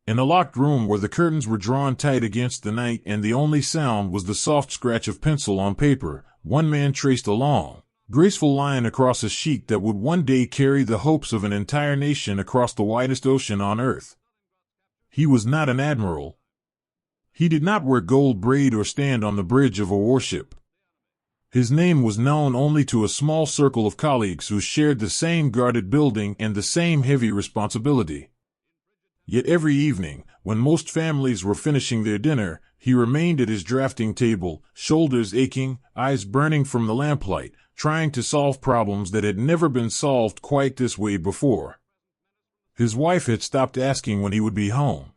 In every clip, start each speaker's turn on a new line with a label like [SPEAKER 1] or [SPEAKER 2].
[SPEAKER 1] In a locked room where the curtains were drawn tight against the night and the only sound was the soft scratch of pencil on paper, one man traced a long, graceful line across a sheet that would one day carry the hopes of an entire nation across the widest ocean on Earth. He was not an admiral. He did not wear gold braid or stand on the bridge of a warship. His name was known only to a small circle of colleagues who shared the same guarded building and the same heavy responsibility. Yet every evening, when most families were finishing their dinner, he remained at his drafting table, shoulders aching, eyes burning from the lamplight, trying to solve problems that had never been solved quite this way before. His wife had stopped asking when he would be home.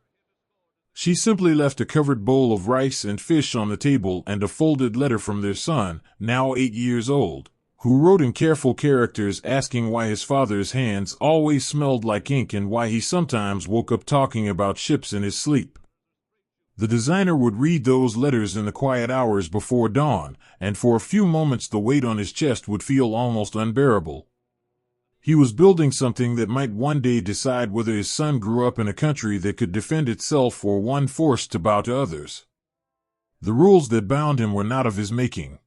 [SPEAKER 1] She simply left a covered bowl of rice and fish on the table and a folded letter from their son, now 8 years old, who wrote in careful characters asking why his father's hands always smelled like ink and why he sometimes woke up talking about ships in his sleep. The designer would read those letters in the quiet hours before dawn, and for a few moments the weight on his chest would feel almost unbearable. He was building something that might one day decide whether his son grew up in a country that could defend itself or one forced to bow to others. The rules that bound him were not of his making.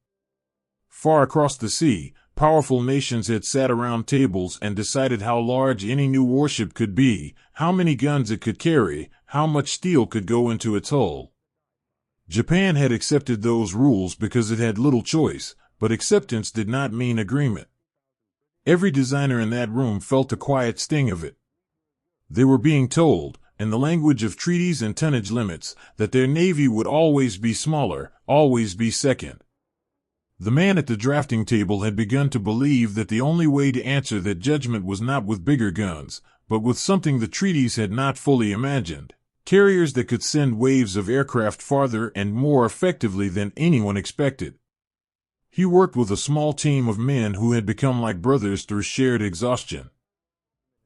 [SPEAKER 1] Far across the sea, powerful nations had sat around tables and decided how large any new warship could be, how many guns it could carry, how much steel could go into its hull. Japan had accepted those rules because it had little choice, but acceptance did not mean agreement. Every designer in that room felt the quiet sting of it. They were being told, in the language of treaties and tonnage limits, that their navy would always be smaller, always be second. The man at the drafting table had begun to believe that the only way to answer that judgment was not with bigger guns, but with something the treaties had not fully imagined: carriers that could send waves of aircraft farther and more effectively than anyone expected. He worked with a small team of men who had become like brothers through shared exhaustion.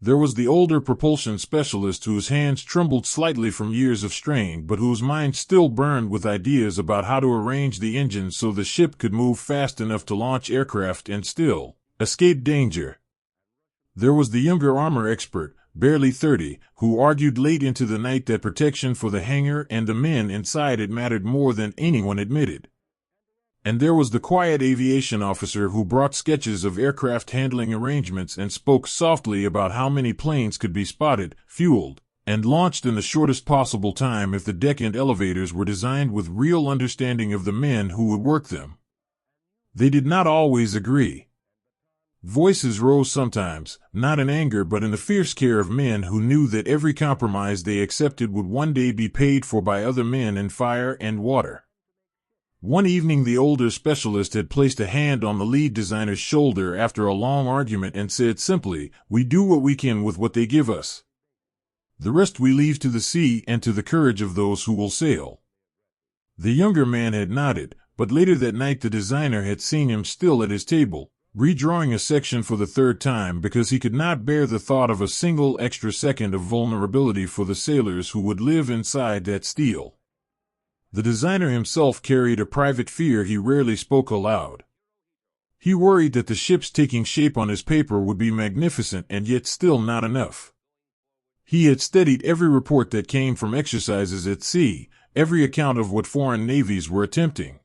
[SPEAKER 1] There was the older propulsion specialist whose hands trembled slightly from years of strain but whose mind still burned with ideas about how to arrange the engine so the ship could move fast enough to launch aircraft and still escape danger. There was the younger armor expert, barely 30, who argued late into the night that protection for the hangar and the men inside it mattered more than anyone admitted. And there was the quiet aviation officer who brought sketches of aircraft handling arrangements and spoke softly about how many planes could be spotted, fueled, and launched in the shortest possible time if the deck and elevators were designed with real understanding of the men who would work them. They did not always agree. Voices rose sometimes, not in anger but in the fierce care of men who knew that every compromise they accepted would one day be paid for by other men in fire and water. One evening the older specialist had placed a hand on the lead designer's shoulder after a long argument and said simply, "We do what we can with what they give us. The rest we leave to the sea and to the courage of those who will sail." The younger man had nodded, but later that night the designer had seen him still at his table, redrawing a section for the third time because he could not bear the thought of a single extra second of vulnerability for the sailors who would live inside that steel. The designer himself carried a private fear he rarely spoke aloud. He worried that the ships taking shape on his paper would be magnificent and yet still not enough. He had studied every report that came from exercises at sea, every account of what foreign navies were attempting.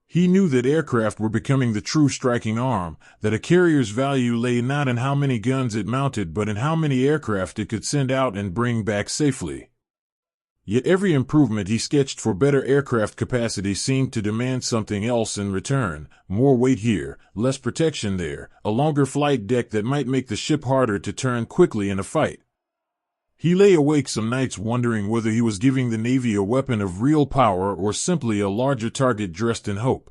[SPEAKER 1] He knew that aircraft were becoming the true striking arm, that a carrier's value lay not in how many guns it mounted but in how many aircraft it could send out and bring back safely. Yet every improvement he sketched for better aircraft capacity seemed to demand something else in return: more weight here, less protection there, a longer flight deck that might make the ship harder to turn quickly in a fight. He lay awake some nights wondering whether he was giving the Navy a weapon of real power or simply a larger target dressed in hope.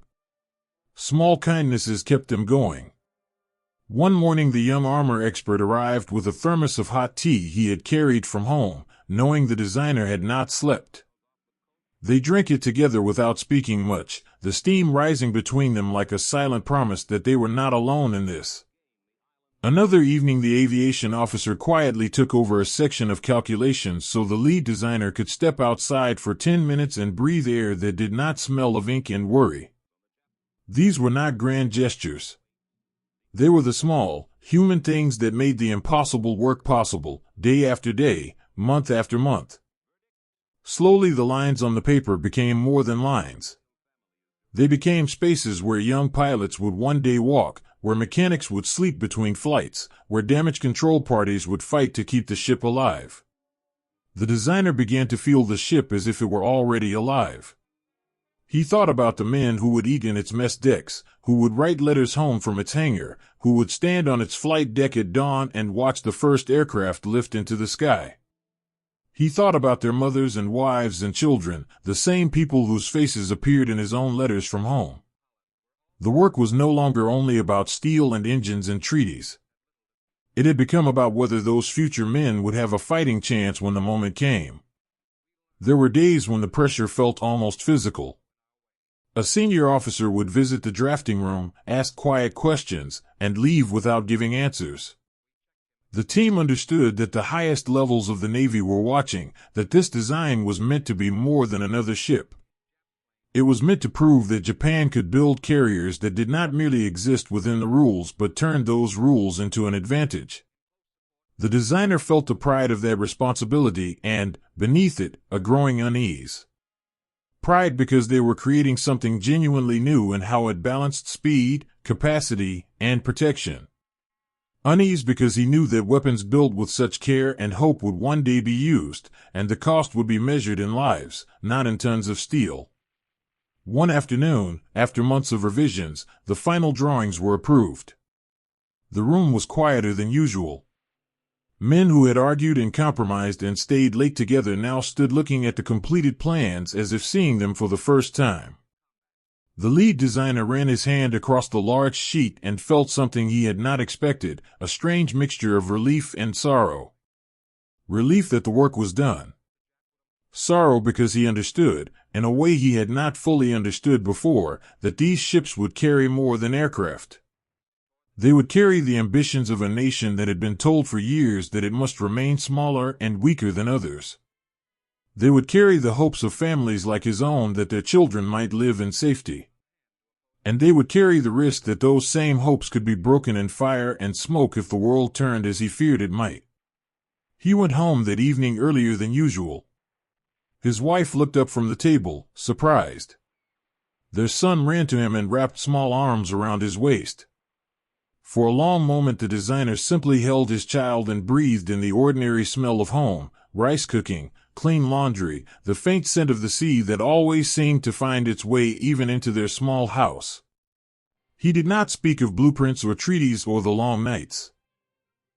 [SPEAKER 1] Small kindnesses kept them going. One morning the young armor expert arrived with a thermos of hot tea he had carried from home, knowing the designer had not slept. They drank it together without speaking much, the steam rising between them like a silent promise that they were not alone in this. Another evening the aviation officer quietly took over a section of calculations so the lead designer could step outside for 10 minutes and breathe air that did not smell of ink and worry. These were not grand gestures. They were the small, human things that made the impossible work possible, day after day, month after month. Slowly the lines on the paper became more than lines. They became spaces where young pilots would one day walk, where mechanics would sleep between flights, where damage control parties would fight to keep the ship alive. The designer began to feel the ship as if it were already alive. He thought about the men who would eat in its mess decks, who would write letters home from its hangar, who would stand on its flight deck at dawn and watch the first aircraft lift into the sky. He thought about their mothers and wives and children, the same people whose faces appeared in his own letters from home. The work was no longer only about steel and engines and treaties. It had become about whether those future men would have a fighting chance when the moment came. There were days when the pressure felt almost physical. A senior officer would visit the drafting room, ask quiet questions, and leave without giving answers. The team understood that the highest levels of the Navy were watching, that this design was meant to be more than another ship. It was meant to prove that Japan could build carriers that did not merely exist within the rules but turned those rules into an advantage. The designer felt the pride of that responsibility and, beneath it, a growing unease. Pride because they were creating something genuinely new in how it balanced speed, capacity, and protection. Unease because he knew that weapons built with such care and hope would one day be used, and the cost would be measured in lives, not in tons of steel. One afternoon, after months of revisions, the final drawings were approved. The room was quieter than usual. Men who had argued and compromised and stayed late together now stood looking at the completed plans as if seeing them for the first time. The lead designer ran his hand across the large sheet and felt something he had not expected, a strange mixture of relief and sorrow. Relief that the work was done. Sorrow because he understood, in a way he had not fully understood before, that these ships would carry more than aircraft. They would carry the ambitions of a nation that had been told for years that it must remain smaller and weaker than others. They would carry the hopes of families like his own that their children might live in safety. And they would carry the risk that those same hopes could be broken in fire and smoke if the world turned as he feared it might. He went home that evening earlier than usual. His wife looked up from the table, surprised. Their son ran to him and wrapped small arms around his waist. For a long moment the designer simply held his child and breathed in the ordinary smell of home, rice cooking, clean laundry, the faint scent of the sea that always seemed to find its way even into their small house. He did not speak of blueprints or treaties or the long nights.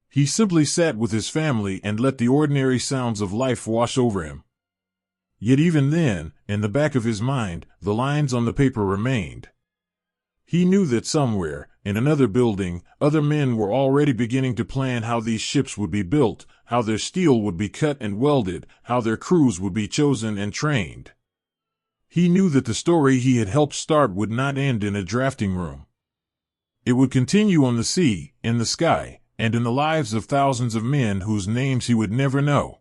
[SPEAKER 1] He simply sat with his family and let the ordinary sounds of life wash over him. Yet even then, in the back of his mind, the lines on the paper remained. He knew that somewhere, in another building, other men were already beginning to plan how these ships would be built, how their steel would be cut and welded, how their crews would be chosen and trained. He knew that the story he had helped start would not end in a drafting room. It would continue on the sea, in the sky, and in the lives of thousands of men whose names he would never know.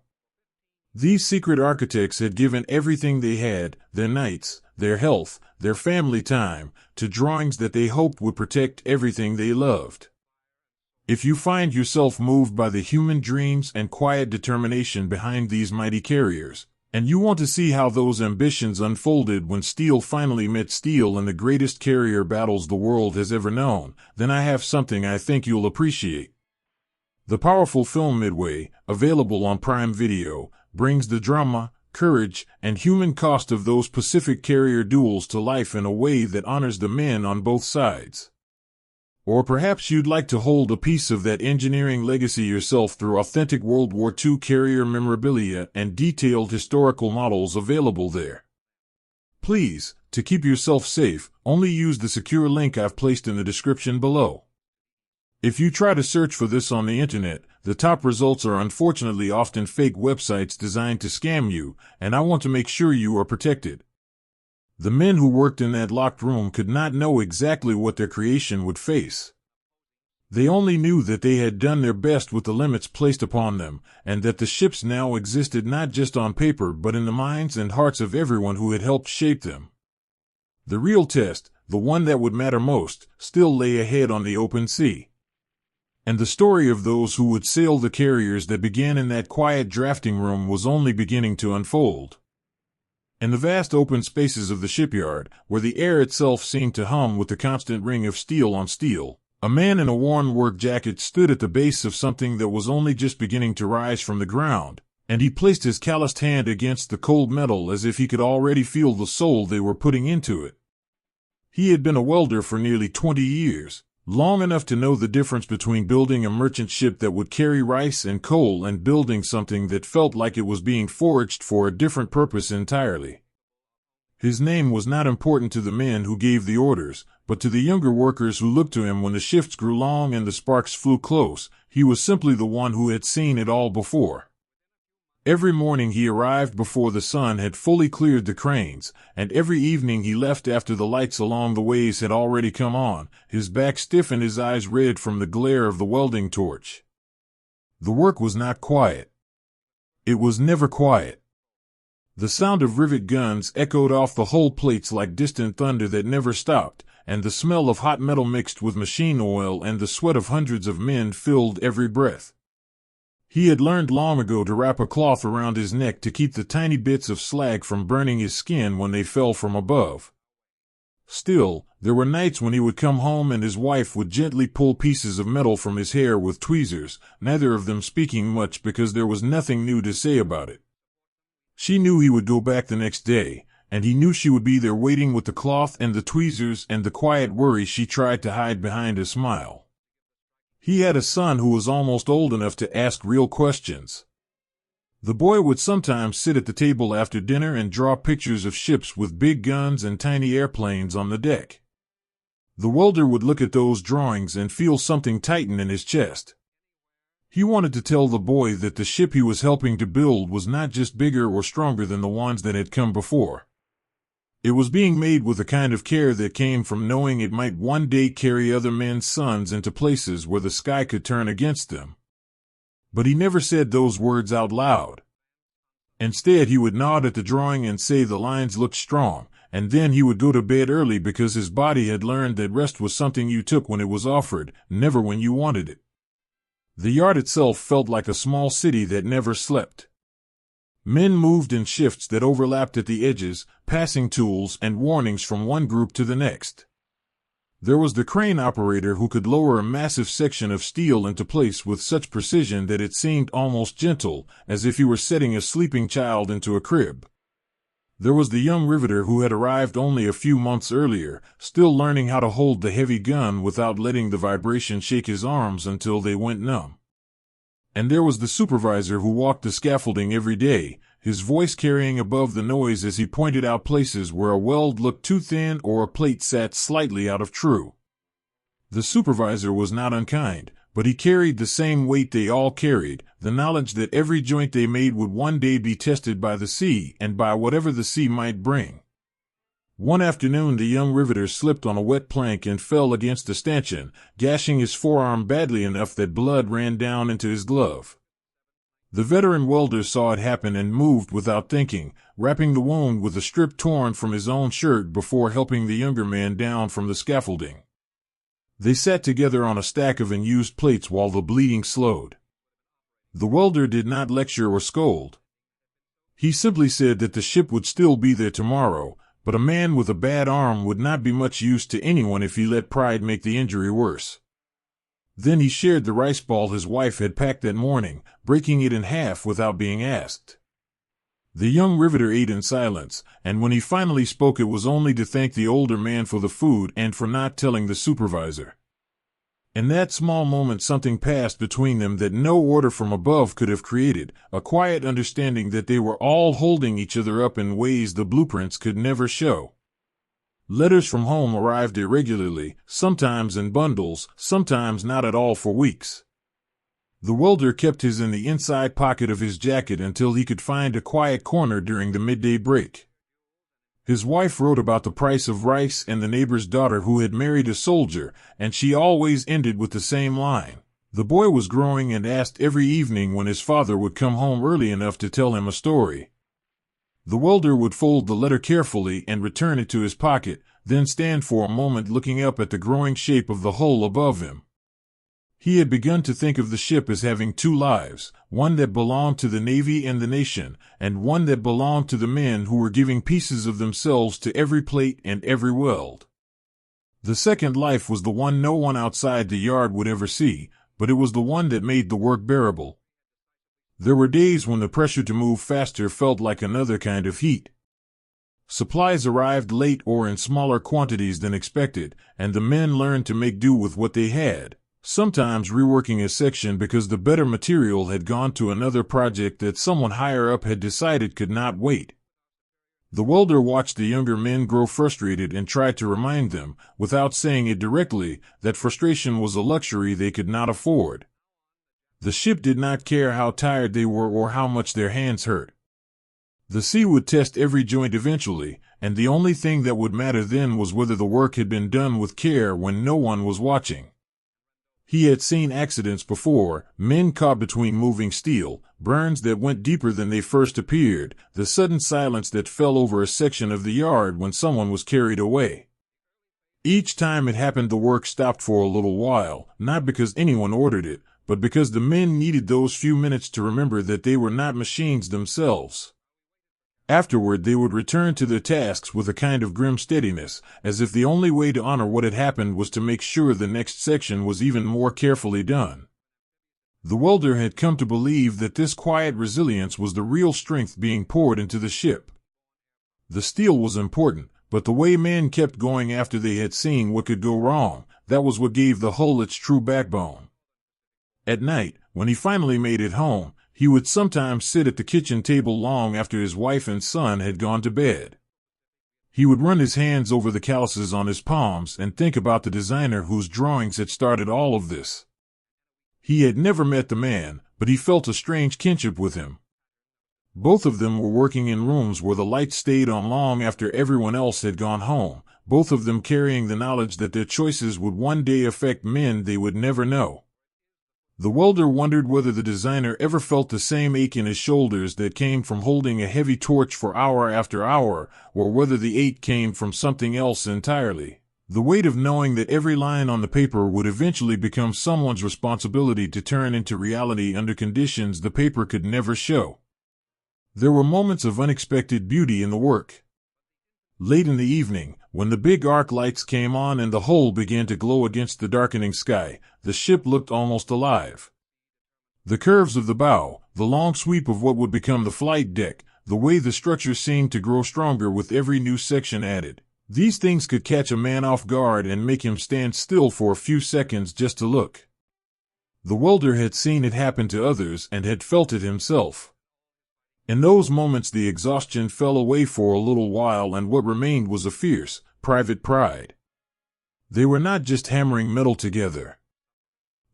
[SPEAKER 1] These secret architects had given everything they had, their nights, their health, their family time, to drawings that they hoped would protect everything they loved. If you find yourself moved by the human dreams and quiet determination behind these mighty carriers, and you want to see how those ambitions unfolded when steel finally met steel in the greatest carrier battles the world has ever known, then I have something I think you'll appreciate. The powerful film Midway, available on Prime Video, brings the drama, courage, and human cost of those Pacific carrier duels to life in a way that honors the men on both sides. Or perhaps you'd like to hold a piece of that engineering legacy yourself through authentic World War II carrier memorabilia and detailed historical models available there. Please, to keep yourself safe, only use the secure link I've placed in the description below. If you try to search for this on the internet, the top results are unfortunately often fake websites designed to scam you, and I want to make sure you are protected. The men who worked in that locked room could not know exactly what their creation would face. They only knew that they had done their best with the limits placed upon them, and that the ships now existed not just on paper but in the minds and hearts of everyone who had helped shape them. The real test, the one that would matter most, still lay ahead on the open sea. And the story of those who would sail the carriers that began in that quiet drafting room was only beginning to unfold. In the vast open spaces of the shipyard, where the air itself seemed to hum with the constant ring of steel on steel, a man in a worn work jacket stood at the base of something that was only just beginning to rise from the ground, and he placed his calloused hand against the cold metal as if he could already feel the soul they were putting into it. He had been a welder for nearly 20 years, long enough to know the difference between building a merchant ship that would carry rice and coal and building something that felt like it was being forged for a different purpose entirely. His name was not important to the men who gave the orders, but to the younger workers who looked to him when the shifts grew long and the sparks flew close. He was simply the one who had seen it all before. Every morning he arrived before the sun had fully cleared the cranes, and every evening he left after the lights along the ways had already come on, his back stiff and his eyes red from the glare of the welding torch. The work was not quiet. It was never quiet. The sound of rivet guns echoed off the hull plates like distant thunder that never stopped, and the smell of hot metal mixed with machine oil and the sweat of hundreds of men filled every breath. He had learned long ago to wrap a cloth around his neck to keep the tiny bits of slag from burning his skin when they fell from above. Still, there were nights when he would come home and his wife would gently pull pieces of metal from his hair with tweezers, neither of them speaking much because there was nothing new to say about it. She knew he would go back the next day, and he knew she would be there waiting with the cloth and the tweezers and the quiet worry she tried to hide behind a smile. He had a son who was almost old enough to ask real questions. The boy would sometimes sit at the table after dinner and draw pictures of ships with big guns and tiny airplanes on the deck. The welder would look at those drawings and feel something tighten in his chest. He wanted to tell the boy that the ship he was helping to build was not just bigger or stronger than the ones that had come before. It was being made with a kind of care that came from knowing it might one day carry other men's sons into places where the sky could turn against them. But he never said those words out loud. Instead, he would nod at the drawing and say the lines looked strong, and then he would go to bed early because his body had learned that rest was something you took when it was offered, never when you wanted it. The yard itself felt like a small city that never slept. Men moved in shifts that overlapped at the edges, passing tools and warnings from one group to the next. There was the crane operator who could lower a massive section of steel into place with such precision that it seemed almost gentle, as if he were setting a sleeping child into a crib. There was the young riveter who had arrived only a few months earlier, still learning how to hold the heavy gun without letting the vibration shake his arms until they went numb. And there was the supervisor who walked the scaffolding every day, his voice carrying above the noise as he pointed out places where a weld looked too thin or a plate sat slightly out of true. The supervisor was not unkind, but he carried the same weight they all carried, the knowledge that every joint they made would one day be tested by the sea and by whatever the sea might bring. One afternoon the young riveter slipped on a wet plank and fell against a stanchion, gashing his forearm badly enough that blood ran down into his glove. The veteran welder saw it happen and moved without thinking, wrapping the wound with a strip torn from his own shirt before helping the younger man down from the scaffolding. They sat together on a stack of unused plates while the bleeding slowed. The welder did not lecture or scold. He simply said that the ship would still be there tomorrow, but a man with a bad arm would not be much use to anyone if he let pride make the injury worse. Then he shared the rice ball his wife had packed that morning, breaking it in half without being asked. The young riveter ate in silence, and when he finally spoke it was only to thank the older man for the food and for not telling the supervisor. In that small moment something passed between them that no order from above could have created, a quiet understanding that they were all holding each other up in ways the blueprints could never show. Letters from home arrived irregularly, sometimes in bundles, sometimes not at all for weeks. The welder kept his in the inside pocket of his jacket until he could find a quiet corner during the midday break. His wife wrote about the price of rice and the neighbor's daughter who had married a soldier, and she always ended with the same line. The boy was growing and asked every evening when his father would come home early enough to tell him a story. The welder would fold the letter carefully and return it to his pocket, then stand for a moment looking up at the growing shape of the hull above him. He had begun to think of the ship as having two lives, one that belonged to the Navy and the nation, and one that belonged to the men who were giving pieces of themselves to every plate and every weld. The second life was the one no one outside the yard would ever see, but it was the one that made the work bearable. There were days when the pressure to move faster felt like another kind of heat. Supplies arrived late or in smaller quantities than expected, and the men learned to make do with what they had, sometimes reworking a section because the better material had gone to another project that someone higher up had decided could not wait. The welder watched the younger men grow frustrated and tried to remind them, without saying it directly, that frustration was a luxury they could not afford. The ship did not care how tired they were or how much their hands hurt. The sea would test every joint eventually, and the only thing that would matter then was whether the work had been done with care when no one was watching. He had seen accidents before, men caught between moving steel, burns that went deeper than they first appeared, the sudden silence that fell over a section of the yard when someone was carried away. Each time it happened, the work stopped for a little while, not because anyone ordered it, but because the men needed those few minutes to remember that they were not machines themselves. Afterward they would return to their tasks with a kind of grim steadiness, as if the only way to honor what had happened was to make sure the next section was even more carefully done. The welder had come to believe that this quiet resilience was the real strength being poured into the ship. The steel was important, but the way men kept going after they had seen what could go wrong, that was what gave the hull its true backbone. At night, when he finally made it home, he would sometimes sit at the kitchen table long after his wife and son had gone to bed. He would run his hands over the calluses on his palms and think about the designer whose drawings had started all of this. He had never met the man, but he felt a strange kinship with him. Both of them were working in rooms where the lights stayed on long after everyone else had gone home, both of them carrying the knowledge that their choices would one day affect men they would never know. The welder wondered whether the designer ever felt the same ache in his shoulders that came from holding a heavy torch for hour after hour, or whether the ache came from something else entirely. The weight of knowing that every line on the paper would eventually become someone's responsibility to turn into reality under conditions the paper could never show. There were moments of unexpected beauty in the work. Late in the evening, when the big arc lights came on and the hull began to glow against the darkening sky, the ship looked almost alive. The curves of the bow, the long sweep of what would become the flight deck, the way the structure seemed to grow stronger with every new section added. These things could catch a man off guard and make him stand still for a few seconds just to look. The welder had seen it happen to others and had felt it himself. In those moments the exhaustion fell away for a little while, and what remained was a fierce, private pride. They were not just hammering metal together.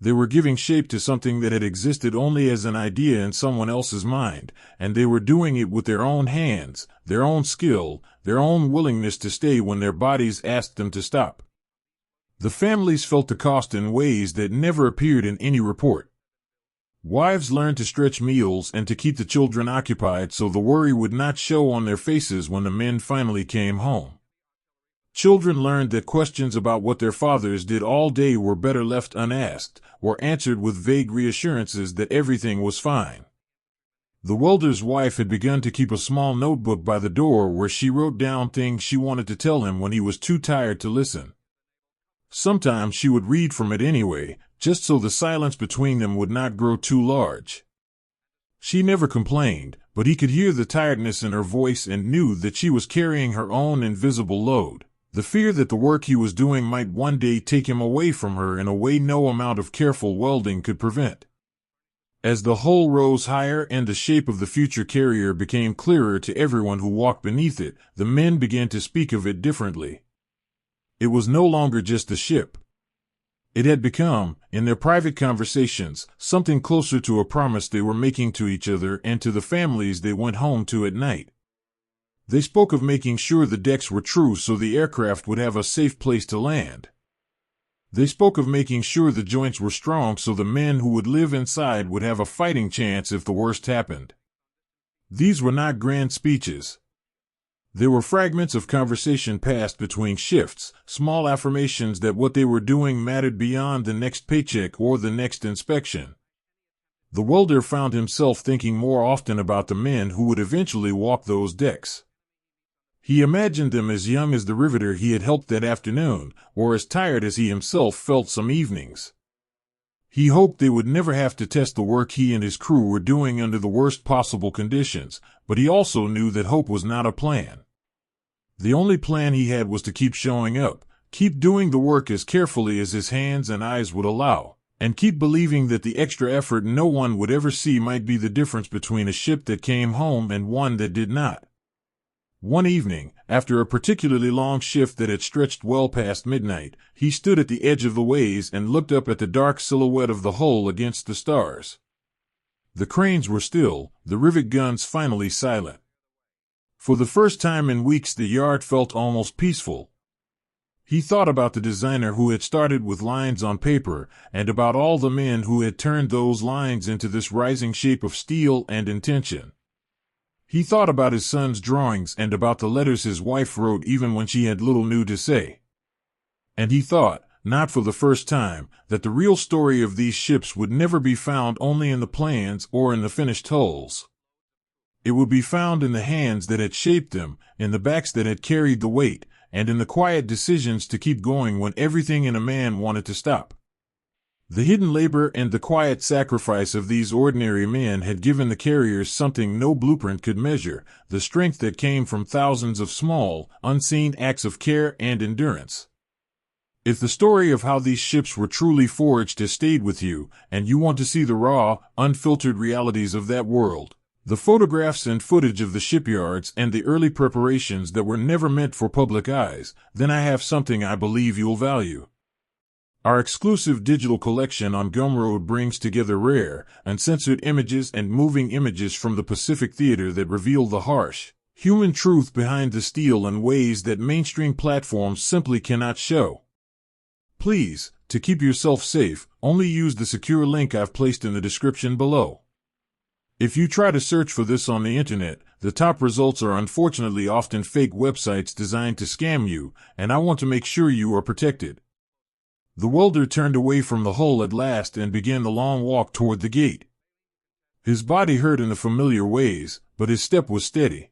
[SPEAKER 1] They were giving shape to something that had existed only as an idea in someone else's mind, and they were doing it with their own hands, their own skill, their own willingness to stay when their bodies asked them to stop. The families felt the cost in ways that never appeared in any report. Wives learned to stretch meals and to keep the children occupied so the worry would not show on their faces when the men finally came home. Children learned that questions about what their fathers did all day were better left unasked, or answered with vague reassurances that everything was fine. The welder's wife had begun to keep a small notebook by the door where she wrote down things she wanted to tell him when he was too tired to listen. Sometimes she would read from it anyway, just so the silence between them would not grow too large. She never complained, but he could hear the tiredness in her voice and knew that she was carrying her own invisible load, the fear that the work he was doing might one day take him away from her in a way no amount of careful welding could prevent. As the hull rose higher and the shape of the future carrier became clearer to everyone who walked beneath it, the men began to speak of it differently. It was no longer just a ship. It had become, in their private conversations, something closer to a promise they were making to each other and to the families they went home to at night. They spoke of making sure the decks were true so the aircraft would have a safe place to land. They spoke of making sure the joints were strong so the men who would live inside would have a fighting chance if the worst happened. These were not grand speeches. There were fragments of conversation passed between shifts, small affirmations that what they were doing mattered beyond the next paycheck or the next inspection. The welder found himself thinking more often about the men who would eventually walk those decks. He imagined them as young as the riveter he had helped that afternoon, or as tired as he himself felt some evenings. He hoped they would never have to test the work he and his crew were doing under the worst possible conditions, but he also knew that hope was not a plan. The only plan he had was to keep showing up, keep doing the work as carefully as his hands and eyes would allow, and keep believing that the extra effort no one would ever see might be the difference between a ship that came home and one that did not. One evening, after a particularly long shift that had stretched well past midnight, he stood at the edge of the ways and looked up at the dark silhouette of the hull against the stars. The cranes were still, the rivet guns finally silent. For the first time in weeks the yard felt almost peaceful. He thought about the designer who had started with lines on paper, and about all the men who had turned those lines into this rising shape of steel and intention. He thought about his son's drawings and about the letters his wife wrote even when she had little new to say. And he thought, not for the first time, that the real story of these ships would never be found only in the plans or in the finished hulls. It would be found in the hands that had shaped them, in the backs that had carried the weight, and in the quiet decisions to keep going when everything in a man wanted to stop. The hidden labor and the quiet sacrifice of these ordinary men had given the carriers something no blueprint could measure, the strength that came from thousands of small, unseen acts of care and endurance. If the story of how these ships were truly forged has stayed with you, and you want to see the raw, unfiltered realities of that world, the photographs and footage of the shipyards and the early preparations that were never meant for public eyes, then I have something I believe you'll value. Our exclusive digital collection on Gumroad brings together rare, uncensored images and moving images from the Pacific Theater that reveal the harsh, human truth behind the steel in ways that mainstream platforms simply cannot show. Please, to keep yourself safe, only use the secure link I've placed in the description below. If you try to search for this on the internet, the top results are unfortunately often fake websites designed to scam you, and I want to make sure you are protected. The welder turned away from the hull at last and began the long walk toward the gate. His body hurt in the familiar ways, but his step was steady.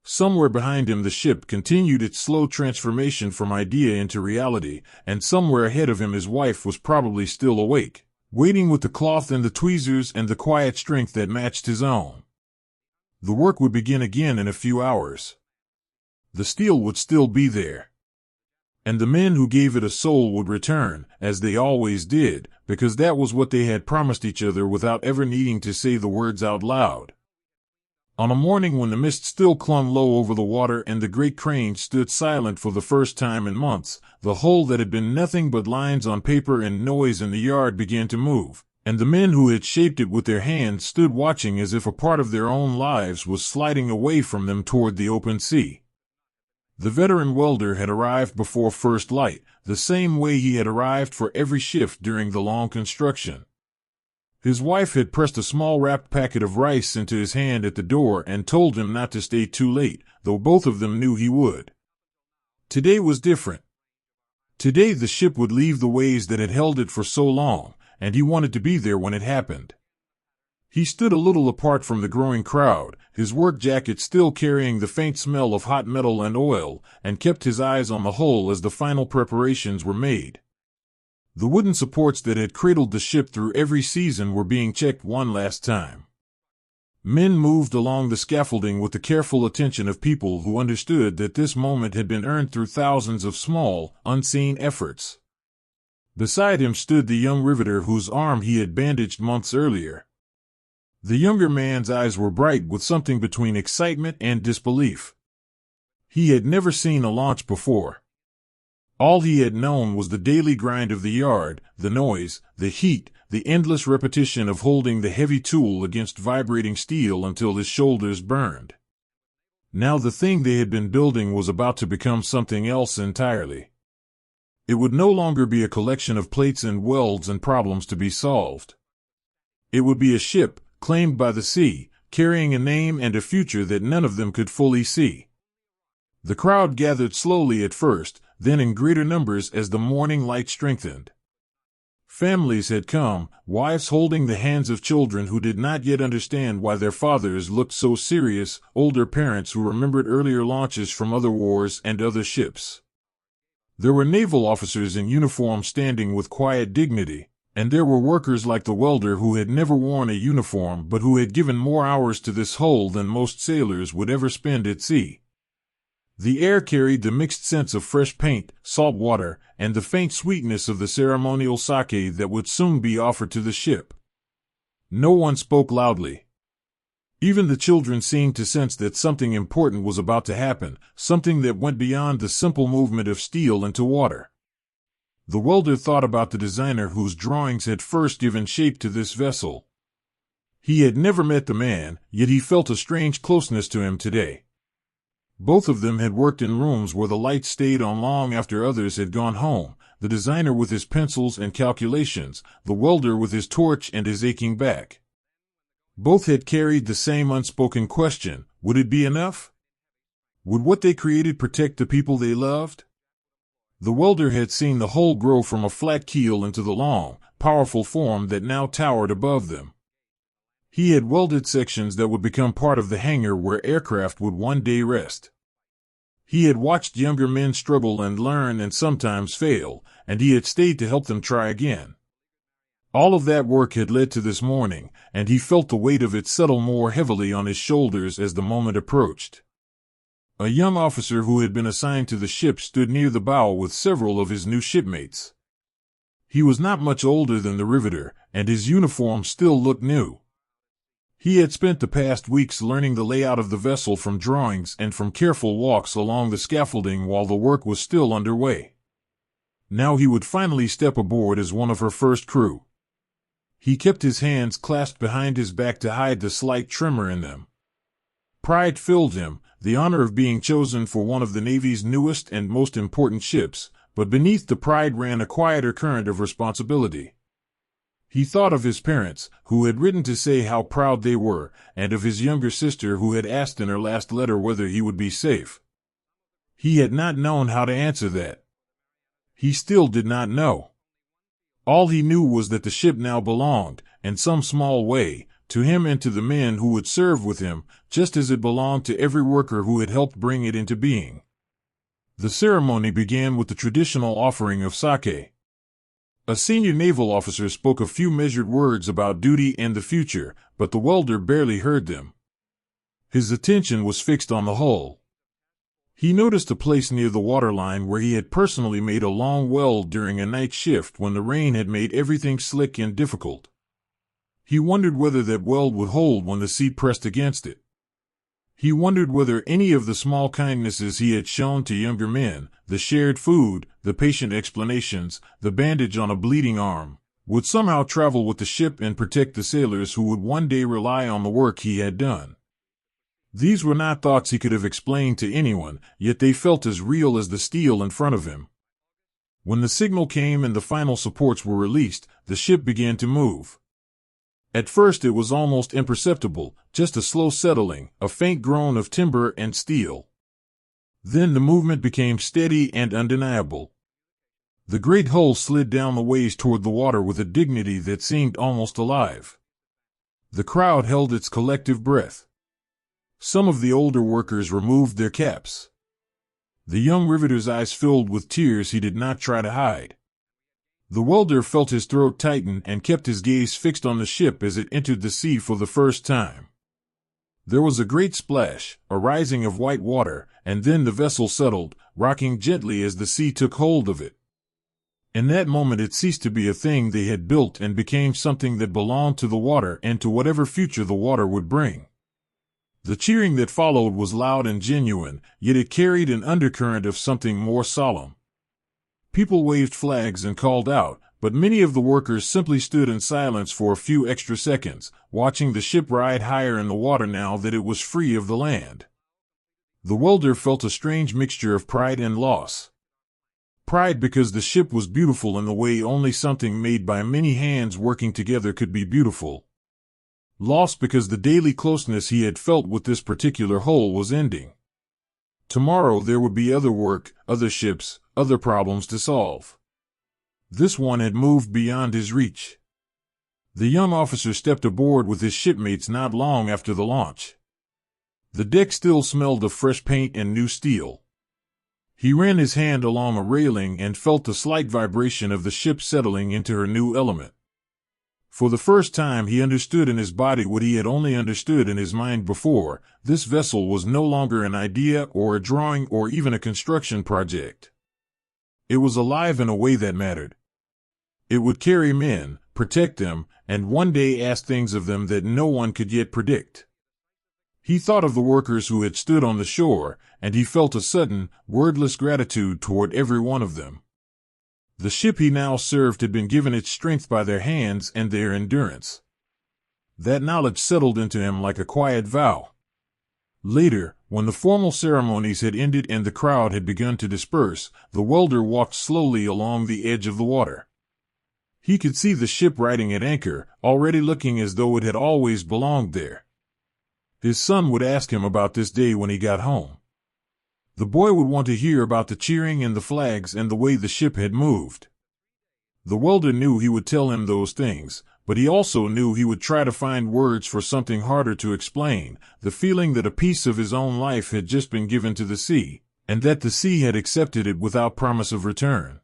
[SPEAKER 1] Somewhere behind him the ship continued its slow transformation from idea into reality, and somewhere ahead of him his wife was probably still awake, waiting with the cloth and the tweezers and the quiet strength that matched his own. The work would begin again in a few hours. The steel would still be there. And the men who gave it a soul would return, as they always did, because that was what they had promised each other without ever needing to say the words out loud. On a morning when the mist still clung low over the water and the great crane stood silent for the first time in months, the hull that had been nothing but lines on paper and noise in the yard began to move, and the men who had shaped it with their hands stood watching as if a part of their own lives was sliding away from them toward the open sea. The veteran welder had arrived before first light, the same way he had arrived for every shift during the long construction. His wife had pressed a small wrapped packet of rice into his hand at the door and told him not to stay too late, though both of them knew he would. Today was different. Today the ship would leave the ways that had held it for so long, and he wanted to be there when it happened. He stood a little apart from the growing crowd, his work jacket still carrying the faint smell of hot metal and oil, and kept his eyes on the hull as the final preparations were made. The wooden supports that had cradled the ship through every season were being checked one last time. Men moved along the scaffolding with the careful attention of people who understood that this moment had been earned through thousands of small, unseen efforts. Beside him stood the young riveter whose arm he had bandaged months earlier. The younger man's eyes were bright with something between excitement and disbelief. He had never seen a launch before. All he had known was the daily grind of the yard, the noise, the heat, the endless repetition of holding the heavy tool against vibrating steel until his shoulders burned. Now the thing they had been building was about to become something else entirely. It would no longer be a collection of plates and welds and problems to be solved. It would be a ship, claimed by the sea, carrying a name and a future that none of them could fully see. The crowd gathered slowly at first, then in greater numbers as the morning light strengthened. Families had come, wives holding the hands of children who did not yet understand why their fathers looked so serious, older parents who remembered earlier launches from other wars and other ships. There were naval officers in uniform standing with quiet dignity, and there were workers like the welder who had never worn a uniform but who had given more hours to this hull than most sailors would ever spend at sea. The air carried the mixed scents of fresh paint, salt water, and the faint sweetness of the ceremonial sake that would soon be offered to the ship. No one spoke loudly. Even the children seemed to sense that something important was about to happen, something that went beyond the simple movement of steel into water. The welder thought about the designer whose drawings had first given shape to this vessel. He had never met the man, yet he felt a strange closeness to him today. Both of them had worked in rooms where the lights stayed on long after others had gone home, the designer with his pencils and calculations, the welder with his torch and his aching back. Both had carried the same unspoken question: would it be enough? Would what they created protect the people they loved? The welder had seen the hull grow from a flat keel into the long, powerful form that now towered above them. He had welded sections that would become part of the hangar where aircraft would one day rest. He had watched younger men struggle and learn and sometimes fail, and he had stayed to help them try again. All of that work had led to this morning, and he felt the weight of it settle more heavily on his shoulders as the moment approached. A young officer who had been assigned to the ship stood near the bow with several of his new shipmates. He was not much older than the riveter, and his uniform still looked new. He had spent the past weeks learning the layout of the vessel from drawings and from careful walks along the scaffolding while the work was still underway. Now he would finally step aboard as one of her first crew. He kept his hands clasped behind his back to hide the slight tremor in them. Pride filled him, the honor of being chosen for one of the Navy's newest and most important ships, but beneath the pride ran a quieter current of responsibility. He thought of his parents, who had written to say how proud they were, and of his younger sister who had asked in her last letter whether he would be safe. He had not known how to answer that. He still did not know. All he knew was that the ship now belonged, in some small way, to him and to the men who would serve with him, just as it belonged to every worker who had helped bring it into being. The ceremony began with the traditional offering of sake. A senior naval officer spoke a few measured words about duty and the future, but the welder barely heard them. His attention was fixed on the hull. He noticed a place near the waterline where he had personally made a long weld during a night shift when the rain had made everything slick and difficult. He wondered whether that weld would hold when the sea pressed against it. He wondered whether any of the small kindnesses he had shown to younger men, the shared food, the patient explanations, the bandage on a bleeding arm, would somehow travel with the ship and protect the sailors who would one day rely on the work he had done. These were not thoughts he could have explained to anyone, yet they felt as real as the steel in front of him. When the signal came and the final supports were released, the ship began to move. At first it was almost imperceptible, just a slow settling, a faint groan of timber and steel. Then the movement became steady and undeniable. The great hull slid down the ways toward the water with a dignity that seemed almost alive. The crowd held its collective breath. Some of the older workers removed their caps. The young riveter's eyes filled with tears he did not try to hide. The welder felt his throat tighten and kept his gaze fixed on the ship as it entered the sea for the first time. There was a great splash, a rising of white water, and then the vessel settled, rocking gently as the sea took hold of it. In that moment it ceased to be a thing they had built and became something that belonged to the water and to whatever future the water would bring. The cheering that followed was loud and genuine, yet it carried an undercurrent of something more solemn. People waved flags and called out, but many of the workers simply stood in silence for a few extra seconds, watching the ship ride higher in the water now that it was free of the land. The welder felt a strange mixture of pride and loss. Pride because the ship was beautiful in the way only something made by many hands working together could be beautiful. Loss because the daily closeness he had felt with this particular hull was ending. Tomorrow there would be other work, other ships, other problems to solve. This one had moved beyond his reach. The young officer stepped aboard with his shipmates not long after the launch. The deck still smelled of fresh paint and new steel. He ran his hand along a railing and felt the slight vibration of the ship settling into her new element. For the first time he understood in his body what he had only understood in his mind before. This vessel was no longer an idea or a drawing or even a construction project. It was alive in a way that mattered. It would carry men, protect them, and one day ask things of them that no one could yet predict. He thought of the workers who had stood on the shore, and he felt a sudden, wordless gratitude toward every one of them. The ship he now served had been given its strength by their hands and their endurance. That knowledge settled into him like a quiet vow. Later, when the formal ceremonies had ended and the crowd had begun to disperse, the welder walked slowly along the edge of the water. He could see the ship riding at anchor, already looking as though it had always belonged there. His son would ask him about this day when he got home. The boy would want to hear about the cheering and the flags and the way the ship had moved. The welder knew he would tell him those things, but he also knew he would try to find words for something harder to explain, the feeling that a piece of his own life had just been given to the sea, and that the sea had accepted it without promise of return.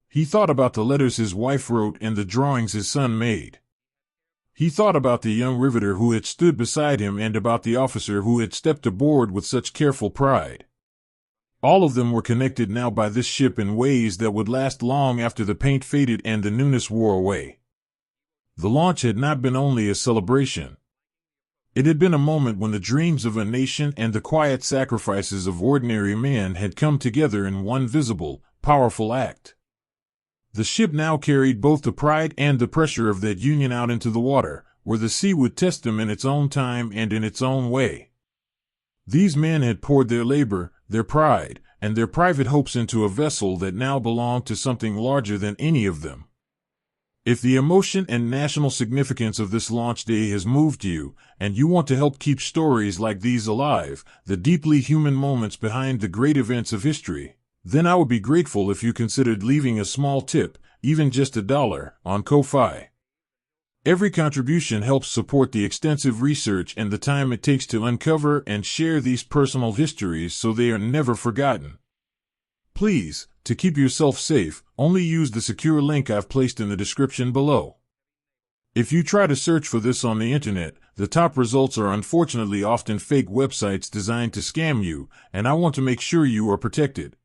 [SPEAKER 1] He thought about the letters his wife wrote and the drawings his son made. He thought about the young riveter who had stood beside him and about the officer who had stepped aboard with such careful pride. All of them were connected now by this ship in ways that would last long after the paint faded and the newness wore away. The launch had not been only a celebration. It had been a moment when the dreams of a nation and the quiet sacrifices of ordinary men had come together in one visible, powerful act. The ship now carried both the pride and the pressure of that union out into the water, where the sea would test them in its own time and in its own way. These men had poured their labor, their pride, and their private hopes into a vessel that now belonged to something larger than any of them. If the emotion and national significance of this launch day has moved you, and you want to help keep stories like these alive, the deeply human moments behind the great events of history, then I would be grateful if you considered leaving a small tip, even just $1, on Ko-Fi. Every contribution helps support the extensive research and the time it takes to uncover and share these personal histories so they are never forgotten. Please, to keep yourself safe, only use the secure link I've placed in the description below. If you try to search for this on the internet, the top results are unfortunately often fake websites designed to scam you, and I want to make sure you are protected.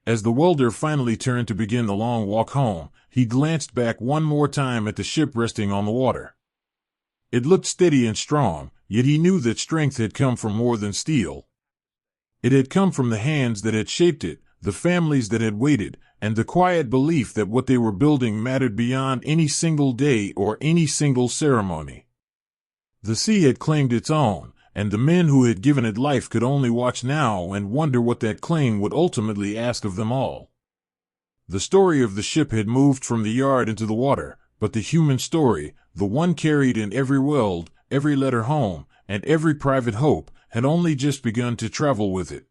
[SPEAKER 1] As the welder finally turned to begin the long walk home, he glanced back one more time at the ship resting on the water. It looked steady and strong, yet he knew that strength had come from more than steel. It had come from the hands that had shaped it, the families that had waited, and the quiet belief that what they were building mattered beyond any single day or any single ceremony. The sea had claimed its own, and the men who had given it life could only watch now and wonder what that claim would ultimately ask of them all. The story of the ship had moved from the yard into the water, but the human story, the one carried in every weld, every letter home, and every private hope, had only just begun to travel with it.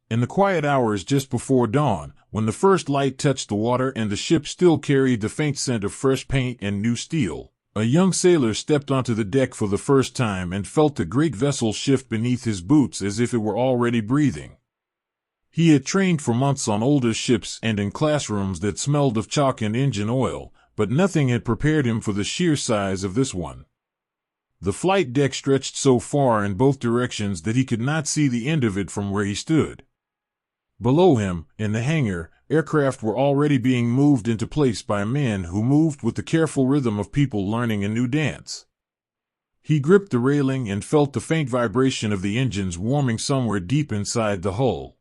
[SPEAKER 1] In the quiet hours just before dawn, when the first light touched the water and the ship still carried the faint scent of fresh paint and new steel, a young sailor stepped onto the deck for the first time and felt the great vessel shift beneath his boots as if it were already breathing. He had trained for months on older ships and in classrooms that smelled of chalk and engine oil, but nothing had prepared him for the sheer size of this one. The flight deck stretched so far in both directions that he could not see the end of it from where he stood. Below him, in the hangar, aircraft were already being moved into place by men who moved with the careful rhythm of people learning a new dance. He gripped the railing and felt the faint vibration of the engines warming somewhere deep inside the hull.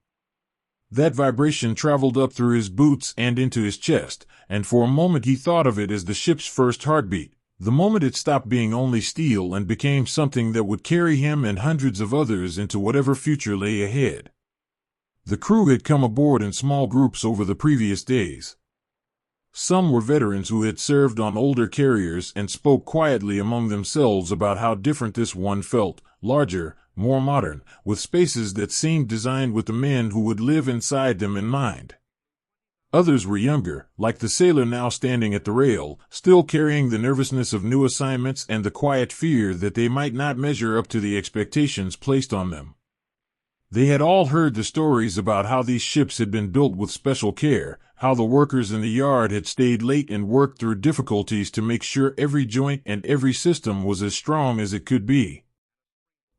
[SPEAKER 1] That vibration traveled up through his boots and into his chest, and for a moment he thought of it as the ship's first heartbeat, the moment it stopped being only steel and became something that would carry him and hundreds of others into whatever future lay ahead. The crew had come aboard in small groups over the previous days. Some were veterans who had served on older carriers and spoke quietly among themselves about how different this one felt, larger, more modern, with spaces that seemed designed with the men who would live inside them in mind. Others were younger, like the sailor now standing at the rail, still carrying the nervousness of new assignments and the quiet fear that they might not measure up to the expectations placed on them. They had all heard the stories about how these ships had been built with special care, how the workers in the yard had stayed late and worked through difficulties to make sure every joint and every system was as strong as it could be.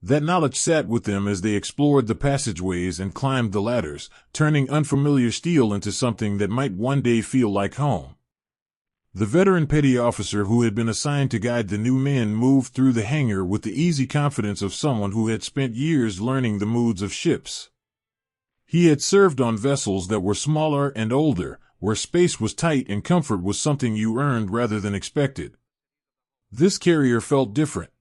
[SPEAKER 1] That knowledge sat with them as they explored the passageways and climbed the ladders, turning unfamiliar steel into something that might one day feel like home. The veteran petty officer who had been assigned to guide the new men moved through the hangar with the easy confidence of someone who had spent years learning the moods of ships. He had served on vessels that were smaller and older, where space was tight and comfort was something you earned rather than expected. This carrier felt different.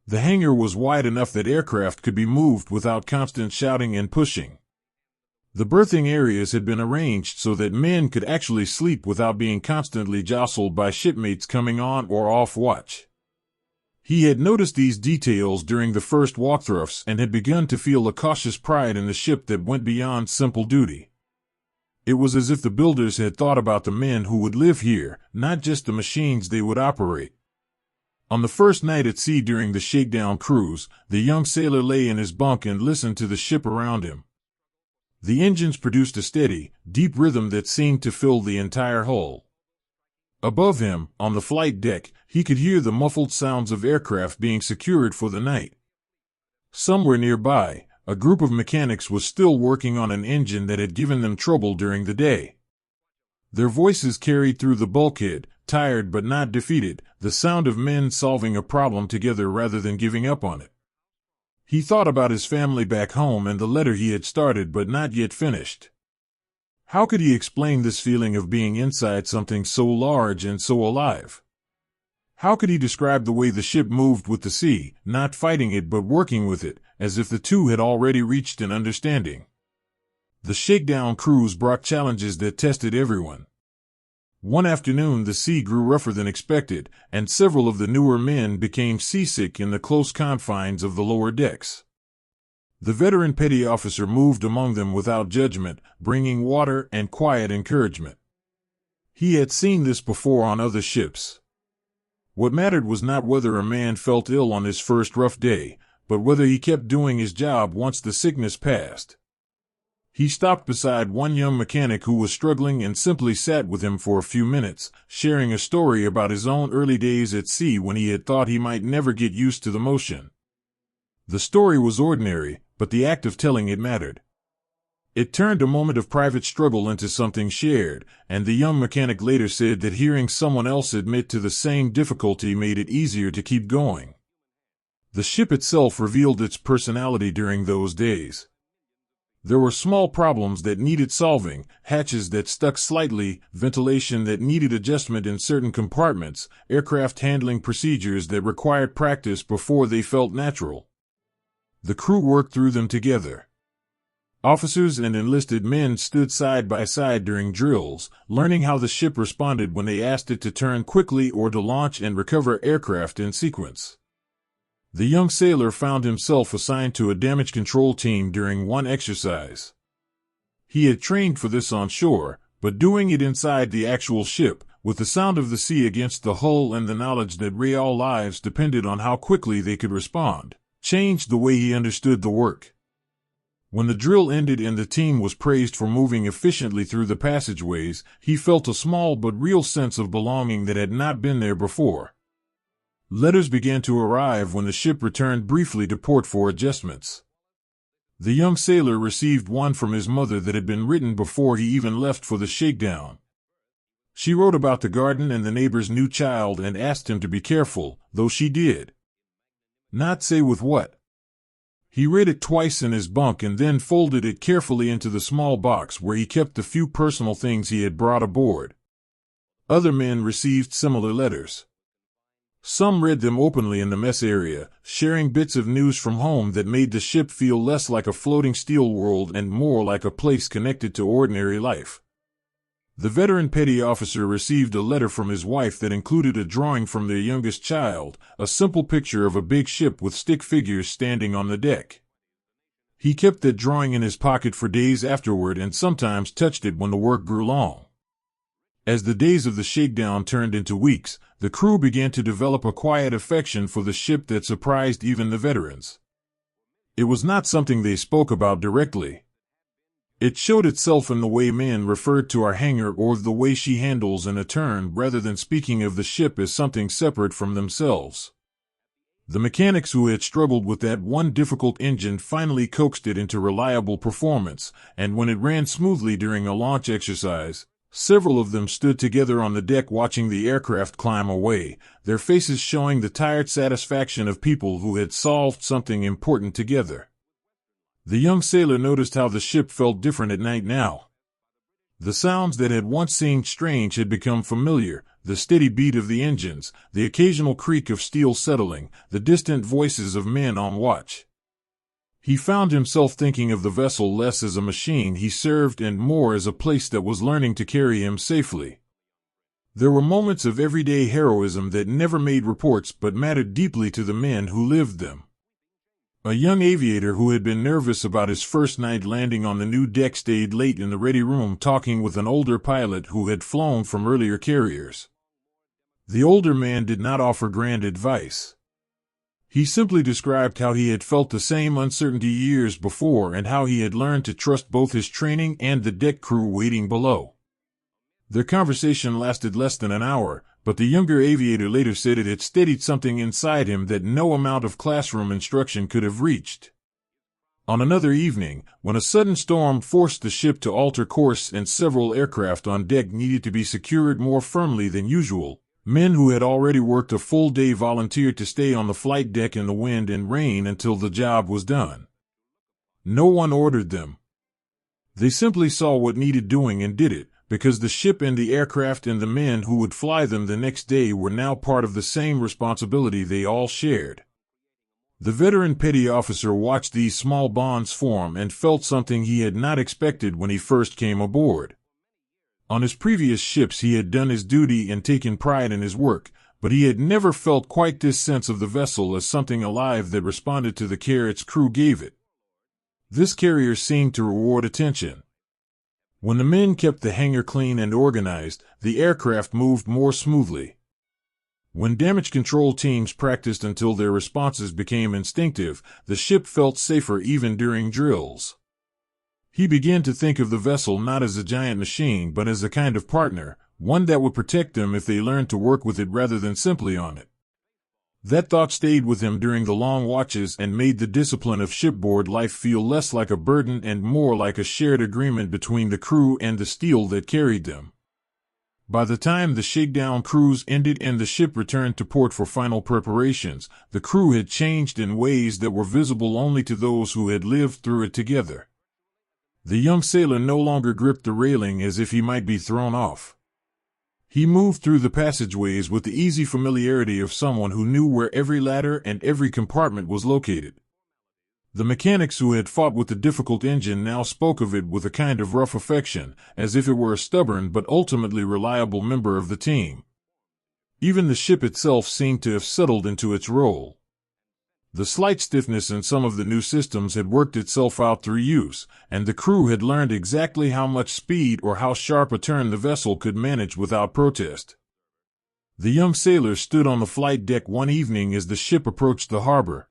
[SPEAKER 1] The hangar was wide enough that aircraft could be moved without constant shouting and pushing. The berthing areas had been arranged so that men could actually sleep without being constantly jostled by shipmates coming on or off watch. He had noticed these details during the first walkthroughs and had begun to feel a cautious pride in the ship that went beyond simple duty. It was as if the builders had thought about the men who would live here, not just the machines they would operate. On the first night at sea during the shakedown cruise, the young sailor lay in his bunk and listened to the ship around him. The engines produced a steady, deep rhythm that seemed to fill the entire hull. Above him, on the flight deck, he could hear the muffled sounds of aircraft being secured for the night. Somewhere nearby, a group of mechanics was still working on an engine that had given them trouble during the day. Their voices carried through the bulkhead, tired but not defeated, the sound of men solving a problem together rather than giving up on it. He thought about his family back home and the letter he had started but not yet finished. How could he explain this feeling of being inside something so large and so alive? How could he describe the way the ship moved with the sea, not fighting it but working with it, as if the two had already reached an understanding? The shakedown cruise brought challenges that tested everyone. One afternoon the sea grew rougher than expected, and several of the newer men became seasick in the close confines of the lower decks. The veteran petty officer moved among them without judgment, bringing water and quiet encouragement. He had seen this before on other ships. What mattered was not whether a man felt ill on his first rough day, but whether he kept doing his job once the sickness passed. He stopped beside one young mechanic who was struggling and simply sat with him for a few minutes, sharing a story about his own early days at sea when he had thought he might never get used to the motion. The story was ordinary, but the act of telling it mattered. It turned a moment of private struggle into something shared, and the young mechanic later said that hearing someone else admit to the same difficulty made it easier to keep going. The ship itself revealed its personality during those days. There were small problems that needed solving, hatches that stuck slightly, ventilation that needed adjustment in certain compartments, aircraft handling procedures that required practice before they felt natural. The crew worked through them together. Officers and enlisted men stood side by side during drills, learning how the ship responded when they asked it to turn quickly or to launch and recover aircraft in sequence. The young sailor found himself assigned to a damage control team during one exercise. He had trained for this on shore, but doing it inside the actual ship, with the sound of the sea against the hull and the knowledge that real lives depended on how quickly they could respond, changed the way he understood the work. When the drill ended and the team was praised for moving efficiently through the passageways, he felt a small but real sense of belonging that had not been there before. Letters began to arrive when the ship returned briefly to port for adjustments. The young sailor received one from his mother that had been written before he even left for the shakedown. She wrote about the garden and the neighbor's new child and asked him to be careful, though she did not say with what. He read it twice in his bunk and then folded it carefully into the small box where he kept the few personal things he had brought aboard. Other men received similar letters. Some read them openly in the mess area, sharing bits of news from home that made the ship feel less like a floating steel world and more like a place connected to ordinary life. The veteran petty officer received a letter from his wife that included a drawing from their youngest child, a simple picture of a big ship with stick figures standing on the deck. He kept that drawing in his pocket for days afterward and sometimes touched it when the work grew long. As the days of the shakedown turned into weeks, the crew began to develop a quiet affection for the ship that surprised even the veterans. It was not something they spoke about directly. It showed itself in the way men referred to our hangar or the way she handles in a turn rather than speaking of the ship as something separate from themselves. The mechanics who had struggled with that one difficult engine finally coaxed it into reliable performance, and when it ran smoothly during a launch exercise, several of them stood together on the deck watching the aircraft climb away, their faces showing the tired satisfaction of people who had solved something important together. The young sailor noticed how the ship felt different at night now. The sounds that had once seemed strange had become familiar, the steady beat of the engines, the occasional creak of steel settling, the distant voices of men on watch. He found himself thinking of the vessel less as a machine he served and more as a place that was learning to carry him safely. There were moments of everyday heroism that never made reports but mattered deeply to the men who lived them. A young aviator who had been nervous about his first night landing on the new deck stayed late in the ready room talking with an older pilot who had flown from earlier carriers. The older man did not offer grand advice. He simply described how he had felt the same uncertainty years before and how he had learned to trust both his training and the deck crew waiting below. Their conversation lasted less than an hour, but the younger aviator later said it had steadied something inside him that no amount of classroom instruction could have reached. On another evening, when a sudden storm forced the ship to alter course and several aircraft on deck needed to be secured more firmly than usual, men who had already worked a full day volunteered to stay on the flight deck in the wind and rain until the job was done. No one ordered them. They simply saw what needed doing and did it, because the ship and the aircraft and the men who would fly them the next day were now part of the same responsibility they all shared. The veteran petty officer watched these small bonds form and felt something he had not expected when he first came aboard. On his previous ships he had done his duty and taken pride in his work, but he had never felt quite this sense of the vessel as something alive that responded to the care its crew gave it. This carrier seemed to reward attention. When the men kept the hangar clean and organized, the aircraft moved more smoothly. When damage control teams practiced until their responses became instinctive, the ship felt safer even during drills. He began to think of the vessel not as a giant machine but as a kind of partner, one that would protect them if they learned to work with it rather than simply on it. That thought stayed with him during the long watches and made the discipline of shipboard life feel less like a burden and more like a shared agreement between the crew and the steel that carried them. By the time the shakedown cruise ended and the ship returned to port for final preparations, the crew had changed in ways that were visible only to those who had lived through it together. The young sailor no longer gripped the railing as if he might be thrown off. He moved through the passageways with the easy familiarity of someone who knew where every ladder and every compartment was located. The mechanics who had fought with the difficult engine now spoke of it with a kind of rough affection, as if it were a stubborn but ultimately reliable member of the team. Even the ship itself seemed to have settled into its role. The slight stiffness in some of the new systems had worked itself out through use, and the crew had learned exactly how much speed or how sharp a turn the vessel could manage without protest. The young sailor stood on the flight deck one evening as the ship approached the harbor.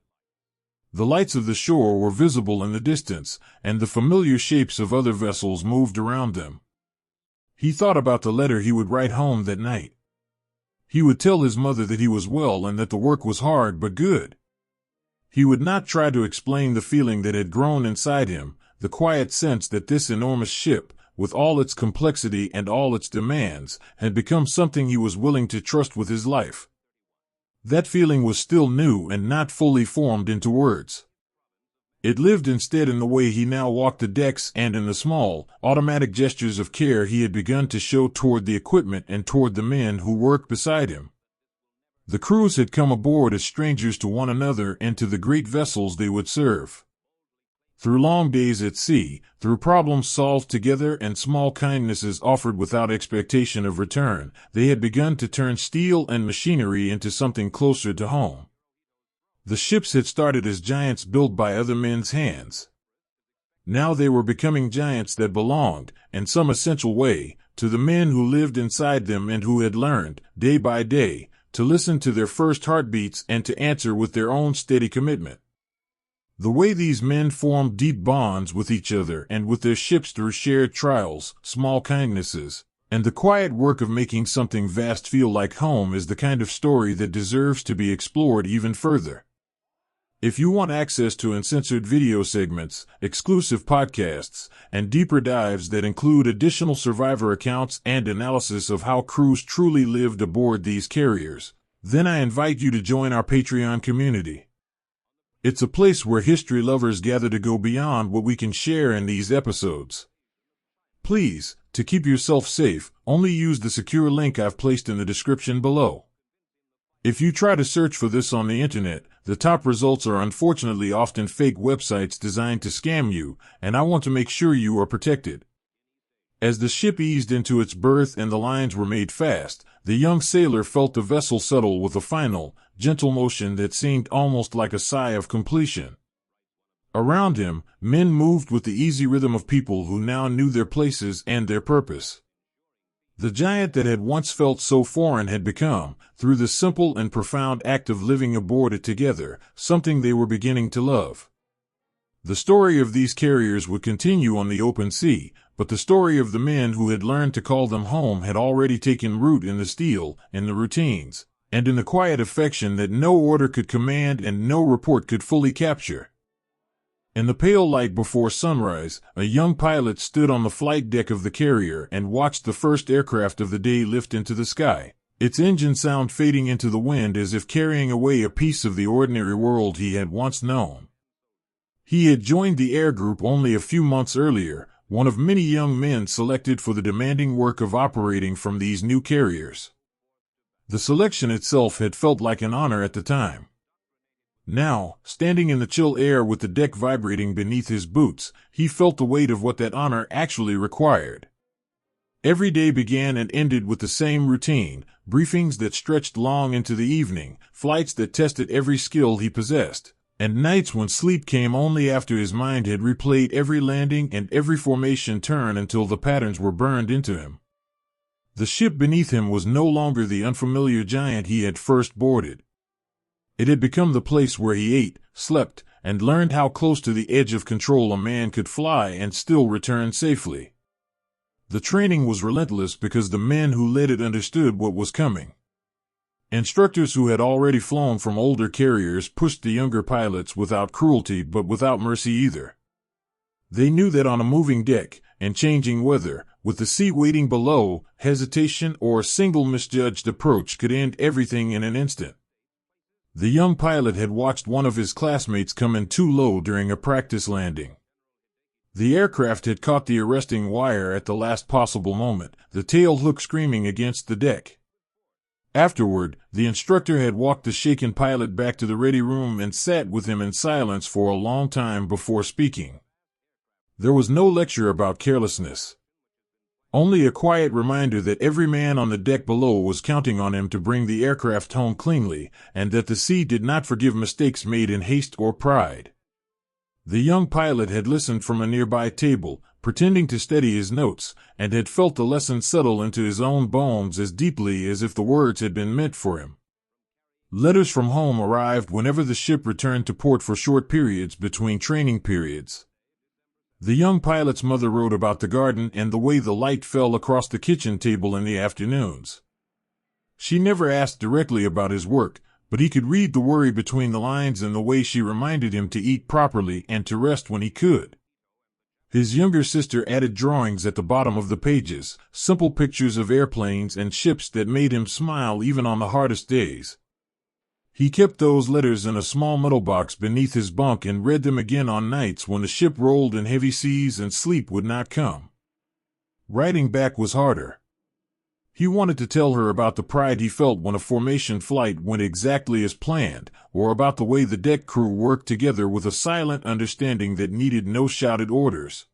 [SPEAKER 1] The lights of the shore were visible in the distance, and the familiar shapes of other vessels moved around them. He thought about the letter he would write home that night. He would tell his mother that he was well and that the work was hard but good. He would not try to explain the feeling that had grown inside him, the quiet sense that this enormous ship, with all its complexity and all its demands, had become something he was willing to trust with his life. That feeling was still new and not fully formed into words. It lived instead in the way he now walked the decks and in the small, automatic gestures of care he had begun to show toward the equipment and toward the men who worked beside him. The crews had come aboard as strangers to one another and to the great vessels they would serve. Through long days at sea, through problems solved together and small kindnesses offered without expectation of return, they had begun to turn steel and machinery into something closer to home. The ships had started as giants built by other men's hands. Now they were becoming giants that belonged, in some essential way, to the men who lived inside them and who had learned, day by day, to listen to their first heartbeats and to answer with their own steady commitment. The way these men formed deep bonds with each other and with their ships through shared trials, small kindnesses, and the quiet work of making something vast feel like home is the kind of story that deserves to be explored even further. If you want access to uncensored video segments, exclusive podcasts, and deeper dives that include additional survivor accounts and analysis of how crews truly lived aboard these carriers, then I invite you to join our Patreon community. It's a place where history lovers gather to go beyond what we can share in these episodes. Please, to keep yourself safe, only use the secure link I've placed in the description below. If you try to search for this on the internet, the top results are unfortunately often fake websites designed to scam you, and I want to make sure you are protected. As the ship eased into its berth and the lines were made fast, the young sailor felt the vessel settle with a final, gentle motion that seemed almost like a sigh of completion. Around him, men moved with the easy rhythm of people who now knew their places and their purpose. The giant that had once felt so foreign had become, through the simple and profound act of living aboard it together, something they were beginning to love. The story of these carriers would continue on the open sea, but the story of the men who had learned to call them home had already taken root in the steel, in the routines, and in the quiet affection that no order could command and no report could fully capture. In the pale light before sunrise, a young pilot stood on the flight deck of the carrier and watched the first aircraft of the day lift into the sky, its engine sound fading into the wind as if carrying away a piece of the ordinary world he had once known. He had joined the air group only a few months earlier, one of many young men selected for the demanding work of operating from these new carriers. The selection itself had felt like an honor at the time. Now, standing in the chill air with the deck vibrating beneath his boots, he felt the weight of what that honor actually required. Every day began and ended with the same routine, briefings that stretched long into the evening, flights that tested every skill he possessed, and nights when sleep came only after his mind had replayed every landing and every formation turn until the patterns were burned into him. The ship beneath him was no longer the unfamiliar giant he had first boarded. It had become the place where he ate, slept, and learned how close to the edge of control a man could fly and still return safely. The training was relentless because the men who led it understood what was coming. Instructors who had already flown from older carriers pushed the younger pilots without cruelty but without mercy either. They knew that on a moving deck, and changing weather, with the sea waiting below, hesitation or a single misjudged approach could end everything in an instant. The young pilot had watched one of his classmates come in too low during a practice landing. The aircraft had caught the arresting wire at the last possible moment, the tail hook screaming against the deck. Afterward, the instructor had walked the shaken pilot back to the ready room and sat with him in silence for a long time before speaking. There was no lecture about carelessness. Only a quiet reminder that every man on the deck below was counting on him to bring the aircraft home cleanly, and that the sea did not forgive mistakes made in haste or pride. The young pilot had listened from a nearby table, pretending to steady his notes, and had felt the lesson settle into his own bones as deeply as if the words had been meant for him. Letters from home arrived whenever the ship returned to port for short periods between training periods. The young pilot's mother wrote about the garden and the way the light fell across the kitchen table in the afternoons. She never asked directly about his work, but he could read the worry between the lines in the way she reminded him to eat properly and to rest when he could. His younger sister added drawings at the bottom of the pages, simple pictures of airplanes and ships that made him smile even on the hardest days. He kept those letters in a small metal box beneath his bunk and read them again on nights when the ship rolled in heavy seas and sleep would not come. Writing back was harder. He wanted to tell her about the pride he felt when a formation flight went exactly as planned, or about the way the deck crew worked together with a silent understanding that needed no shouted orders.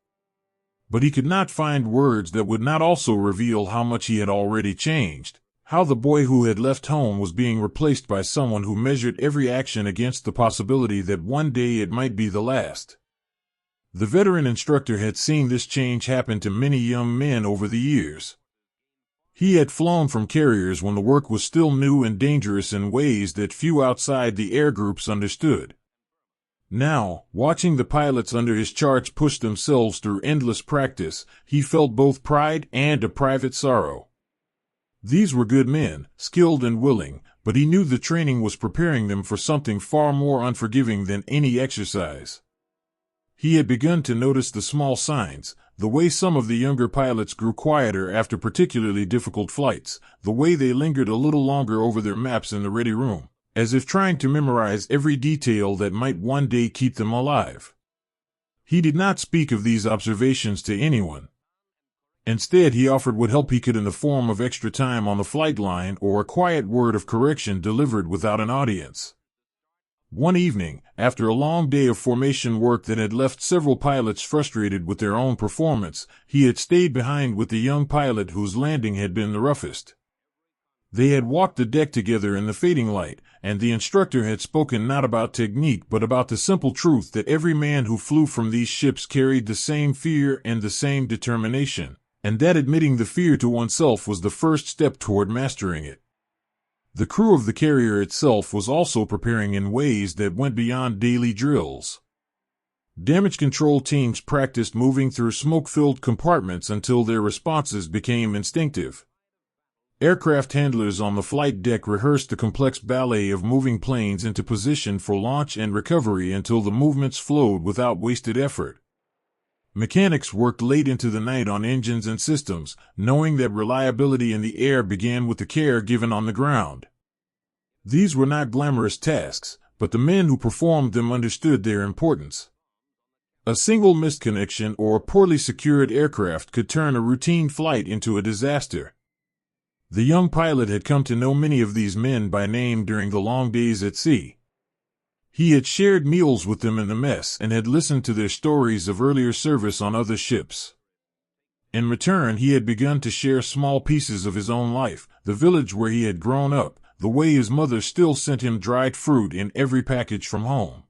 [SPEAKER 1] But he could not find words that would not also reveal how much he had already changed, how the boy who had left home was being replaced by someone who measured every action against the possibility that one day it might be the last. The veteran instructor had seen this change happen to many young men over the years. He had flown from carriers when the work was still new and dangerous in ways that few outside the air groups understood. Now, watching the pilots under his charge push themselves through endless practice, he felt both pride and a private sorrow. These were good men, skilled and willing, but he knew the training was preparing them for something far more unforgiving than any exercise. He had begun to notice the small signs, the way some of the younger pilots grew quieter after particularly difficult flights, the way they lingered a little longer over their maps in the ready room, as if trying to memorize every detail that might one day keep them alive. He did not speak of these observations to anyone. Instead, he offered what help he could in the form of extra time on the flight line or a quiet word of correction delivered without an audience. One evening, after a long day of formation work that had left several pilots frustrated with their own performance, he had stayed behind with the young pilot whose landing had been the roughest. They had walked the deck together in the fading light, and the instructor had spoken not about technique but about the simple truth that every man who flew from these ships carried the same fear and the same determination, and that admitting the fear to oneself was the first step toward mastering it. The crew of the carrier itself was also preparing in ways that went beyond daily drills. Damage control teams practiced moving through smoke-filled compartments until their responses became instinctive. Aircraft handlers on the flight deck rehearsed the complex ballet of moving planes into position for launch and recovery until the movements flowed without wasted effort. Mechanics worked late into the night on engines and systems, knowing that reliability in the air began with the care given on the ground. These were not glamorous tasks, but the men who performed them understood their importance. A single missed connection or a poorly secured aircraft could turn a routine flight into a disaster. The young pilot had come to know many of these men by name during the long days at sea. He had shared meals with them in the mess and had listened to their stories of earlier service on other ships. In return, he had begun to share small pieces of his own life, the village where he had grown up, the way his mother still sent him dried fruit in every package from home.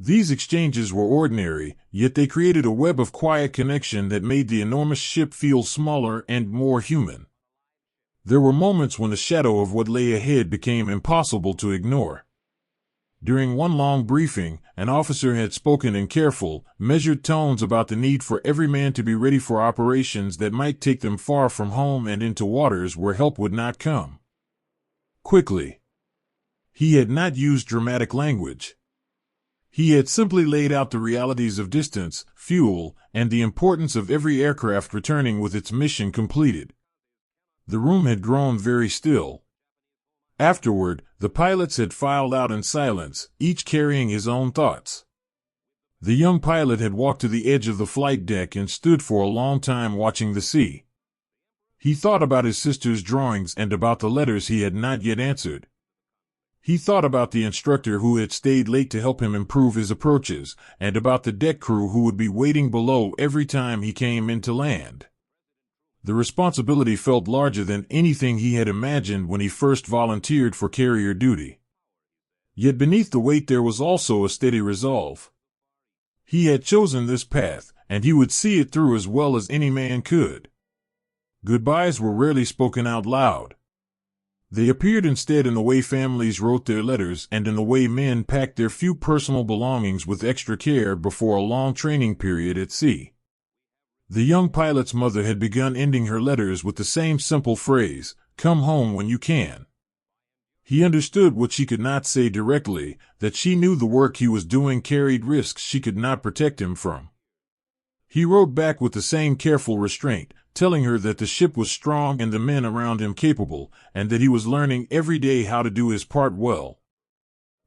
[SPEAKER 1] These exchanges were ordinary, yet they created a web of quiet connection that made the enormous ship feel smaller and more human. There were moments when the shadow of what lay ahead became impossible to ignore. During one long briefing, an officer had spoken in careful, measured tones about the need for every man to be ready for operations that might take them far from home and into waters where help would not come quickly. He had not used dramatic language. He had simply laid out the realities of distance, fuel, and the importance of every aircraft returning with its mission completed. The room had grown very still. Afterward, the pilots had filed out in silence, each carrying his own thoughts. The young pilot had walked to the edge of the flight deck and stood for a long time watching the sea. He thought about his sister's drawings and about the letters he had not yet answered. He thought about the instructor who had stayed late to help him improve his approaches, and about the deck crew who would be waiting below every time he came in to land. The responsibility felt larger than anything he had imagined when he first volunteered for carrier duty. Yet beneath the weight there was also a steady resolve. He had chosen this path, and he would see it through as well as any man could. Goodbyes were rarely spoken out loud. They appeared instead in the way families wrote their letters and in the way men packed their few personal belongings with extra care before a long training period at sea. The young pilot's mother had begun ending her letters with the same simple phrase, "Come home when you can." He understood what she could not say directly, that she knew the work he was doing carried risks she could not protect him from. He wrote back with the same careful restraint, telling her that the ship was strong and the men around him capable, and that he was learning every day how to do his part well.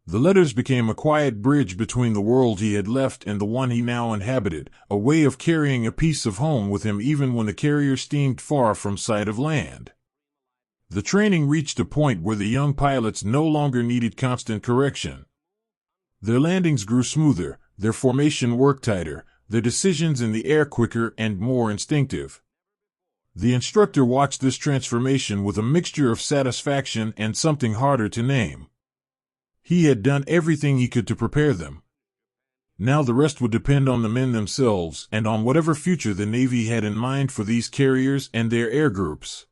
[SPEAKER 1] The letters became a quiet bridge between the world he had left and the one he now inhabited, a way of carrying a piece of home with him even when the carrier steamed far from sight of land. The training reached a point where the young pilots no longer needed constant correction. Their landings grew smoother, their formation worked tighter, their decisions in the air quicker and more instinctive. The instructor watched this transformation with a mixture of satisfaction and something harder to name. He had done everything he could to prepare them. Now the rest would depend on the men themselves and on whatever future the Navy had in mind for these carriers and their air groups.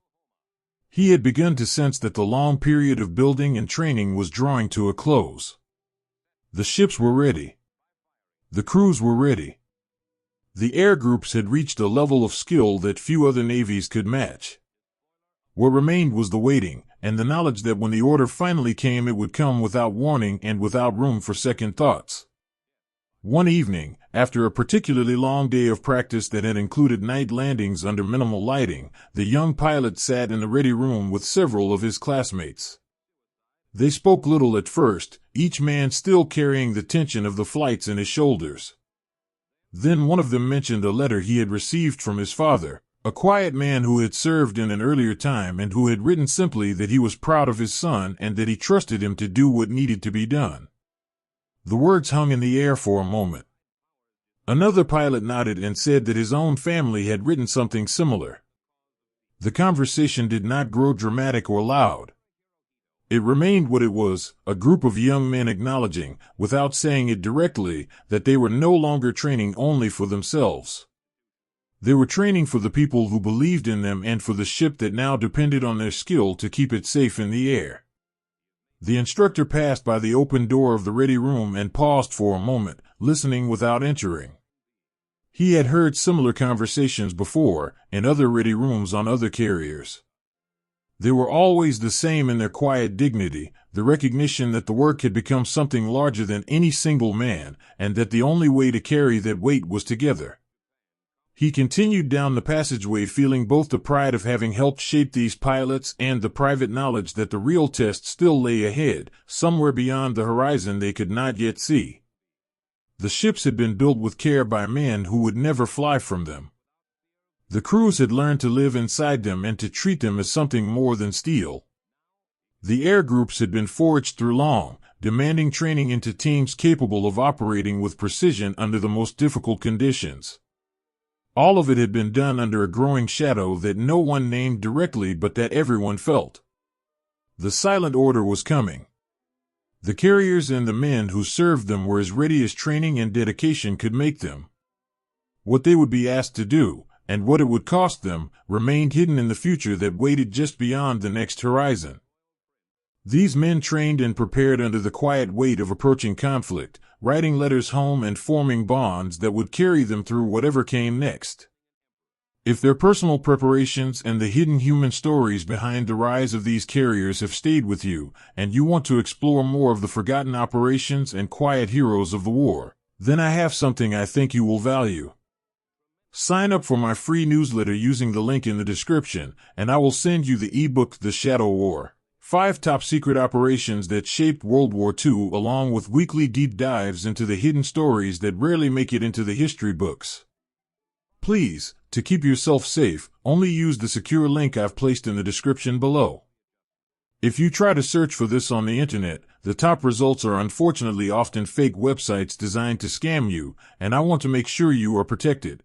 [SPEAKER 1] He had begun to sense that the long period of building and training was drawing to a close. The ships were ready. The crews were ready. The air groups had reached a level of skill that few other navies could match. What remained was the waiting, and the knowledge that when the order finally came it would come without warning and without room for second thoughts. One evening, after a particularly long day of practice that had included night landings under minimal lighting, the young pilot sat in the ready room with several of his classmates. They spoke little at first, each man still carrying the tension of the flights in his shoulders. Then one of them mentioned a letter he had received from his father, a quiet man who had served in an earlier time and who had written simply that he was proud of his son and that he trusted him to do what needed to be done. The words hung in the air for a moment. Another pilot nodded and said that his own family had written something similar. The conversation did not grow dramatic or loud. It remained what it was, a group of young men acknowledging, without saying it directly, that they were no longer training only for themselves. They were training for the people who believed in them and for the ship that now depended on their skill to keep it safe in the air. The instructor passed by the open door of the ready room and paused for a moment, listening without entering. He had heard similar conversations before, in other ready rooms on other carriers. They were always the same in their quiet dignity, the recognition that the work had become something larger than any single man, and that the only way to carry that weight was together. He continued down the passageway feeling both the pride of having helped shape these pilots and the private knowledge that the real test still lay ahead, somewhere beyond the horizon they could not yet see. The ships had been built with care by men who would never fly from them. The crews had learned to live inside them and to treat them as something more than steel. The air groups had been forged through long, demanding training into teams capable of operating with precision under the most difficult conditions. All of it had been done under a growing shadow that no one named directly but that everyone felt. The silent order was coming. The carriers and the men who served them were as ready as training and dedication could make them. What they would be asked to do, and what it would cost them, remained hidden in the future that waited just beyond the next horizon. These men trained and prepared under the quiet weight of approaching conflict, writing letters home and forming bonds that would carry them through whatever came next. If their personal preparations and the hidden human stories behind the rise of these carriers have stayed with you, and you want to explore more of the forgotten operations and quiet heroes of the war, then I have something I think you will value. Sign up for my free newsletter using the link in the description, and I will send you the ebook The Shadow War, 5 top-secret operations that shaped World War II, along with weekly deep dives into the hidden stories that rarely make it into the history books. Please, to keep yourself safe, only use the secure link I've placed in the description below. If you try to search for this on the internet, the top results are unfortunately often fake websites designed to scam you, and I want to make sure you are protected.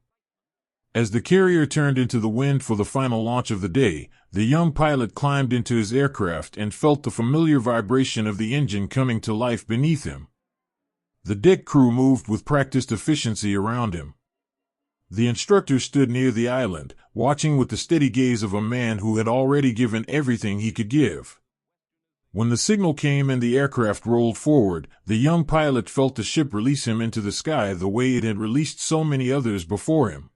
[SPEAKER 1] As the carrier turned into the wind for the final launch of the day, the young pilot climbed into his aircraft and felt the familiar vibration of the engine coming to life beneath him. The deck crew moved with practiced efficiency around him. The instructor stood near the island, watching with the steady gaze of a man who had already given everything he could give. When the signal came and the aircraft rolled forward, the young pilot felt the ship release him into the sky the way it had released so many others before him.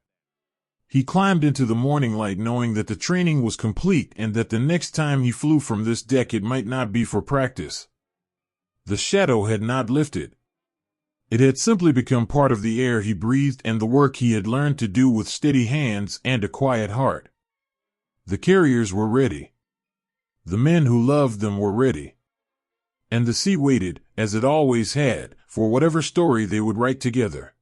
[SPEAKER 1] He climbed into the morning light knowing that the training was complete and that the next time he flew from this deck it might not be for practice. The shadow had not lifted. It had simply become part of the air he breathed and the work he had learned to do with steady hands and a quiet heart. The carriers were ready. The men who loved them were ready. And the sea waited, as it always had, for whatever story they would write together.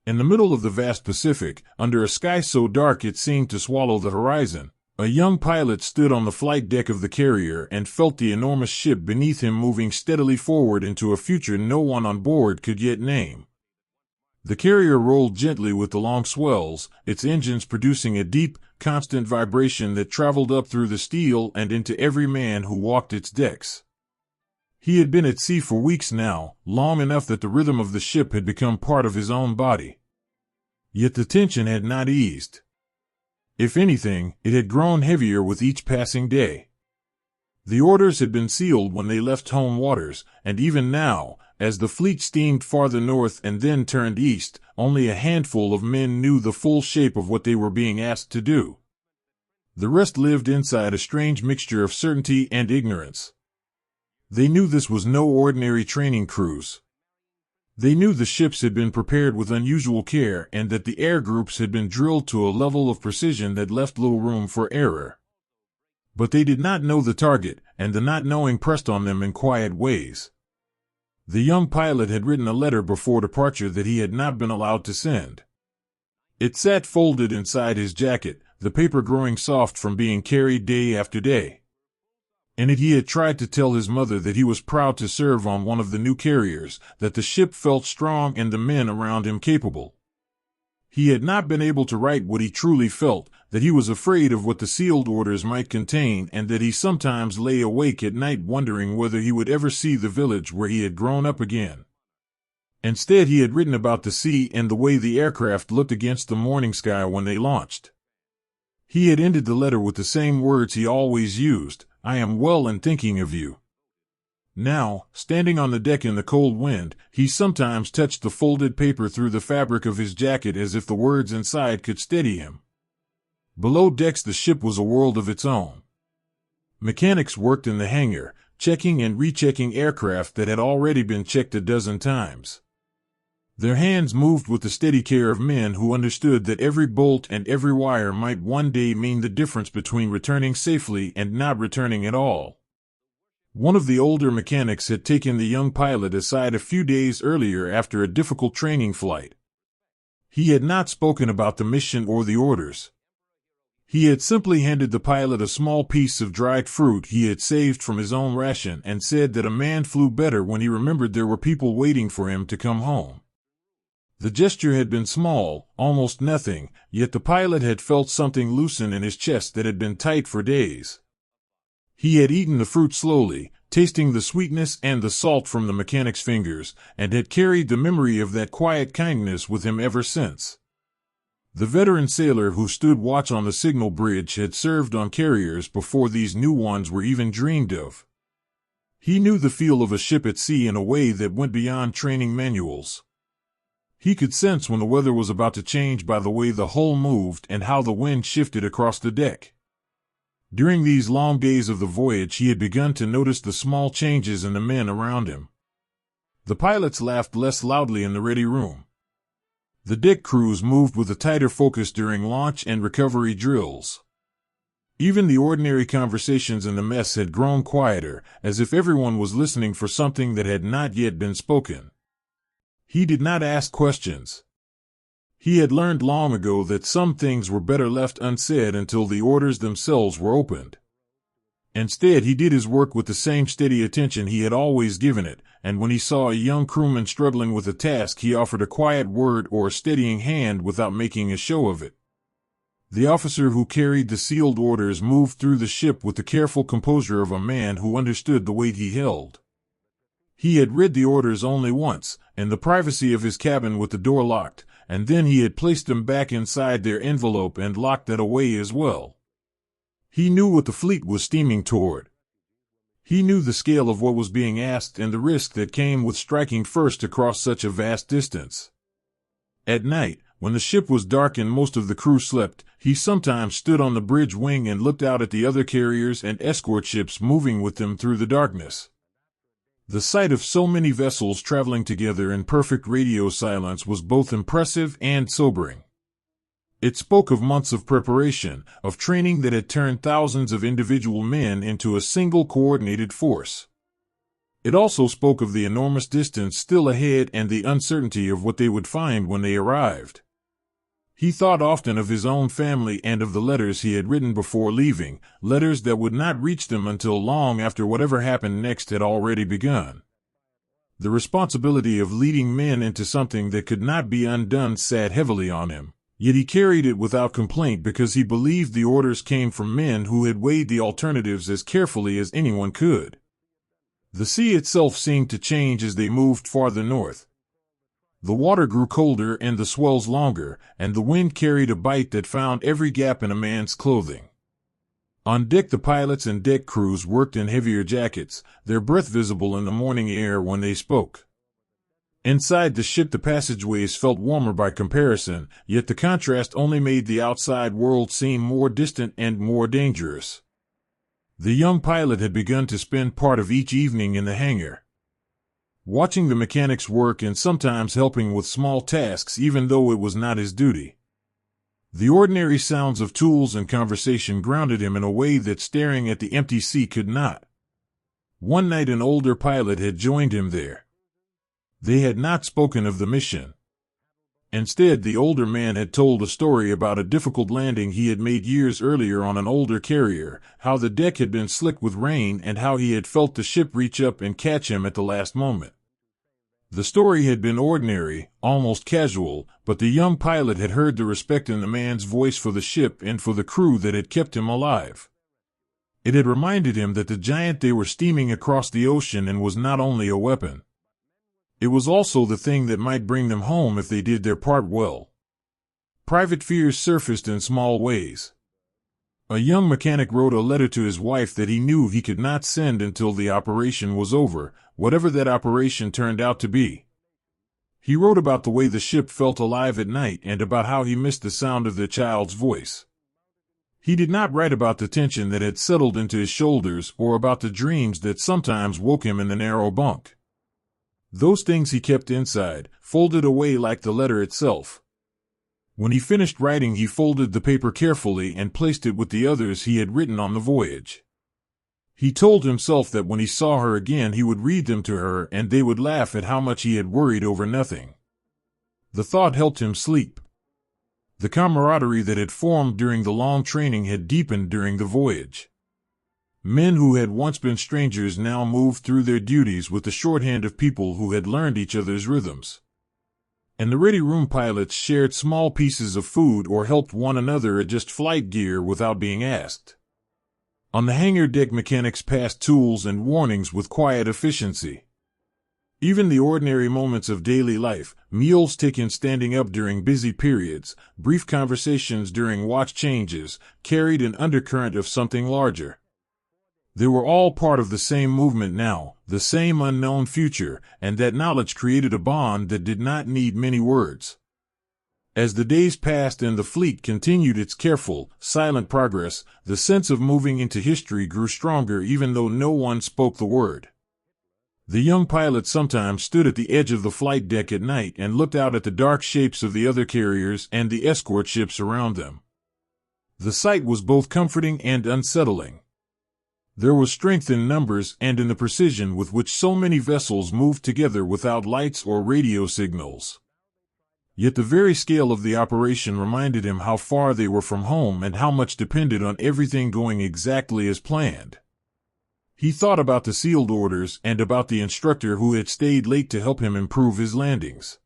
[SPEAKER 1] In the middle of the vast Pacific, under a sky so dark it seemed to swallow the horizon, A young pilot stood on the flight deck of the carrier and felt the enormous ship beneath him moving steadily forward into a future no one on board could yet name. The carrier rolled gently with the long swells, its engines producing a deep, constant vibration that traveled up through the steel and into every man who walked its decks. He had been at sea for weeks now, long enough that the rhythm of the ship had become part of his own body. Yet the tension had not eased. If anything, it had grown heavier with each passing day. The orders had been sealed when they left home waters, and even now, as the fleet steamed farther north and then turned east, only a handful of men knew the full shape of what they were being asked to do. The rest lived inside a strange mixture of certainty and ignorance. They knew this was no ordinary training cruise. They knew the ships had been prepared with unusual care and that the air groups had been drilled to a level of precision that left little room for error. But they did not know the target, and the not knowing pressed on them in quiet ways. The young pilot had written a letter before departure that he had not been allowed to send. It sat folded inside his jacket, the paper growing soft from being carried day after day. In it he had tried to tell his mother that he was proud to serve on one of the new carriers, that the ship felt strong and the men around him capable. He had not been able to write what he truly felt, that he was afraid of what the sealed orders might contain, and that he sometimes lay awake at night wondering whether he would ever see the village where he had grown up again. Instead, he had written about the sea and the way the aircraft looked against the morning sky when they launched. He had ended the letter with the same words he always used: "I am well and thinking of you." Now, standing on the deck in the cold wind, he sometimes touched the folded paper through the fabric of his jacket as if the words inside could steady him. Below decks the ship was a world of its own. Mechanics worked in the hangar, checking and rechecking aircraft that had already been checked a dozen times. Their hands moved with the steady care of men who understood that every bolt and every wire might one day mean the difference between returning safely and not returning at all. One of the older mechanics had taken the young pilot aside a few days earlier after a difficult training flight. He had not spoken about the mission or the orders. He had simply handed the pilot a small piece of dried fruit he had saved from his own ration and said that a man flew better when he remembered there were people waiting for him to come home. The gesture had been small, almost nothing, yet the pilot had felt something loosen in his chest that had been tight for days. He had eaten the fruit slowly, tasting the sweetness and the salt from the mechanic's fingers, and had carried the memory of that quiet kindness with him ever since. The veteran sailor who stood watch on the signal bridge had served on carriers before these new ones were even dreamed of. He knew the feel of a ship at sea in a way that went beyond training manuals. He could sense when the weather was about to change by the way the hull moved and how the wind shifted across the deck. During these long days of the voyage he had begun to notice the small changes in the men around him. The pilots laughed less loudly in the ready room. The deck crews moved with a tighter focus during launch and recovery drills. Even the ordinary conversations in the mess had grown quieter, as if everyone was listening for something that had not yet been spoken. He did not ask questions. He had learned long ago that some things were better left unsaid until the orders themselves were opened. Instead, he did his work with the same steady attention he had always given it, and when he saw a young crewman struggling with a task, he offered a quiet word or a steadying hand without making a show of it. The officer who carried the sealed orders moved through the ship with the careful composure of a man who understood the weight he held. He had read the orders only once, in the privacy of his cabin with the door locked, and then he had placed them back inside their envelope and locked that away as well. He knew what the fleet was steaming toward. He knew the scale of what was being asked and the risk that came with striking first across such a vast distance. At night, when the ship was dark and most of the crew slept, he sometimes stood on the bridge wing and looked out at the other carriers and escort ships moving with them through the darkness. The sight of so many vessels traveling together in perfect radio silence was both impressive and sobering. It spoke of months of preparation, of training that had turned thousands of individual men into a single coordinated force. It also spoke of the enormous distance still ahead and the uncertainty of what they would find when they arrived. He thought often of his own family and of the letters he had written before leaving, letters that would not reach them until long after whatever happened next had already begun. The responsibility of leading men into something that could not be undone sat heavily on him, yet he carried it without complaint because he believed the orders came from men who had weighed the alternatives as carefully as anyone could. The sea itself seemed to change as they moved farther north. The water grew colder and the swells longer, and the wind carried a bite that found every gap in a man's clothing. On deck the pilots and deck crews worked in heavier jackets, their breath visible in the morning air when they spoke. Inside the ship the passageways felt warmer by comparison, yet the contrast only made the outside world seem more distant and more dangerous. The young pilot had begun to spend part of each evening in the hangar, watching the mechanics work and sometimes helping with small tasks even though it was not his duty. The ordinary sounds of tools and conversation grounded him in a way that staring at the empty sea could not. One night an older pilot had joined him there. They had not spoken of the mission. Instead, the older man had told a story about a difficult landing he had made years earlier on an older carrier, how the deck had been slick with rain and how he had felt the ship reach up and catch him at the last moment. The story had been ordinary, almost casual, but the young pilot had heard the respect in the man's voice for the ship and for the crew that had kept him alive. It had reminded him that the giant they were steaming across the ocean and was not only a weapon. It was also the thing that might bring them home if they did their part well. Private fears surfaced in small ways. A young mechanic wrote a letter to his wife that he knew he could not send until the operation was over, whatever that operation turned out to be. He wrote about the way the ship felt alive at night and about how he missed the sound of their child's voice. He did not write about the tension that had settled into his shoulders or about the dreams that sometimes woke him in the narrow bunk. Those things he kept inside, folded away like the letter itself. When he finished writing, he folded the paper carefully and placed it with the others he had written on the voyage. He told himself that when he saw her again he would read them to her and they would laugh at how much he had worried over nothing. The thought helped him sleep. The camaraderie that had formed during the long training had deepened during the voyage. Men who had once been strangers now moved through their duties with the shorthand of people who had learned each other's rhythms. And the ready room pilots shared small pieces of food or helped one another adjust flight gear without being asked. On the hangar deck mechanics passed tools and warnings with quiet efficiency. Even the ordinary moments of daily life, meals taken standing up during busy periods, brief conversations during watch changes, carried an undercurrent of something larger. They were all part of the same movement now, the same unknown future, and that knowledge created a bond that did not need many words. As the days passed and the fleet continued its careful, silent progress, the sense of moving into history grew stronger even though no one spoke the word. The young pilot sometimes stood at the edge of the flight deck at night and looked out at the dark shapes of the other carriers and the escort ships around them. The sight was both comforting and unsettling. There was strength in numbers and in the precision with which so many vessels moved together without lights or radio signals. Yet the very scale of the operation reminded him how far they were from home and how much depended on everything going exactly as planned. He thought about the sealed orders and about the instructor who had stayed late to help him improve his landings.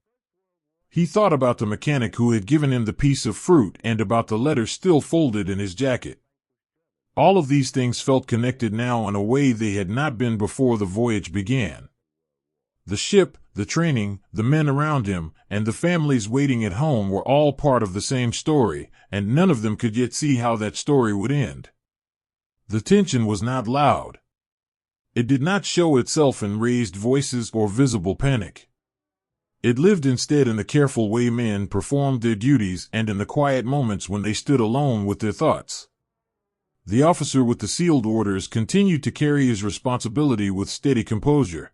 [SPEAKER 1] He thought about the mechanic who had given him the piece of fruit and about the letter still folded in his jacket. All of these things felt connected now in a way they had not been before the voyage began. The ship, the training, the men around him, and the families waiting at home were all part of the same story, and none of them could yet see how that story would end. The tension was not loud. It did not show itself in raised voices or visible panic. It lived instead in the careful way men performed their duties and in the quiet moments when they stood alone with their thoughts. The officer with the sealed orders continued to carry his responsibility with steady composure.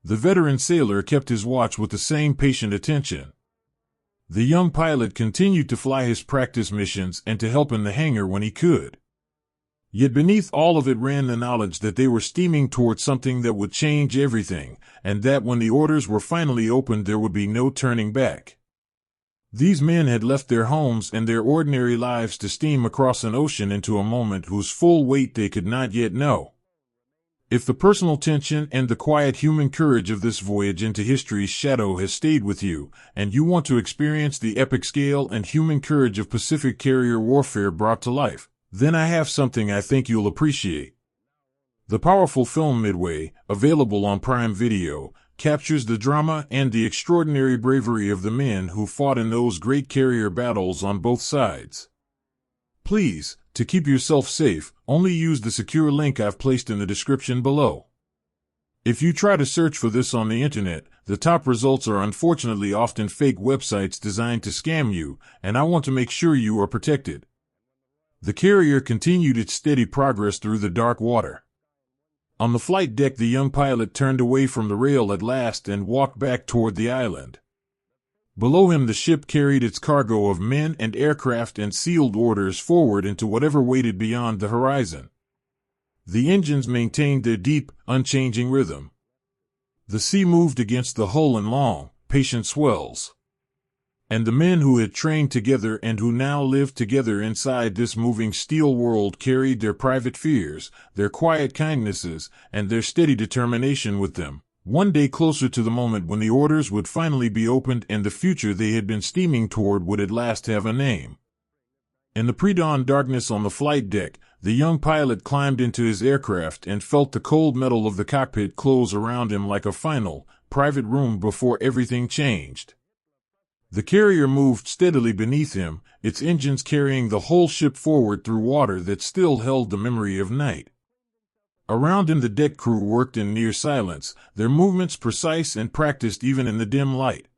[SPEAKER 1] The veteran sailor kept his watch with the same patient attention. The young pilot continued to fly his practice missions and to help in the hangar when he could. Yet beneath all of it ran the knowledge that they were steaming towards something that would change everything, and that when the orders were finally opened there would be no turning back. These men had left their homes and their ordinary lives to steam across an ocean into a moment whose full weight they could not yet know. If the personal tension and the quiet human courage of this voyage into history's shadow has stayed with you, and you want to experience the epic scale and human courage of Pacific carrier warfare brought to life, then I have something I think you'll appreciate. The powerful film Midway, available on Prime Video, captures the drama and the extraordinary bravery of the men who fought in those great carrier battles on both sides. Please, to keep yourself safe, only use the secure link I've placed in the description below. If you try to search for this on the internet, the top results are unfortunately often fake websites designed to scam you, and I want to make sure you are protected. The carrier continued its steady progress through the dark water. On the flight deck, the young pilot turned away from the rail at last and walked back toward the island. Below him, the ship carried its cargo of men and aircraft and sealed orders forward into whatever waited beyond the horizon. The engines maintained their deep, unchanging rhythm. The sea moved against the hull in long, patient swells. And the men who had trained together and who now lived together inside this moving steel world carried their private fears, their quiet kindnesses, and their steady determination with them, one day closer to the moment when the orders would finally be opened and the future they had been steaming toward would at last have a name. In the pre-dawn darkness on the flight deck, the young pilot climbed into his aircraft and felt the cold metal of the cockpit close around him like a final, private room before everything changed. The carrier moved steadily beneath him, its engines carrying the whole ship forward through water that still held the memory of night. Around him the deck crew worked in near silence, their movements precise and practiced even in the dim light.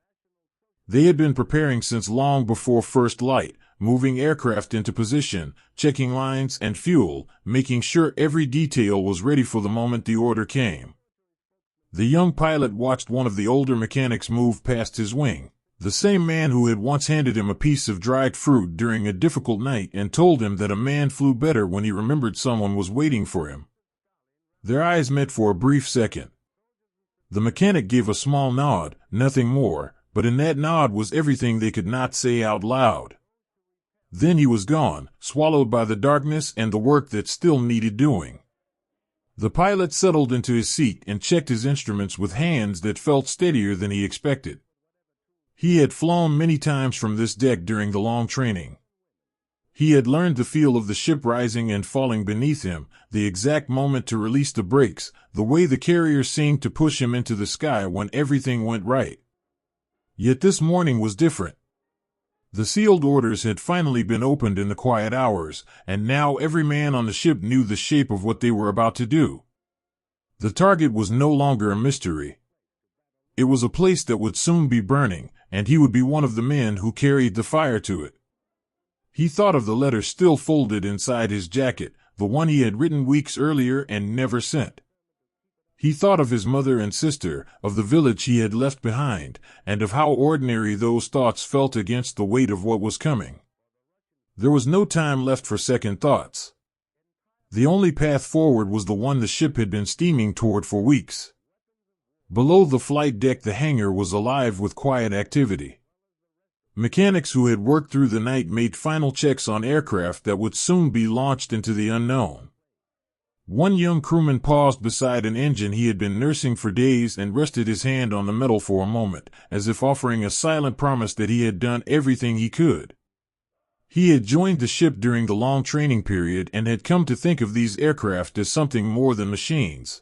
[SPEAKER 1] They had been preparing since long before first light, moving aircraft into position, checking lines and fuel, making sure every detail was ready for the moment the order came. The young pilot watched one of the older mechanics move past his wing, the same man who had once handed him a piece of dried fruit during a difficult night and told him that a man flew better when he remembered someone was waiting for him. Their eyes met for a brief second. The mechanic gave a small nod, nothing more, but in that nod was everything they could not say out loud. Then he was gone, swallowed by the darkness and the work that still needed doing. The pilot settled into his seat and checked his instruments with hands that felt steadier than he expected. He had flown many times from this deck during the long training. He had learned the feel of the ship rising and falling beneath him, the exact moment to release the brakes, the way the carrier seemed to push him into the sky when everything went right. Yet this morning was different. The sealed orders had finally been opened in the quiet hours, and now every man on the ship knew the shape of what they were about to do. The target was no longer a mystery. It was a place that would soon be burning, and he would be one of the men who carried the fire to it. He thought of the letter still folded inside his jacket, the one he had written weeks earlier and never sent. He thought of his mother and sister, of the village he had left behind, and of how ordinary those thoughts felt against the weight of what was coming. There was no time left for second thoughts. The only path forward was the one the ship had been steaming toward for weeks. Below the flight deck, the hangar was alive with quiet activity. Mechanics who had worked through the night made final checks on aircraft that would soon be launched into the unknown. One young crewman paused beside an engine he had been nursing for days and rested his hand on the metal for a moment, as if offering a silent promise that he had done everything he could. He had joined the ship during the long training period and had come to think of these aircraft as something more than machines.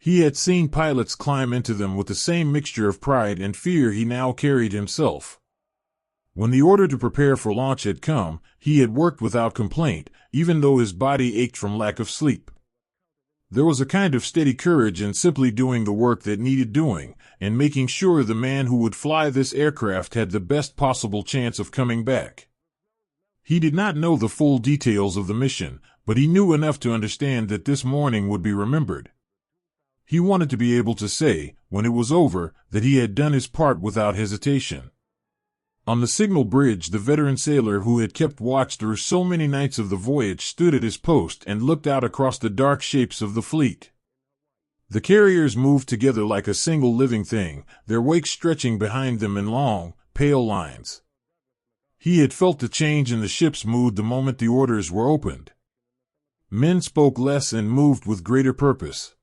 [SPEAKER 1] He had seen pilots climb into them with the same mixture of pride and fear he now carried himself. When the order to prepare for launch had come, he had worked without complaint, even though his body ached from lack of sleep. There was a kind of steady courage in simply doing the work that needed doing, and making sure the man who would fly this aircraft had the best possible chance of coming back. He did not know the full details of the mission, but he knew enough to understand that this morning would be remembered. He wanted to be able to say, when it was over, that he had done his part without hesitation. On the signal bridge, the veteran sailor who had kept watch through so many nights of the voyage stood at his post and looked out across the dark shapes of the fleet. The carriers moved together like a single living thing, their wakes stretching behind them in long, pale lines. He had felt the change in the ship's mood the moment the orders were opened. Men spoke less and moved with greater purpose.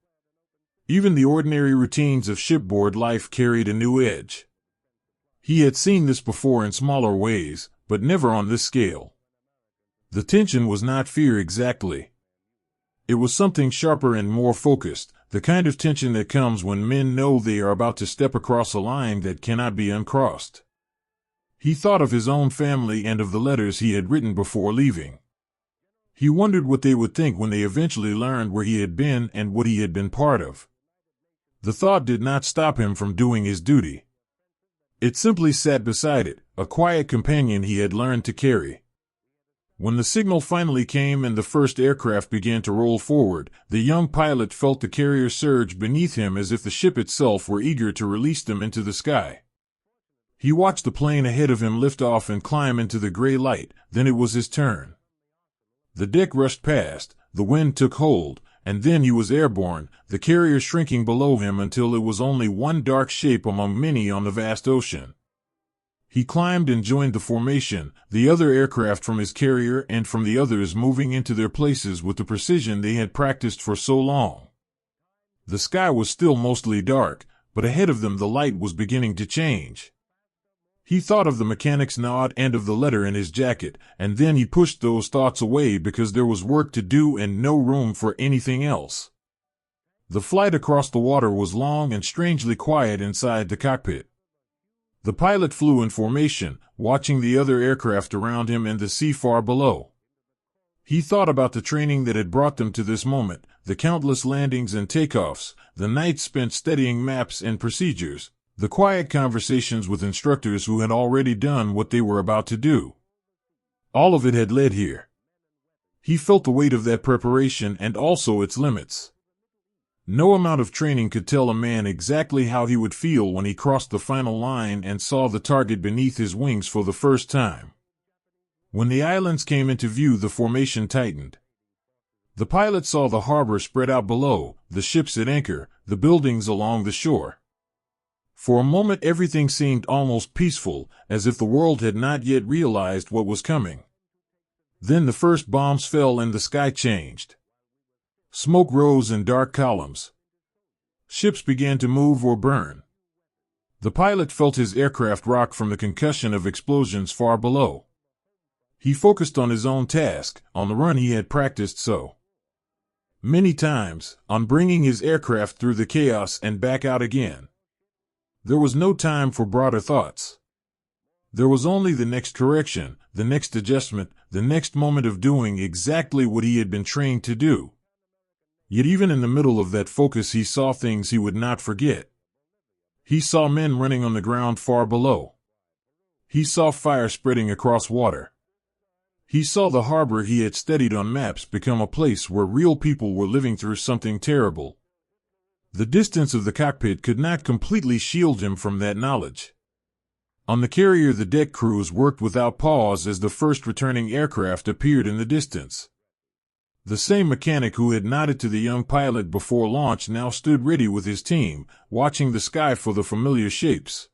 [SPEAKER 1] Even the ordinary routines of shipboard life carried a new edge. He had seen this before in smaller ways, but never on this scale. The tension was not fear exactly. It was something sharper and more focused, the kind of tension that comes when men know they are about to step across a line that cannot be uncrossed. He thought of his own family and of the letters he had written before leaving. He wondered what they would think when they eventually learned where he had been and what he had been part of. The thought did not stop him from doing his duty. It simply sat beside it, a quiet companion he had learned to carry. When the signal finally came and the first aircraft began to roll forward, the young pilot felt the carrier surge beneath him as if the ship itself were eager to release them into the sky. He watched the plane ahead of him lift off and climb into the gray light, then it was his turn. The deck rushed past, the wind took hold, and then he was airborne, the carrier shrinking below him until it was only one dark shape among many on the vast ocean. He climbed and joined the formation, the other aircraft from his carrier and from the others moving into their places with the precision they had practiced for so long. The sky was still mostly dark, but ahead of them the light was beginning to change. He thought of the mechanic's nod and of the letter in his jacket, and then he pushed those thoughts away because there was work to do and no room for anything else. The flight across the water was long and strangely quiet inside the cockpit. The pilot flew in formation, watching the other aircraft around him and the sea far below. He thought about the training that had brought them to this moment, the countless landings and takeoffs, the nights spent studying maps and procedures, the quiet conversations with instructors who had already done what they were about to do. All of it had led here. He felt the weight of that preparation and also its limits. No amount of training could tell a man exactly how he would feel when he crossed the final line and saw the target beneath his wings for the first time. When the islands came into view, the formation tightened. The pilot saw the harbor spread out below, the ships at anchor, the buildings along the shore. For a moment everything seemed almost peaceful, as if the world had not yet realized what was coming. Then the first bombs fell and the sky changed. Smoke rose in dark columns. Ships began to move or burn. The pilot felt his aircraft rock from the concussion of explosions far below. He focused on his own task, on the run he had practiced so many times, on bringing his aircraft through the chaos and back out again. There was no time for broader thoughts. There was only the next correction, the next adjustment, the next moment of doing exactly what he had been trained to do. Yet even in the middle of that focus he saw things he would not forget. He saw men running on the ground far below. He saw fire spreading across water. He saw the harbor he had studied on maps become a place where real people were living through something terrible. The distance of the cockpit could not completely shield him from that knowledge. On the carrier the deck crews worked without pause as the first returning aircraft appeared in the distance. The same mechanic who had nodded to the young pilot before launch now stood ready with his team, watching the sky for the familiar shapes.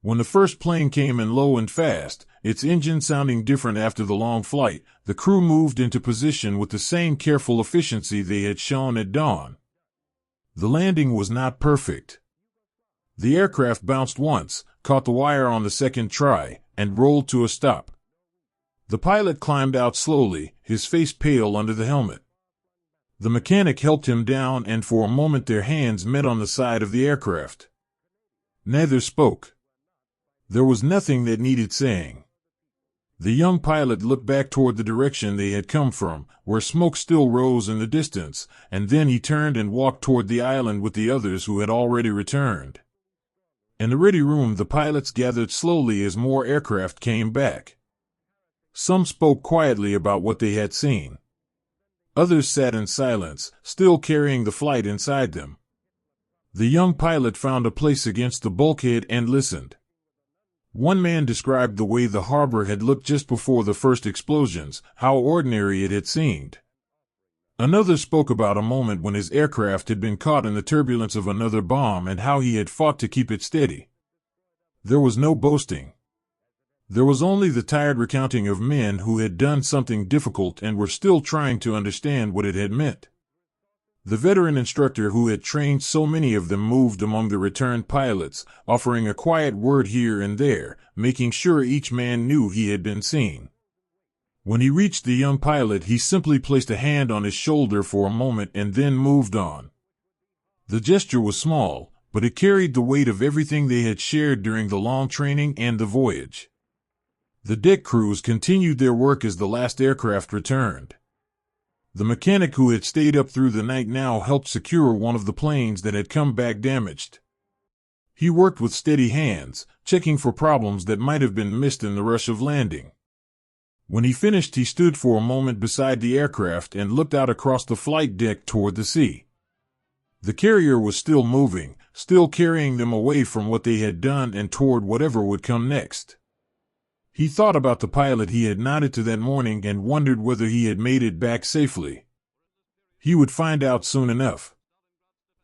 [SPEAKER 1] When the first plane came in low and fast, its engine sounding different after the long flight, the crew moved into position with the same careful efficiency they had shown at dawn. The landing was not perfect. The aircraft bounced once, caught the wire on the second try, and rolled to a stop. The pilot climbed out slowly, his face pale under the helmet. The mechanic helped him down and for a moment their hands met on the side of the aircraft. Neither spoke. There was nothing that needed saying. The young pilot looked back toward the direction they had come from, where smoke still rose in the distance, and then he turned and walked toward the island with the others who had already returned. In the ready room the pilots gathered slowly as more aircraft came back. Some spoke quietly about what they had seen. Others sat in silence, still carrying the flight inside them. The young pilot found a place against the bulkhead and listened. One man described the way the harbor had looked just before the first explosions, how ordinary it had seemed. Another spoke about a moment when his aircraft had been caught in the turbulence of another bomb and how he had fought to keep it steady. There was no boasting. There was only the tired recounting of men who had done something difficult and were still trying to understand what it had meant. The veteran instructor who had trained so many of them moved among the returned pilots, offering a quiet word here and there, making sure each man knew he had been seen. When he reached the young pilot, he simply placed a hand on his shoulder for a moment and then moved on. The gesture was small, but it carried the weight of everything they had shared during the long training and the voyage. The deck crews continued their work as the last aircraft returned. The mechanic who had stayed up through the night now helped secure one of the planes that had come back damaged. He worked with steady hands, checking for problems that might have been missed in the rush of landing. When he finished, he stood for a moment beside the aircraft and looked out across the flight deck toward the sea. The carrier was still moving, still carrying them away from what they had done and toward whatever would come next. He thought about the pilot he had nodded to that morning and wondered whether he had made it back safely. He would find out soon enough.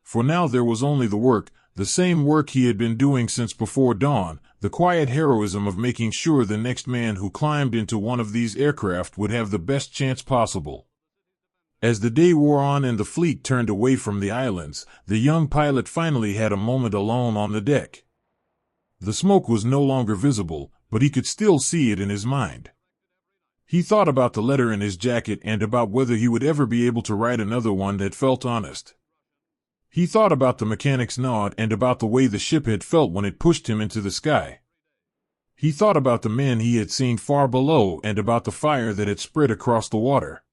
[SPEAKER 1] For now there was only the work, the same work he had been doing since before dawn, the quiet heroism of making sure the next man who climbed into one of these aircraft would have the best chance possible. As the day wore on and the fleet turned away from the islands, the young pilot finally had a moment alone on the deck. The smoke was no longer visible, but he could still see it in his mind. He thought about the letter in his jacket and about whether he would ever be able to write another one that felt honest. He thought about the mechanic's nod and about the way the ship had felt when it pushed him into the sky. He thought about the men he had seen far below and about the fire that had spread across the water.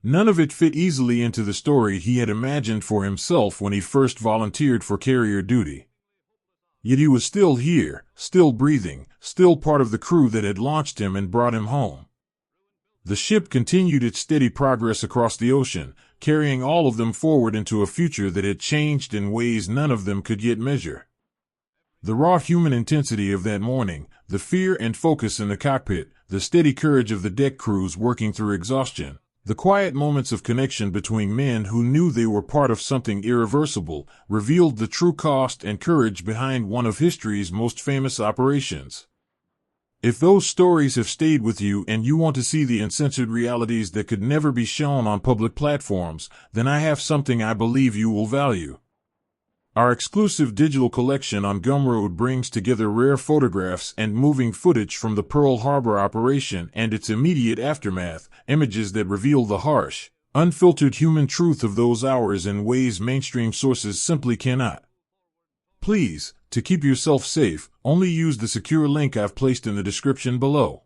[SPEAKER 1] None of it fit easily into the story he had imagined for himself when he first volunteered for carrier duty. Yet he was still here, still breathing, still part of the crew that had launched him and brought him home. The ship continued its steady progress across the ocean, carrying all of them forward into a future that had changed in ways none of them could yet measure. The raw human intensity of that morning, the fear and focus in the cockpit, the steady courage of the deck crews working through exhaustion, the quiet moments of connection between men who knew they were part of something irreversible, revealed the true cost and courage behind one of history's most famous operations. If those stories have stayed with you and you want to see the uncensored realities that could never be shown on public platforms, then I have something I believe you will value. Our exclusive digital collection on Gumroad brings together rare photographs and moving footage from the Pearl Harbor operation and its immediate aftermath, images that reveal the harsh, unfiltered human truth of those hours in ways mainstream sources simply cannot. Please, to keep yourself safe, only use the secure link I've placed in the description below.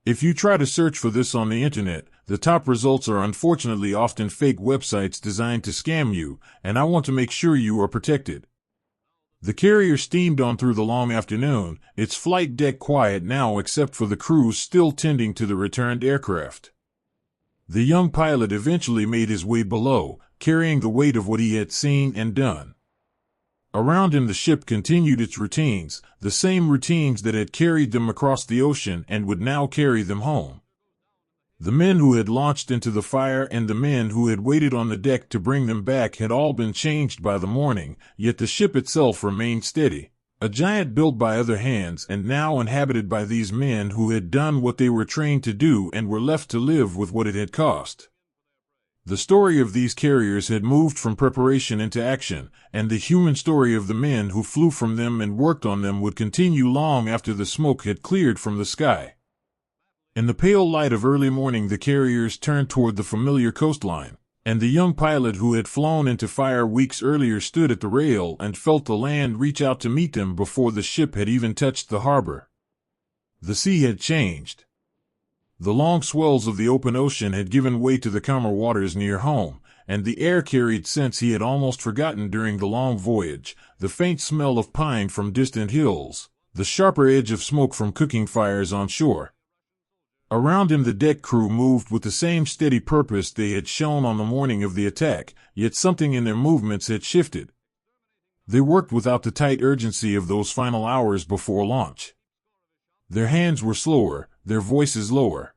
[SPEAKER 1] If you try to search for this on the internet, the top results are unfortunately often fake websites designed to scam you, and I want to make sure you are protected. The carrier steamed on through the long afternoon, its flight deck quiet now except for the crews still tending to the returned aircraft. The young pilot eventually made his way below, carrying the weight of what he had seen and done. Around him the ship continued its routines, the same routines that had carried them across the ocean and would now carry them home. The men who had launched into the fire and the men who had waited on the deck to bring them back had all been changed by the morning, yet the ship itself remained steady, a giant built by other hands and now inhabited by these men who had done what they were trained to do and were left to live with what it had cost. The story of these carriers had moved from preparation into action, and the human story of the men who flew from them and worked on them would continue long after the smoke had cleared from the sky. In the pale light of early morning the carriers turned toward the familiar coastline, and the young pilot who had flown into fire weeks earlier stood at the rail and felt the land reach out to meet them before the ship had even touched the harbor. The sea had changed. The long swells of the open ocean had given way to the calmer waters near home, and the air carried scents he had almost forgotten during the long voyage, the faint smell of pine from distant hills, the sharper edge of smoke from cooking fires on shore. Around him the deck crew moved with the same steady purpose they had shown on the morning of the attack, yet something in their movements had shifted. They worked without the tight urgency of those final hours before launch. Their hands were slower, their voices lower.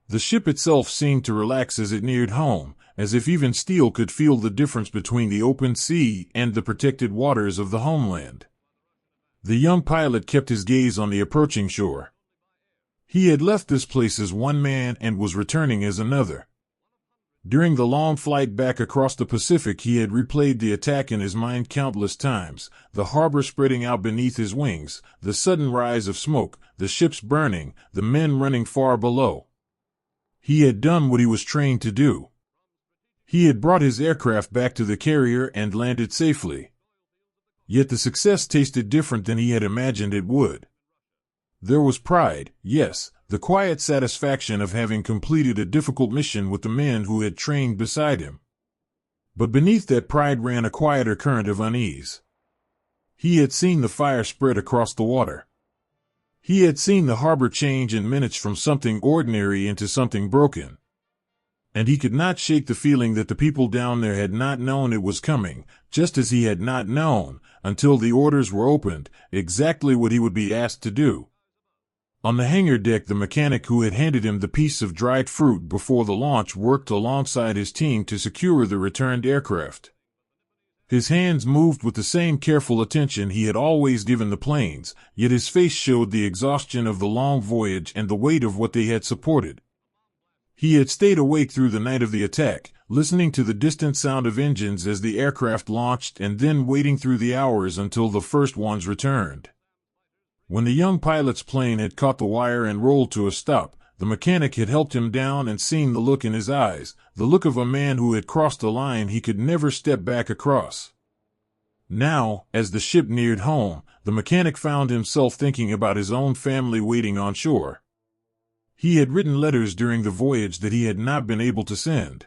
[SPEAKER 1] The ship itself seemed to relax as it neared home, as if even steel could feel the difference between the open sea and the protected waters of the homeland. The young pilot kept his gaze on the approaching shore. He had left this place as one man and was returning as another. During the long flight back across the Pacific, he had replayed the attack in his mind countless times, the harbor spreading out beneath his wings, the sudden rise of smoke, the ships burning, the men running far below. He had done what he was trained to do. He had brought his aircraft back to the carrier and landed safely. Yet the success tasted different than he had imagined it would. There was pride, yes, the quiet satisfaction of having completed a difficult mission with the men who had trained beside him. But beneath that pride ran a quieter current of unease. He had seen the fire spread across the water. He had seen the harbor change in minutes from something ordinary into something broken. And he could not shake the feeling that the people down there had not known it was coming, just as he had not known, until the orders were opened, exactly what he would be asked to do. On the hangar deck, the mechanic who had handed him the piece of dried fruit before the launch worked alongside his team to secure the returned aircraft. His hands moved with the same careful attention he had always given the planes, yet his face showed the exhaustion of the long voyage and the weight of what they had supported. He had stayed awake through the night of the attack, listening to the distant sound of engines as the aircraft launched and then waiting through the hours until the first ones returned. When the young pilot's plane had caught the wire and rolled to a stop, the mechanic had helped him down and seen the look in his eyes, the look of a man who had crossed a line he could never step back across. Now, as the ship neared home, the mechanic found himself thinking about his own family waiting on shore. He had written letters during the voyage that he had not been able to send.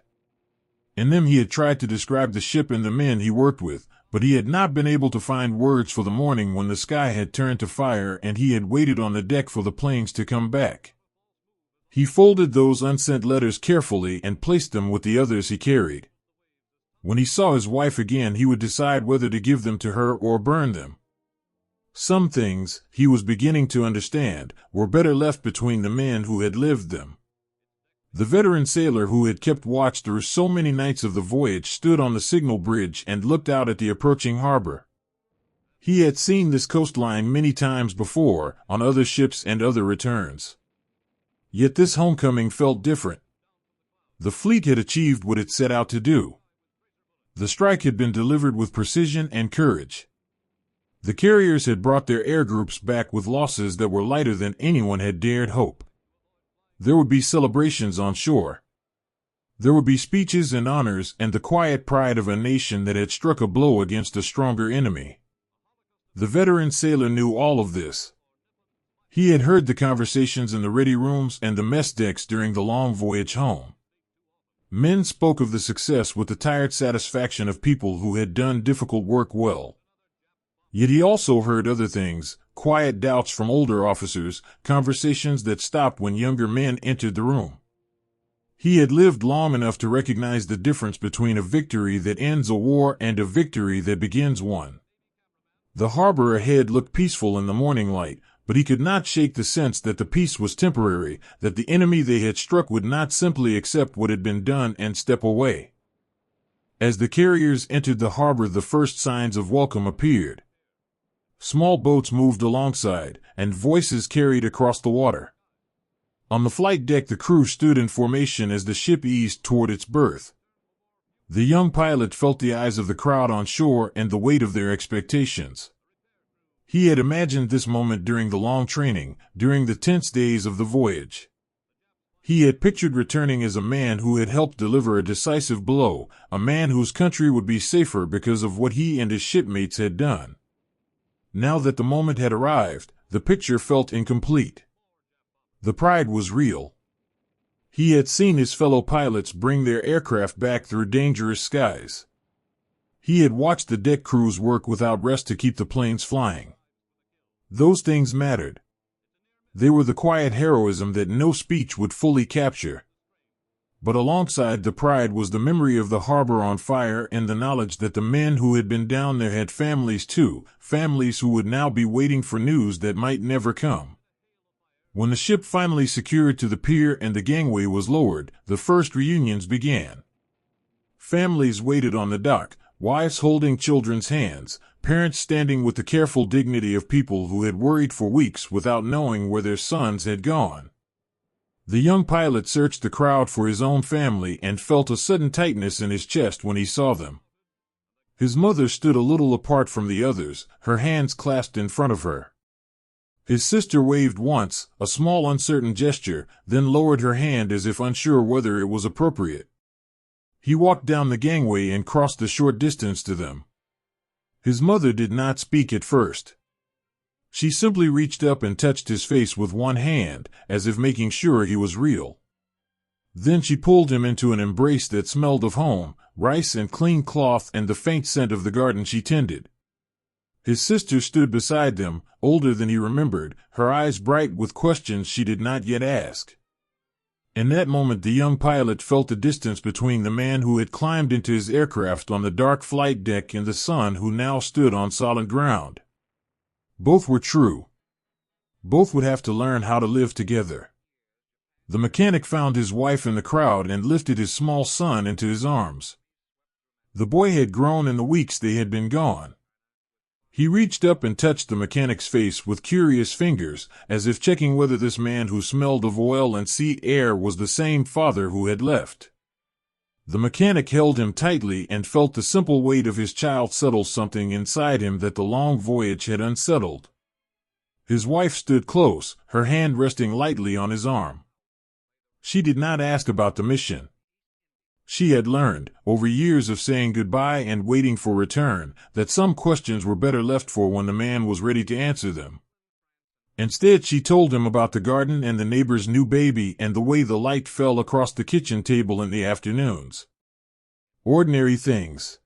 [SPEAKER 1] In them he had tried to describe the ship and the men he worked with, but he had not been able to find words for the morning when the sky had turned to fire and he had waited on the deck for the planes to come back. He folded those unsent letters carefully and placed them with the others he carried. When he saw his wife again, he would decide whether to give them to her or burn them. Some things, he was beginning to understand, were better left between the men who had lived them. The veteran sailor who had kept watch through so many nights of the voyage stood on the signal bridge and looked out at the approaching harbor. He had seen this coastline many times before, on other ships and other returns. Yet this homecoming felt different. The fleet had achieved what it set out to do. The strike had been delivered with precision and courage. The carriers had brought their air groups back with losses that were lighter than anyone had dared hope. There would be celebrations on shore. There would be speeches and honors and the quiet pride of a nation that had struck a blow against a stronger enemy. The veteran sailor knew all of this. He had heard the conversations in the ready rooms and the mess decks during the long voyage home. Men spoke of the success with the tired satisfaction of people who had done difficult work well. Yet he also heard other things, quiet doubts from older officers, conversations that stopped when younger men entered the room. He had lived long enough to recognize the difference between a victory that ends a war and a victory that begins one. The harbor ahead looked peaceful in the morning light, but he could not shake the sense that the peace was temporary, that the enemy they had struck would not simply accept what had been done and step away. As the carriers entered the harbor, the first signs of welcome appeared. Small boats moved alongside, and voices carried across the water. On the flight deck, the crew stood in formation as the ship eased toward its berth. The young pilot felt the eyes of the crowd on shore and the weight of their expectations. He had imagined this moment during the long training, during the tense days of the voyage. He had pictured returning as a man who had helped deliver a decisive blow, a man whose country would be safer because of what he and his shipmates had done. Now that the moment had arrived, the picture felt incomplete. The pride was real. He had seen his fellow pilots bring their aircraft back through dangerous skies. He had watched the deck crews work without rest to keep the planes flying. Those things mattered. They were the quiet heroism that no speech would fully capture. But alongside the pride was the memory of the harbor on fire and the knowledge that the men who had been down there had families too, families who would now be waiting for news that might never come. When the ship finally secured to the pier and the gangway was lowered, the first reunions began. Families waited on the dock, wives holding children's hands, parents standing with the careful dignity of people who had worried for weeks without knowing where their sons had gone. The young pilot searched the crowd for his own family and felt a sudden tightness in his chest when he saw them. His mother stood a little apart from the others, her hands clasped in front of her. His sister waved once, a small uncertain gesture, then lowered her hand as if unsure whether it was appropriate. He walked down the gangway and crossed the short distance to them. His mother did not speak at first. She simply reached up and touched his face with one hand, as if making sure he was real. Then she pulled him into an embrace that smelled of home, rice and clean cloth and the faint scent of the garden she tended. His sister stood beside them, older than he remembered, her eyes bright with questions she did not yet ask. In that moment the young pilot felt the distance between the man who had climbed into his aircraft on the dark flight deck and the son who now stood on solid ground. Both were true. Both would have to learn how to live together. The mechanic found his wife in the crowd and lifted his small son into his arms. The boy had grown in the weeks they had been gone. He reached up and touched the mechanic's face with curious fingers, as if checking whether this man who smelled of oil and sea air was the same father who had left. The mechanic held him tightly and felt the simple weight of his child settle something inside him that the long voyage had unsettled. His wife stood close, her hand resting lightly on his arm. She did not ask about the mission. She had learned, over years of saying goodbye and waiting for return, that some questions were better left for when the man was ready to answer them. Instead, she told him about the garden and the neighbor's new baby and the way the light fell across the kitchen table in the afternoons. Ordinary things.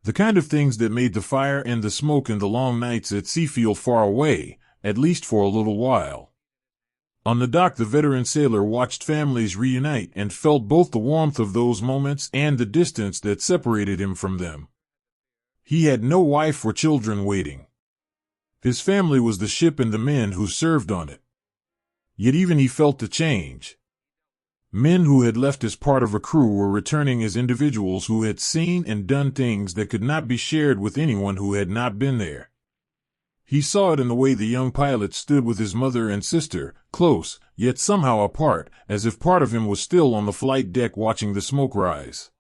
[SPEAKER 1] The kind of things that made the fire and the smoke and the long nights at sea feel far away, at least for a little while. On the dock, the veteran sailor watched families reunite and felt both the warmth of those moments and the distance that separated him from them. He had no wife or children waiting. His family was the ship and the men who served on it. Yet even he felt the change. Men who had left as part of a crew were returning as individuals who had seen and done things that could not be shared with anyone who had not been there. He saw it in the way the young pilot stood with his mother and sister, close, yet somehow apart, as if part of him was still on the flight deck watching the smoke rise.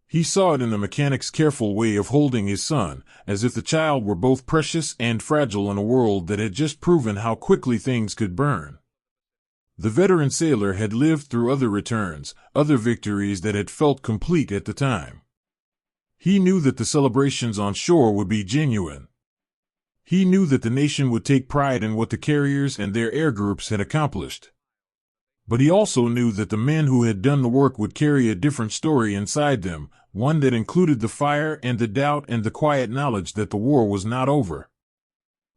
[SPEAKER 1] He saw it in the mechanic's careful way of holding his son, as if the child were both precious and fragile in a world that had just proven how quickly things could burn. The veteran sailor had lived through other returns, other victories that had felt complete at the time. He knew that the celebrations on shore would be genuine. He knew that the nation would take pride in what the carriers and their air groups had accomplished. But he also knew that the men who had done the work would carry a different story inside them, one that included the fire and the doubt and the quiet knowledge that the war was not over.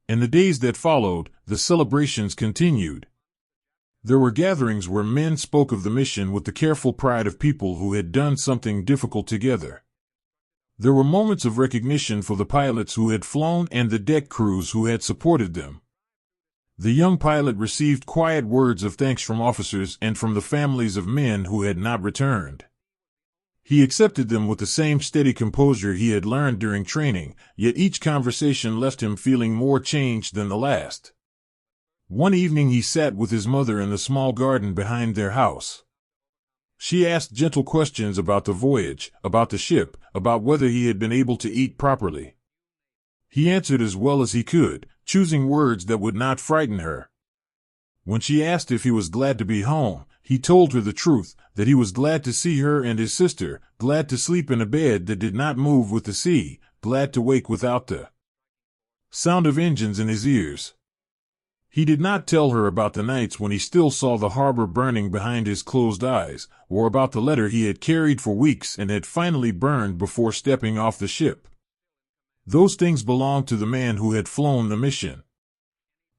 [SPEAKER 1] In the days that followed, the celebrations continued. There were gatherings where men spoke of the mission with the careful pride of people who had done something difficult together. There were moments of recognition for the pilots who had flown and the deck crews who had supported them. The young pilot received quiet words of thanks from officers and from the families of men who had not returned. He accepted them with the same steady composure he had learned during training, yet each conversation left him feeling more changed than the last. One evening he sat with his mother in the small garden behind their house. She asked gentle questions about the voyage, about the ship, about whether he had been able to eat properly. He answered as well as he could, choosing words that would not frighten her. When she asked if he was glad to be home, he told her the truth, that he was glad to see her and his sister, glad to sleep in a bed that did not move with the sea, glad to wake without the sound of engines in his ears. He did not tell her about the nights when he still saw the harbor burning behind his closed eyes, or about the letter he had carried for weeks and had finally burned before stepping off the ship. Those things belonged to the man who had flown the mission.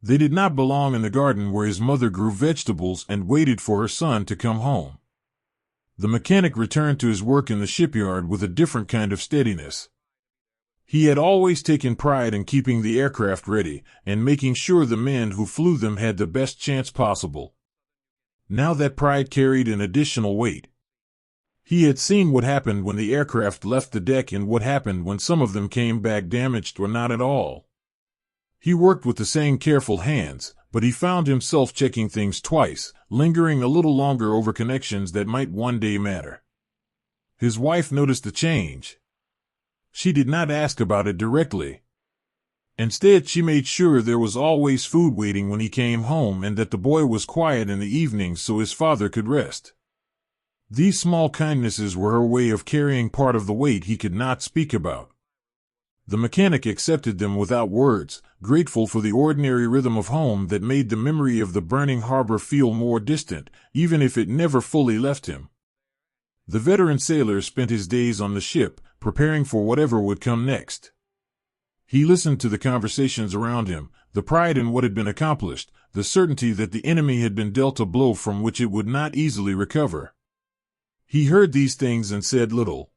[SPEAKER 1] They did not belong in the garden where his mother grew vegetables and waited for her son to come home. The mechanic returned to his work in the shipyard with a different kind of steadiness. He had always taken pride in keeping the aircraft ready and making sure the men who flew them had the best chance possible. Now that pride carried an additional weight. He had seen what happened when the aircraft left the deck and what happened when some of them came back damaged or not at all. He worked with the same careful hands, but he found himself checking things twice, lingering a little longer over connections that might one day matter. His wife noticed the change. She did not ask about it directly. Instead, she made sure there was always food waiting when he came home and that the boy was quiet in the evenings so his father could rest. These small kindnesses were her way of carrying part of the weight he could not speak about. The mechanic accepted them without words, grateful for the ordinary rhythm of home that made the memory of the burning harbor feel more distant, even if it never fully left him. The veteran sailor spent his days on the ship, preparing for whatever would come next. He listened to the conversations around him, the pride in what had been accomplished, the certainty that the enemy had been dealt a blow from which it would not easily recover. He heard these things and said little.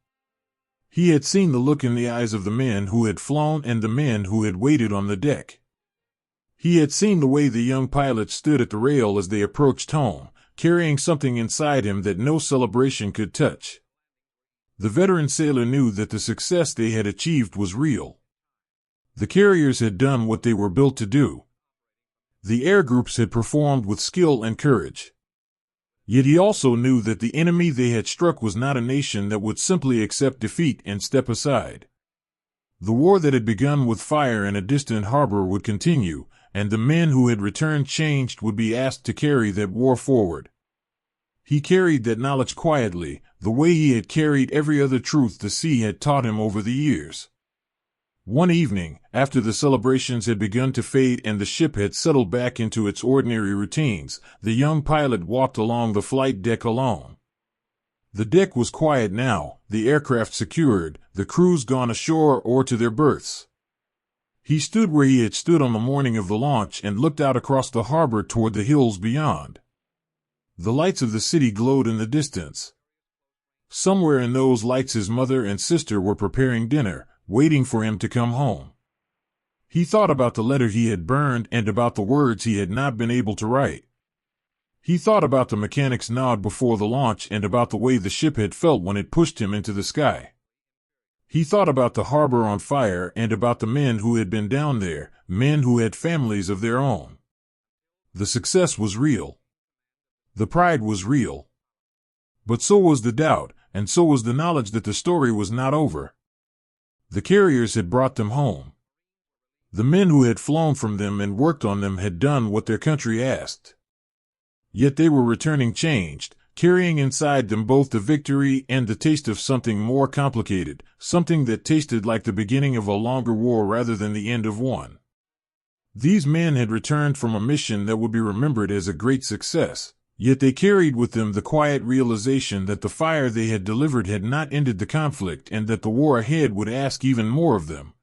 [SPEAKER 1] He had seen the look in the eyes of the men who had flown and the men who had waited on the deck. He had seen the way the young pilot stood at the rail as they approached home, carrying something inside him that no celebration could touch. The veteran sailor knew that the success they had achieved was real. The carriers had done what they were built to do. The air groups had performed with skill and courage. Yet he also knew that the enemy they had struck was not a nation that would simply accept defeat and step aside. The war that had begun with fire in a distant harbor would continue, and the men who had returned changed would be asked to carry that war forward. He carried that knowledge quietly, the way he had carried every other truth the sea had taught him over the years. One evening, after the celebrations had begun to fade and the ship had settled back into its ordinary routines, the young pilot walked along the flight deck alone. The deck was quiet now, the aircraft secured, the crews gone ashore or to their berths. He stood where he had stood on the morning of the launch and looked out across the harbor toward the hills beyond. The lights of the city glowed in the distance. Somewhere in those lights his mother and sister were preparing dinner, waiting for him to come home. He thought about the letter he had burned and about the words he had not been able to write. He thought about the mechanic's nod before the launch and about the way the ship had felt when it pushed him into the sky. He thought about the harbor on fire and about the men who had been down there, men who had families of their own. The success was real. The pride was real. But so was the doubt, and so was the knowledge that the story was not over. The carriers had brought them home. The men who had flown from them and worked on them had done what their country asked. Yet they were returning changed, carrying inside them both the victory and the taste of something more complicated, something that tasted like the beginning of a longer war rather than the end of one. These men had returned from a mission that would be remembered as a great success. Yet they carried with them the quiet realization that the fire they had delivered had not ended the conflict and that the war ahead would ask even more of them.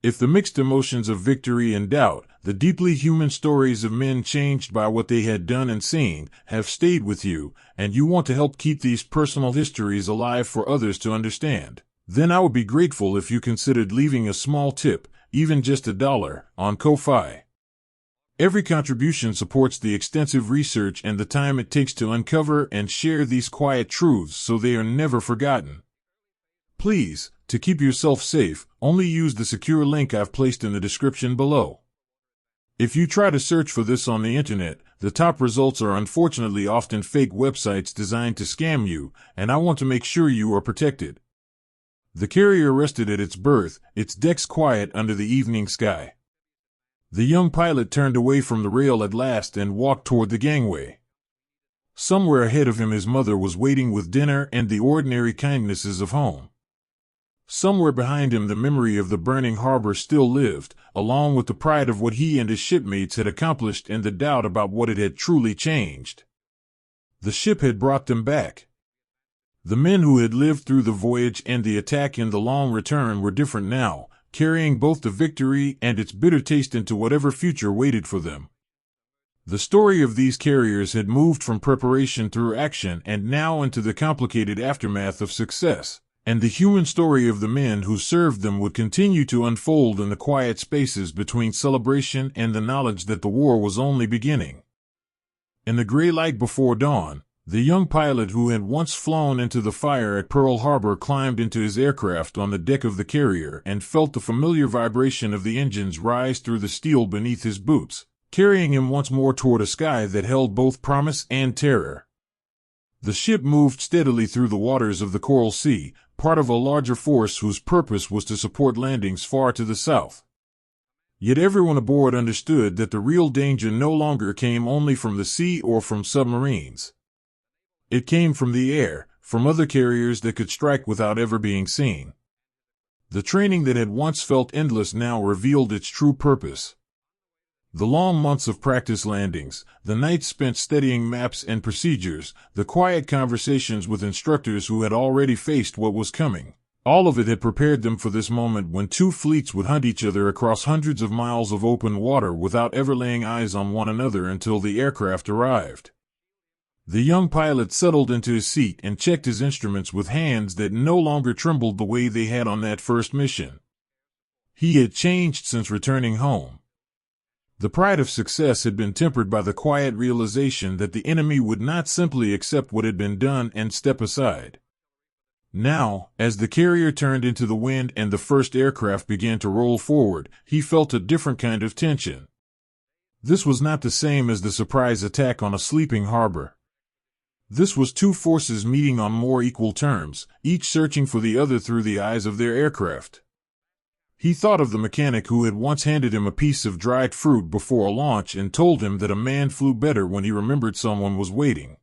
[SPEAKER 1] If the mixed emotions of victory and doubt, the deeply human stories of men changed by what they had done and seen, have stayed with you, and you want to help keep these personal histories alive for others to understand, then I would be grateful if you considered leaving a small tip, even just $1, on Ko-Fi. Every contribution supports the extensive research and the time it takes to uncover and share these quiet truths so they are never forgotten. Please, to keep yourself safe, only use the secure link I've placed in the description below. If you try to search for this on the internet, the top results are unfortunately often fake websites designed to scam you, and I want to make sure you are protected. The carrier rested at its berth, its decks quiet under the evening sky. The young pilot turned away from the rail at last and walked toward the gangway. Somewhere ahead of him his mother was waiting with dinner and the ordinary kindnesses of home. Somewhere behind him the memory of the burning harbor still lived, along with the pride of what he and his shipmates had accomplished and the doubt about what it had truly changed. The ship had brought them back. The men who had lived through the voyage and the attack and the long return were different now, carrying both the victory and its bitter taste into whatever future waited for them. The story of these carriers had moved from preparation through action and now into the complicated aftermath of success, and the human story of the men who served them would continue to unfold in the quiet spaces between celebration and the knowledge that the war was only beginning. In the gray light before dawn, The young pilot who had once flown into the fire at Pearl Harbor climbed into his aircraft on the deck of the carrier and felt the familiar vibration of the engines rise through the steel beneath his boots, carrying him once more toward a sky that held both promise and terror. The ship moved steadily through the waters of the Coral Sea, part of a larger force whose purpose was to support landings far to the south. Yet everyone aboard understood that the real danger no longer came only from the sea or from submarines. It came from the air, from other carriers that could strike without ever being seen. The training that had once felt endless now revealed its true purpose. The long months of practice landings, the nights spent studying maps and procedures, the quiet conversations with instructors who had already faced what was coming, all of it had prepared them for this moment when two fleets would hunt each other across hundreds of miles of open water without ever laying eyes on one another until the aircraft arrived. The young pilot settled into his seat and checked his instruments with hands that no longer trembled the way they had on that first mission. He had changed since returning home. The pride of success had been tempered by the quiet realization that the enemy would not simply accept what had been done and step aside. Now, as the carrier turned into the wind and the first aircraft began to roll forward, he felt a different kind of tension. This was not the same as the surprise attack on a sleeping harbor. This was two forces meeting on more equal terms, each searching for the other through the eyes of their aircraft. He thought of the mechanic who had once handed him a piece of dried fruit before a launch and told him that a man flew better when he remembered someone was waiting.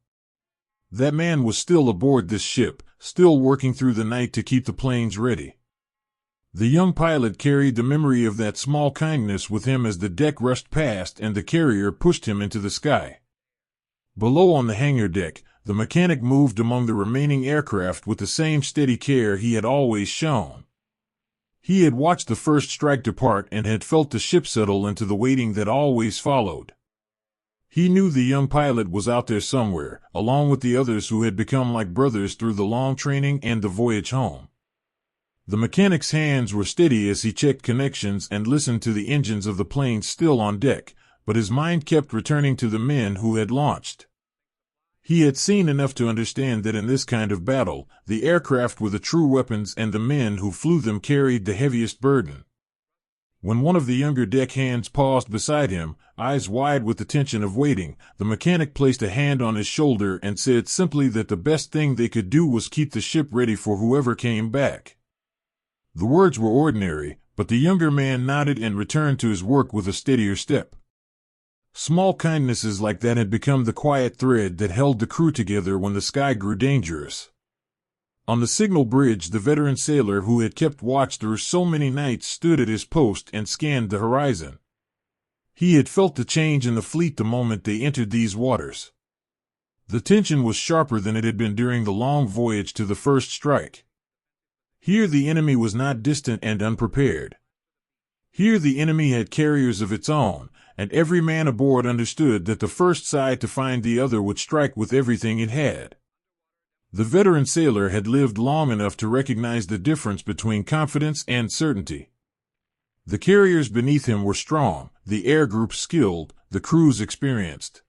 [SPEAKER 1] That man was still aboard this ship, still working through the night to keep the planes ready. The young pilot carried the memory of that small kindness with him as the deck rushed past and the carrier pushed him into the sky. Below on the hangar deck, the mechanic moved among the remaining aircraft with the same steady care he had always shown. He had watched the first strike depart and had felt the ship settle into the waiting that always followed. He knew the young pilot was out there somewhere, along with the others who had become like brothers through the long training and the voyage home. The mechanic's hands were steady as he checked connections and listened to the engines of the plane still on deck, but his mind kept returning to the men who had launched. He had seen enough to understand that in this kind of battle, the aircraft were the true weapons and the men who flew them carried the heaviest burden. When one of the younger deck hands paused beside him, eyes wide with the tension of waiting, the mechanic placed a hand on his shoulder and said simply that the best thing they could do was keep the ship ready for whoever came back. The words were ordinary, but the younger man nodded and returned to his work with a steadier step. Small kindnesses like that had become the quiet thread that held the crew together when the sky grew dangerous. On the signal bridge, the veteran sailor who had kept watch through so many nights stood at his post and scanned the horizon. He had felt the change in the fleet the moment they entered these waters. The tension was sharper than it had been during the long voyage to the first strike. Here the enemy was not distant and unprepared. Here the enemy had carriers of its own, and every man aboard understood that the first side to find the other would strike with everything it had. The veteran sailor had lived long enough to recognize the difference between confidence and certainty. The carriers beneath him were strong, the air group skilled, the crews experienced.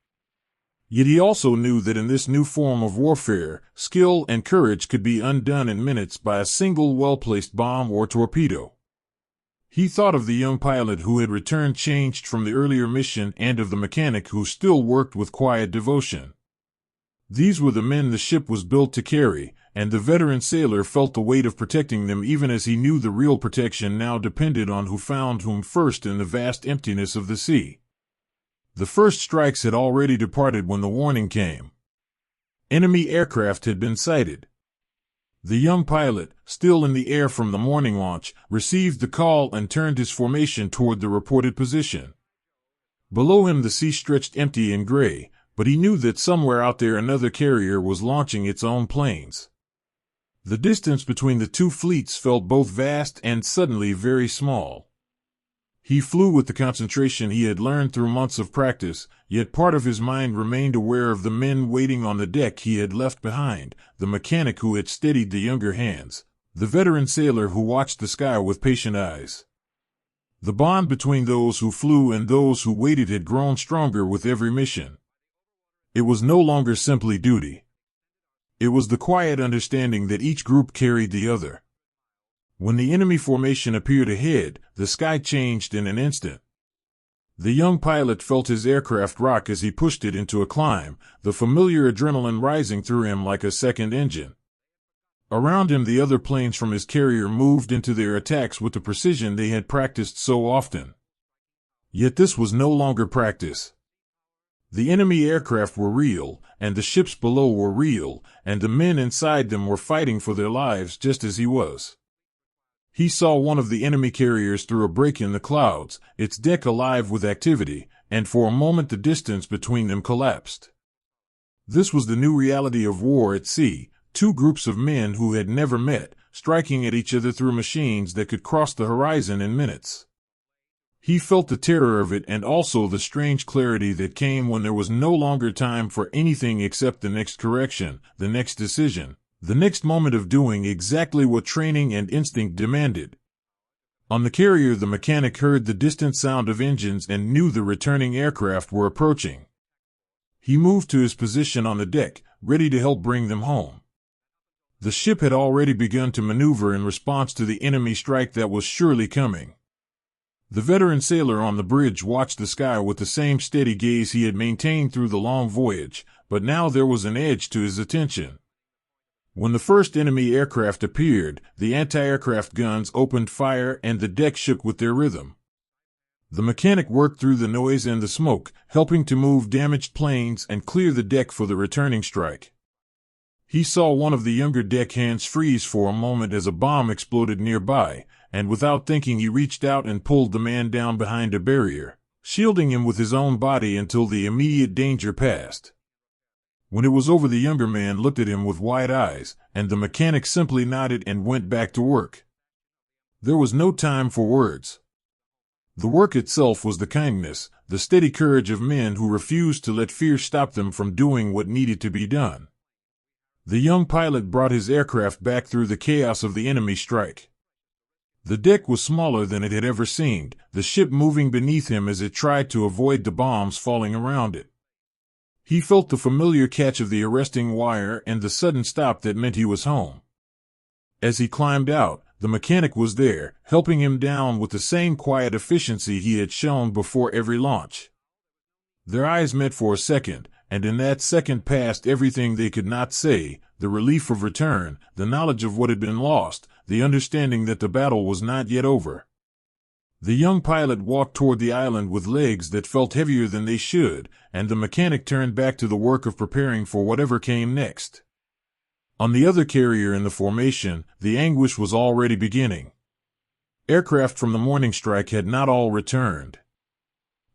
[SPEAKER 1] Yet he also knew that in this new form of warfare, skill and courage could be undone in minutes by a single well-placed bomb or torpedo. He thought of the young pilot who had returned changed from the earlier mission and of the mechanic who still worked with quiet devotion. These were the men the ship was built to carry, and the veteran sailor felt the weight of protecting them even as he knew the real protection now depended on who found whom first in the vast emptiness of the sea. The first strikes had already departed when the warning came. Enemy aircraft had been sighted. The young pilot, still in the air from the morning launch, received the call and turned his formation toward the reported position. Below him the sea stretched empty and gray, but he knew that somewhere out there another carrier was launching its own planes. The distance between the two fleets felt both vast and suddenly very small. He flew with the concentration he had learned through months of practice, yet part of his mind remained aware of the men waiting on the deck he had left behind, the mechanic who had steadied the younger hands, the veteran sailor who watched the sky with patient eyes. The bond between those who flew and those who waited had grown stronger with every mission. It was no longer simply duty. It was the quiet understanding that each group carried the other. When the enemy formation appeared ahead, the sky changed in an instant. The young pilot felt his aircraft rock as he pushed it into a climb, the familiar adrenaline rising through him like a second engine. Around him, the other planes from his carrier moved into their attacks with the precision they had practiced so often. Yet this was no longer practice. The enemy aircraft were real, and the ships below were real, and the men inside them were fighting for their lives just as he was. He saw one of the enemy carriers through a break in the clouds, its deck alive with activity, and for a moment the distance between them collapsed. This was the new reality of war at sea, two groups of men who had never met, striking at each other through machines that could cross the horizon in minutes. He felt the terror of it and also the strange clarity that came when there was no longer time for anything except the next correction, the next decision, the next moment of doing exactly what training and instinct demanded. On the carrier, the mechanic heard the distant sound of engines and knew the returning aircraft were approaching. He moved to his position on the deck, ready to help bring them home. The ship had already begun to maneuver in response to the enemy strike that was surely coming. The veteran sailor on the bridge watched the sky with the same steady gaze he had maintained through the long voyage, but now there was an edge to his attention. When the first enemy aircraft appeared, the anti-aircraft guns opened fire and the deck shook with their rhythm. The mechanic worked through the noise and the smoke, helping to move damaged planes and clear the deck for the returning strike. He saw one of the younger deckhands freeze for a moment as a bomb exploded nearby, and without thinking he reached out and pulled the man down behind a barrier, shielding him with his own body until the immediate danger passed. When it was over, the younger man looked at him with wide eyes, and the mechanic simply nodded and went back to work. There was no time for words. The work itself was the kindness, the steady courage of men who refused to let fear stop them from doing what needed to be done. The young pilot brought his aircraft back through the chaos of the enemy strike. The deck was smaller than it had ever seemed, the ship moving beneath him as it tried to avoid the bombs falling around it. He felt the familiar catch of the arresting wire and the sudden stop that meant he was home. As he climbed out, the mechanic was there, helping him down with the same quiet efficiency he had shown before every launch. Their eyes met for a second, and in that second passed everything they could not say, the relief of return, the knowledge of what had been lost, the understanding that the battle was not yet over. The young pilot walked toward the island with legs that felt heavier than they should, and the mechanic turned back to the work of preparing for whatever came next. On the other carrier in the formation, the anguish was already beginning. Aircraft from the morning strike had not all returned.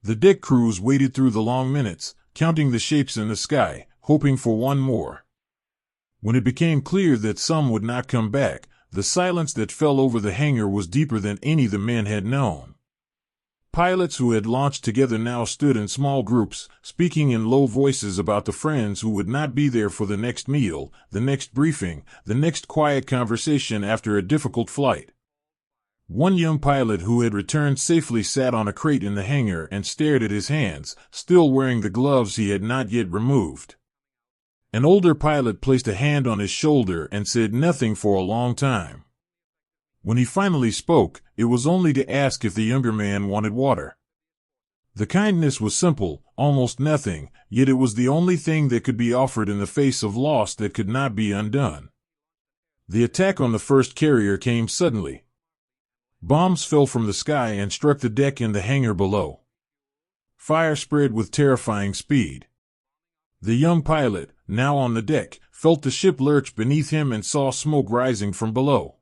[SPEAKER 1] The deck crews waited through the long minutes, counting the shapes in the sky, hoping for one more. When it became clear that some would not come back, the silence that fell over the hangar was deeper than any the men had known. Pilots who had launched together now stood in small groups, speaking in low voices about the friends who would not be there for the next meal, the next briefing, the next quiet conversation after a difficult flight. One young pilot who had returned safely sat on a crate in the hangar and stared at his hands, still wearing the gloves he had not yet removed. An older pilot placed a hand on his shoulder and said nothing for a long time. When he finally spoke, it was only to ask if the younger man wanted water. The kindness was simple, almost nothing, yet it was the only thing that could be offered in the face of loss that could not be undone. The attack on the first carrier came suddenly. Bombs fell from the sky and struck the deck and the hangar below. Fire spread with terrifying speed. The young pilot, now on the deck, felt the ship lurch beneath him and saw smoke rising from below.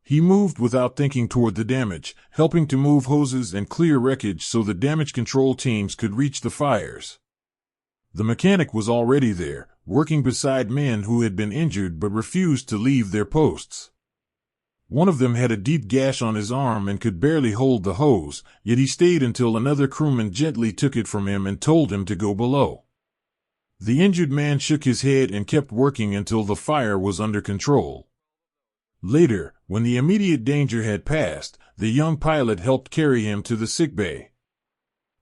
[SPEAKER 1] He moved without thinking toward the damage, helping to move hoses and clear wreckage so the damage control teams could reach the fires. The mechanic was already there, working beside men who had been injured but refused to leave their posts. One of them had a deep gash on his arm and could barely hold the hose, yet he stayed until another crewman gently took it from him and told him to go below. The injured man shook his head and kept working until the fire was under control. Later, when the immediate danger had passed, the young pilot helped carry him to the sickbay.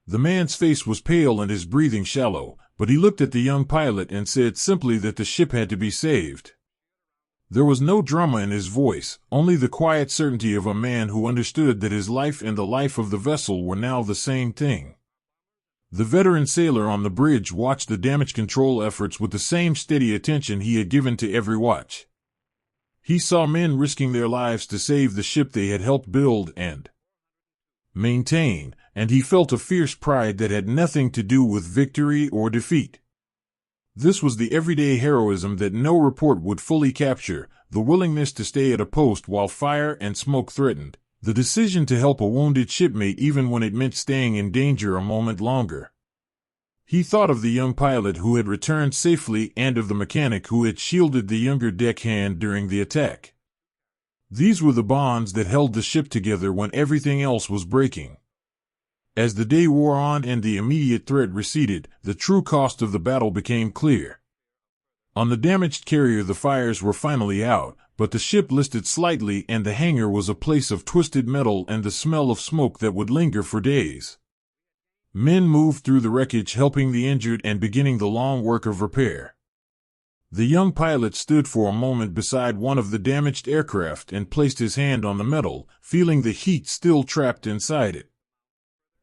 [SPEAKER 1] The man's face was pale and his breathing shallow, but he looked at the young pilot and said simply that the ship had to be saved. There was no drama in his voice, only the quiet certainty of a man who understood that his life and the life of the vessel were now the same thing. The veteran sailor on the bridge watched the damage control efforts with the same steady attention he had given to every watch. He saw men risking their lives to save the ship they had helped build and maintain, and he felt a fierce pride that had nothing to do with victory or defeat. This was the everyday heroism that no report would fully capture, the willingness to stay at a post while fire and smoke threatened, the decision to help a wounded shipmate even when it meant staying in danger a moment longer. He thought of the young pilot who had returned safely and of the mechanic who had shielded the younger deckhand during the attack. These were the bonds that held the ship together when everything else was breaking. As the day wore on and the immediate threat receded, the true cost of the battle became clear. On the damaged carrier the fires were finally out, but the ship listed slightly and the hangar was a place of twisted metal and the smell of smoke that would linger for days. Men moved through the wreckage helping the injured and beginning the long work of repair. The young pilot stood for a moment beside one of the damaged aircraft and placed his hand on the metal, feeling the heat still trapped inside it.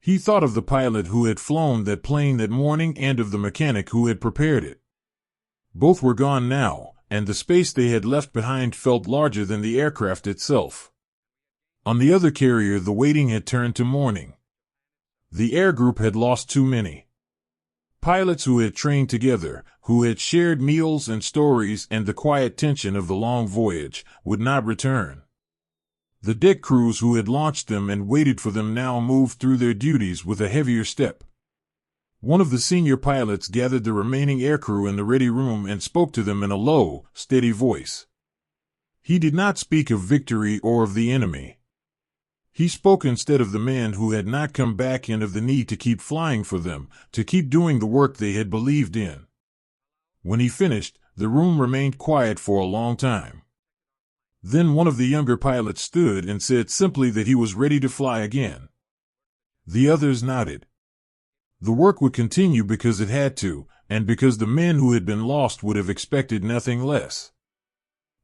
[SPEAKER 1] He thought of the pilot who had flown that plane that morning and of the mechanic who had prepared it. Both were gone now, and the space they had left behind felt larger than the aircraft itself. On the other carrier the waiting had turned to mourning. The air group had lost too many. Pilots who had trained together, who had shared meals and stories and the quiet tension of the long voyage, would not return. The deck crews who had launched them and waited for them now moved through their duties with a heavier step. One of the senior pilots gathered the remaining aircrew in the ready room and spoke to them in a low, steady voice. He did not speak of victory or of the enemy. He spoke instead of the men who had not come back and of the need to keep flying for them, to keep doing the work they had believed in. When he finished, the room remained quiet for a long time. Then one of the younger pilots stood and said simply that he was ready to fly again. The others nodded. The work would continue because it had to, and because the men who had been lost would have expected nothing less.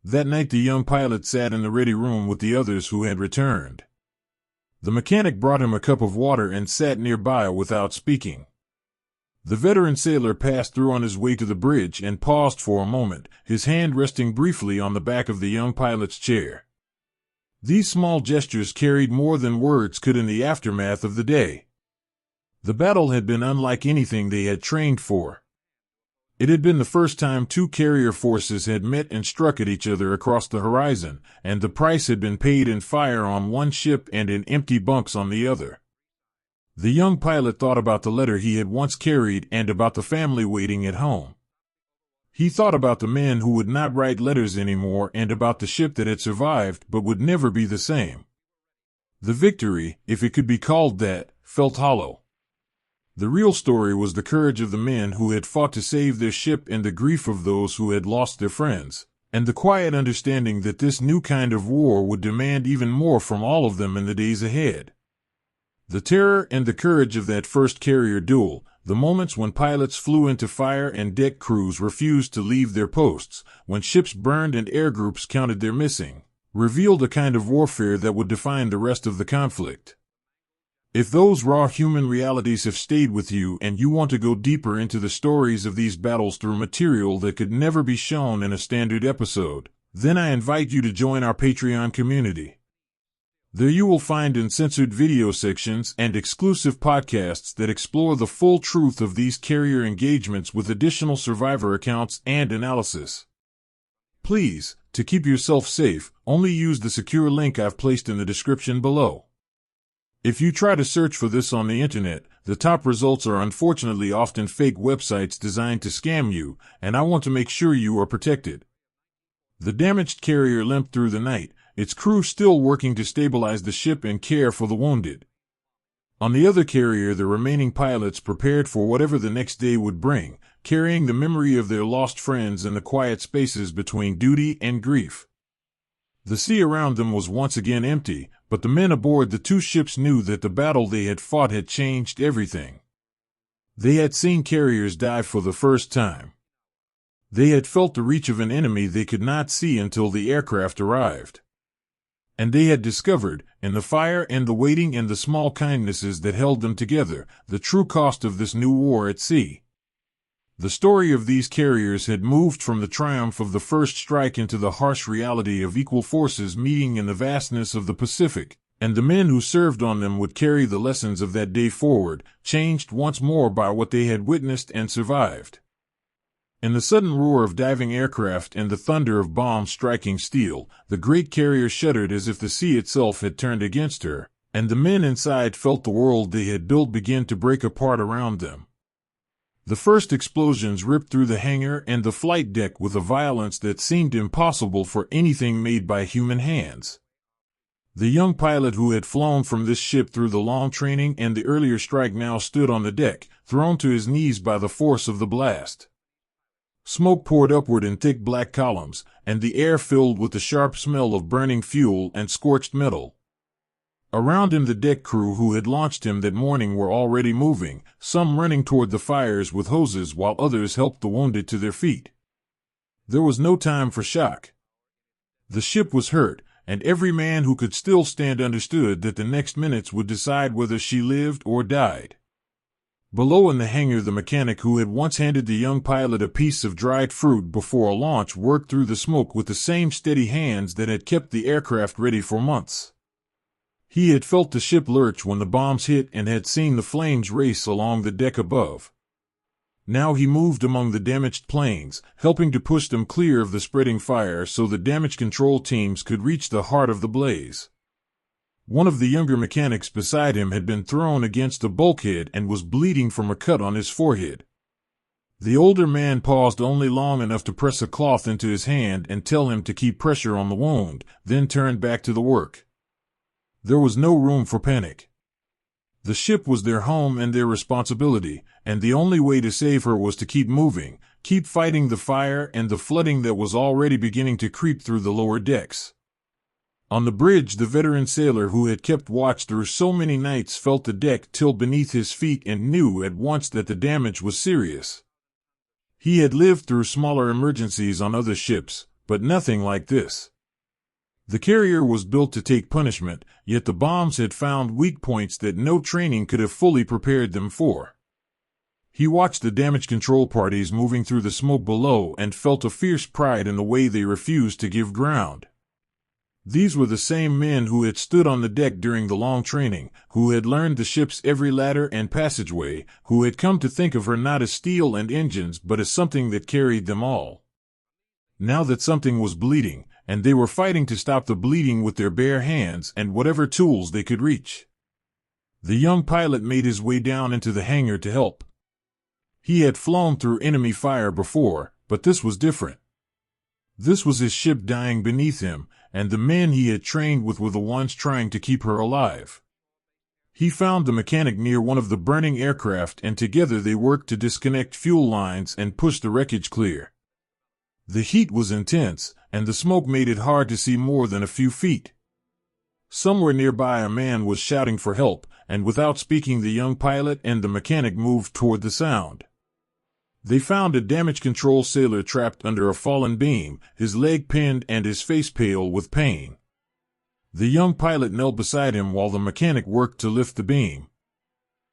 [SPEAKER 1] That night the young pilot sat in the ready room with the others who had returned. The mechanic brought him a cup of water and sat nearby without speaking. The veteran sailor passed through on his way to the bridge and paused for a moment, his hand resting briefly on the back of the young pilot's chair. These small gestures carried more than words could in the aftermath of the day. The battle had been unlike anything they had trained for. It had been the first time two carrier forces had met and struck at each other across the horizon, and the price had been paid in fire on one ship and in empty bunks on the other. The young pilot thought about the letter he had once carried and about the family waiting at home. He thought about the men who would not write letters anymore and about the ship that had survived but would never be the same. The victory, if it could be called that, felt hollow. The real story was the courage of the men who had fought to save their ship and the grief of those who had lost their friends, and the quiet understanding that this new kind of war would demand even more from all of them in the days ahead. The terror and the courage of that first carrier duel, the moments when pilots flew into fire and deck crews refused to leave their posts, when ships burned and air groups counted their missing, revealed a kind of warfare that would define the rest of the conflict. If those raw human realities have stayed with you and you want to go deeper into the stories of these battles through material that could never be shown in a standard episode, then I invite you to join our Patreon community. There you will find uncensored video sections and exclusive podcasts that explore the full truth of these carrier engagements with additional survivor accounts and analysis. Please, to keep yourself safe, only use the secure link I've placed in the description below. If you try to search for this on the internet, the top results are unfortunately often fake websites designed to scam you, and I want to make sure you are protected. The damaged carrier limped through the night, its crew still working to stabilize the ship and care for the wounded. On the other carrier, the remaining pilots prepared for whatever the next day would bring, carrying the memory of their lost friends in the quiet spaces between duty and grief. The sea around them was once again empty, but the men aboard the two ships knew that the battle they had fought had changed everything. They had seen carriers dive for the first time. They had felt the reach of an enemy they could not see until the aircraft arrived. And they had discovered, in the fire and the waiting and the small kindnesses that held them together, the true cost of this new war at sea. The story of these carriers had moved from the triumph of the first strike into the harsh reality of equal forces meeting in the vastness of the Pacific, and the men who served on them would carry the lessons of that day forward, changed once more by what they had witnessed and survived. In the sudden roar of diving aircraft and the thunder of bombs striking steel, the great carrier shuddered as if the sea itself had turned against her, and the men inside felt the world they had built begin to break apart around them. The first explosions ripped through the hangar and the flight deck with a violence that seemed impossible for anything made by human hands. The young pilot who had flown from this ship through the long training and the earlier strike now stood on the deck, thrown to his knees by the force of the blast. Smoke poured upward in thick black columns, and the air filled with the sharp smell of burning fuel and scorched metal. Around him the deck crew who had launched him that morning were already moving, some running toward the fires with hoses while others helped the wounded to their feet. There was no time for shock. The ship was hurt, and every man who could still stand understood that the next minutes would decide whether she lived or died. Below in the hangar the mechanic who had once handed the young pilot a piece of dried fruit before a launch worked through the smoke with the same steady hands that had kept the aircraft ready for months. He had felt the ship lurch when the bombs hit and had seen the flames race along the deck above. Now he moved among the damaged planes, helping to push them clear of the spreading fire so the damage control teams could reach the heart of the blaze. One of the younger mechanics beside him had been thrown against a bulkhead and was bleeding from a cut on his forehead. The older man paused only long enough to press a cloth into his hand and tell him to keep pressure on the wound, then turned back to the work. There was no room for panic. The ship was their home and their responsibility, and the only way to save her was to keep moving, keep fighting the fire and the flooding that was already beginning to creep through the lower decks. On the bridge, the veteran sailor who had kept watch through so many nights felt the deck tilt beneath his feet and knew at once that the damage was serious. He had lived through smaller emergencies on other ships, but nothing like this. The carrier was built to take punishment, yet the bombs had found weak points that no training could have fully prepared them for. He watched the damage control parties moving through the smoke below and felt a fierce pride in the way they refused to give ground. These were the same men who had stood on the deck during the long training, who had learned the ship's every ladder and passageway, who had come to think of her not as steel and engines but as something that carried them all. Now that something was bleeding, and they were fighting to stop the bleeding with their bare hands and whatever tools they could reach. The young pilot made his way down into the hangar to help. He had flown through enemy fire before, but this was different. This was his ship dying beneath him, and the men he had trained with were the ones trying to keep her alive. He found the mechanic near one of the burning aircraft and together they worked to disconnect fuel lines and push the wreckage clear. The heat was intense, and the smoke made it hard to see more than a few feet. Somewhere nearby a man was shouting for help, and without speaking the young pilot and the mechanic moved toward the sound. They found a damage control sailor trapped under a fallen beam, his leg pinned and his face pale with pain. The young pilot knelt beside him while the mechanic worked to lift the beam.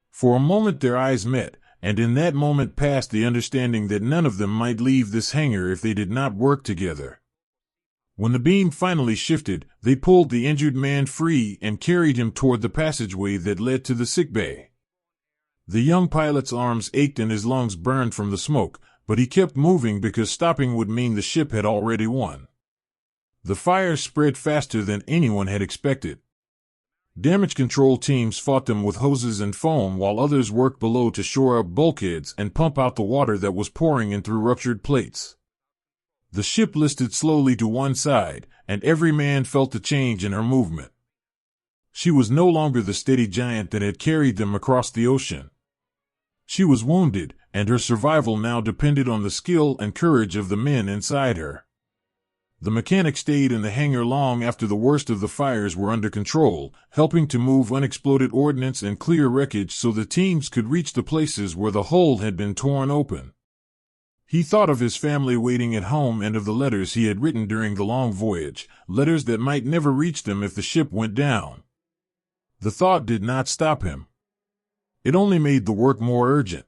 [SPEAKER 1] For a moment their eyes met, and in that moment passed the understanding that none of them might leave this hangar if they did not work together. When the beam finally shifted, they pulled the injured man free and carried him toward the passageway that led to the sickbay. The young pilot's arms ached and his lungs burned from the smoke, but he kept moving because stopping would mean the ship had already won. The fire spread faster than anyone had expected. Damage control teams fought them with hoses and foam while others worked below to shore up bulkheads and pump out the water that was pouring in through ruptured plates. The ship listed slowly to one side, and every man felt the change in her movement. She was no longer the steady giant that had carried them across the ocean. She was wounded, and her survival now depended on the skill and courage of the men inside her. The mechanic stayed in the hangar long after the worst of the fires were under control, helping to move unexploded ordnance and clear wreckage so the teams could reach the places where the hull had been torn open. He thought of his family waiting at home and of the letters he had written during the long voyage, letters that might never reach them if the ship went down. The thought did not stop him. It only made the work more urgent.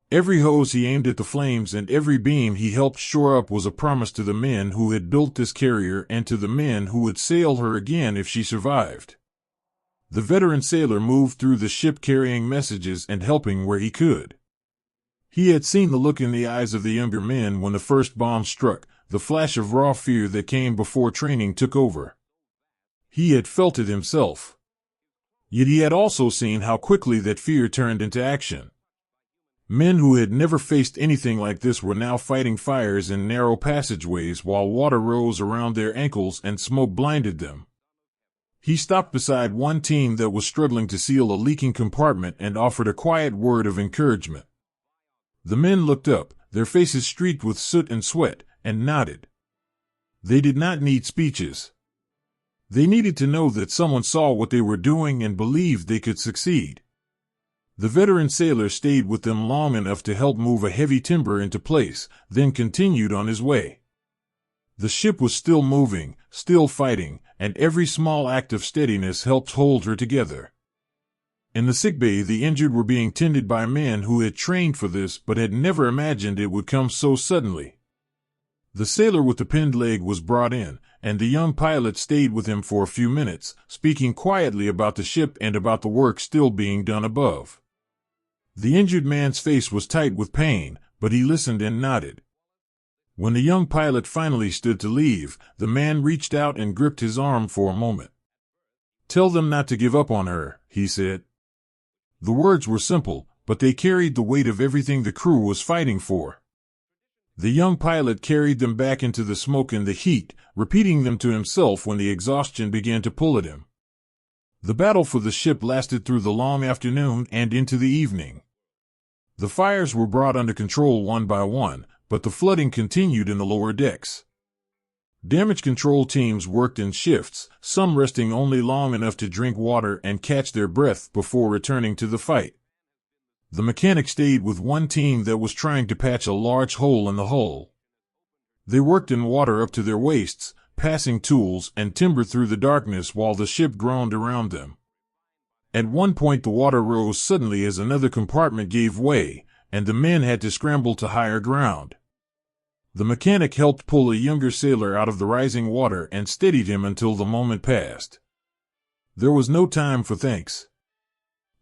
[SPEAKER 1] Every hose he aimed at the flames and every beam he helped shore up was a promise to the men who had built this carrier and to the men who would sail her again if she survived. The veteran sailor moved through the ship carrying messages and helping where he could. He had seen the look in the eyes of the younger men when the first bomb struck, the flash of raw fear that came before training took over. He had felt it himself. Yet he had also seen how quickly that fear turned into action. Men who had never faced anything like this were now fighting fires in narrow passageways while water rose around their ankles and smoke blinded them. He stopped beside one team that was struggling to seal a leaking compartment and offered a quiet word of encouragement. The men looked up, their faces streaked with soot and sweat, and nodded. They did not need speeches. They needed to know that someone saw what they were doing and believed they could succeed. The veteran sailor stayed with them long enough to help move a heavy timber into place, then continued on his way. The ship was still moving, still fighting, and every small act of steadiness helped hold her together. In the sickbay, the injured were being tended by men who had trained for this but had never imagined it would come so suddenly. The sailor with the pinned leg was brought in, and the young pilot stayed with him for a few minutes, speaking quietly about the ship and about the work still being done above. The injured man's face was tight with pain, but he listened and nodded. When the young pilot finally stood to leave, the man reached out and gripped his arm for a moment. "Tell them not to give up on her," he said. The words were simple, but they carried the weight of everything the crew was fighting for. The young pilot carried them back into the smoke and the heat, repeating them to himself when the exhaustion began to pull at him. The battle for the ship lasted through the long afternoon and into the evening. The fires were brought under control one by one, but the flooding continued in the lower decks. Damage control teams worked in shifts, some resting only long enough to drink water and catch their breath before returning to the fight. The mechanic stayed with one team that was trying to patch a large hole in the hull. They worked in water up to their waists, passing tools and timber through the darkness while the ship groaned around them. At one point the water rose suddenly as another compartment gave way, and the men had to scramble to higher ground. The mechanic helped pull a younger sailor out of the rising water and steadied him until the moment passed. There was no time for thanks.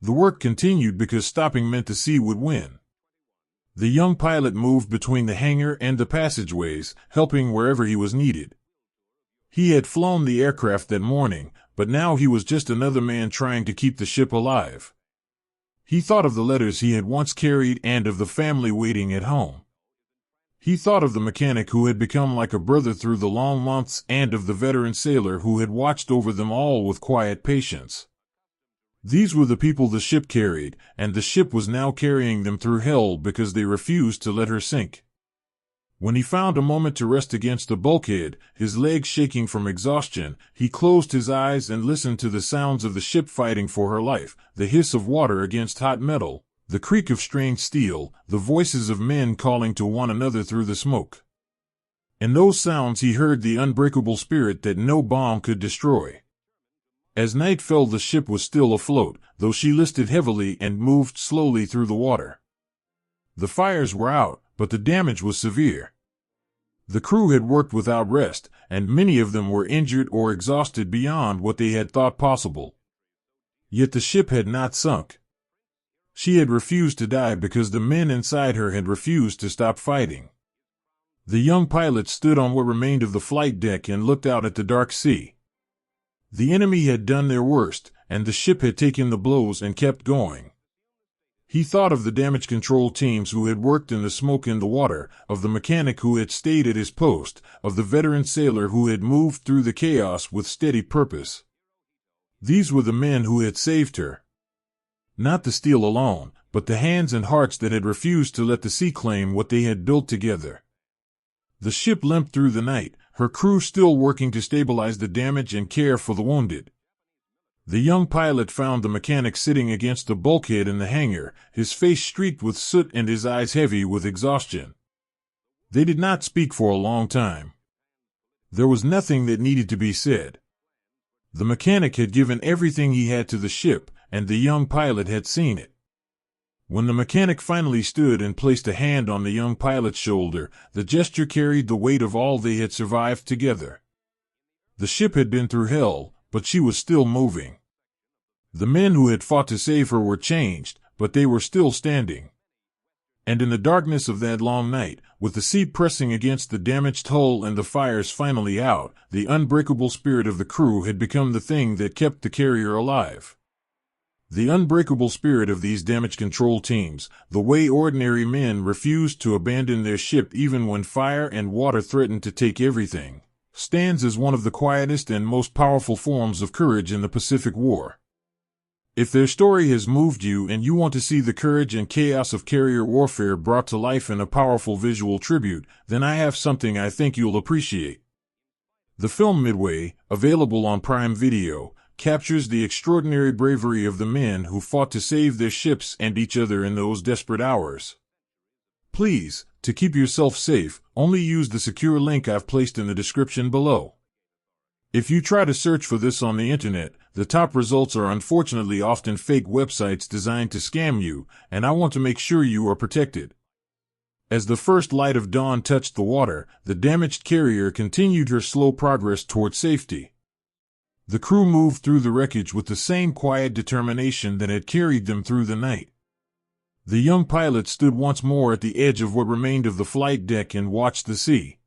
[SPEAKER 1] The work continued because stopping meant the sea would win. The young pilot moved between the hangar and the passageways, helping wherever he was needed. He had flown the aircraft that morning, but now he was just another man trying to keep the ship alive. He thought of the letters he had once carried and of the family waiting at home. He thought of the mechanic who had become like a brother through the long months and of the veteran sailor who had watched over them all with quiet patience. These were the people the ship carried, and the ship was now carrying them through hell because they refused to let her sink. When he found a moment to rest against the bulkhead, his legs shaking from exhaustion, he closed his eyes and listened to the sounds of the ship fighting for her life, the hiss of water against hot metal, the creak of strained steel, the voices of men calling to one another through the smoke. In those sounds he heard the unbreakable spirit that no bomb could destroy. As night fell, the ship was still afloat, though she listed heavily and moved slowly through the water. The fires were out, but the damage was severe. The crew had worked without rest, and many of them were injured or exhausted beyond what they had thought possible. Yet the ship had not sunk. She had refused to die because the men inside her had refused to stop fighting. The young pilot stood on what remained of the flight deck and looked out at the dark sea. The enemy had done their worst, and the ship had taken the blows and kept going. He thought of the damage control teams who had worked in the smoke and the water, of the mechanic who had stayed at his post, of the veteran sailor who had moved through the chaos with steady purpose. These were the men who had saved her. Not the steel alone, but the hands and hearts that had refused to let the sea claim what they had built together. The ship limped through the night, her crew still working to stabilize the damage and care for the wounded. The young pilot found the mechanic sitting against the bulkhead in the hangar, his face streaked with soot and his eyes heavy with exhaustion. They did not speak for a long time. There was nothing that needed to be said. The mechanic had given everything he had to the ship, and the young pilot had seen it. When the mechanic finally stood and placed a hand on the young pilot's shoulder, the gesture carried the weight of all they had survived together. The ship had been through hell, but she was still moving. The men who had fought to save her were changed, but they were still standing. And in the darkness of that long night, with the sea pressing against the damaged hull and the fires finally out, the unbreakable spirit of the crew had become the thing that kept the carrier alive. The unbreakable spirit of these damage control teams, the way ordinary men refused to abandon their ship even when fire and water threatened to take everything, stands as one of the quietest and most powerful forms of courage in the Pacific War. If their story has moved you and you want to see the courage and chaos of carrier warfare brought to life in a powerful visual tribute, then I have something I think you'll appreciate. The film Midway, available on Prime Video, captures the extraordinary bravery of the men who fought to save their ships and each other in those desperate hours. Please, to keep yourself safe, only use the secure link I've placed in the description below. If you try to search for this on the internet, the top results are unfortunately often fake websites designed to scam you, and I want to make sure you are protected. As the first light of dawn touched the water, the damaged carrier continued her slow progress toward safety. The crew moved through the wreckage with the same quiet determination that had carried them through the night. The young pilot stood once more at the edge of what remained of the flight deck and watched the sea.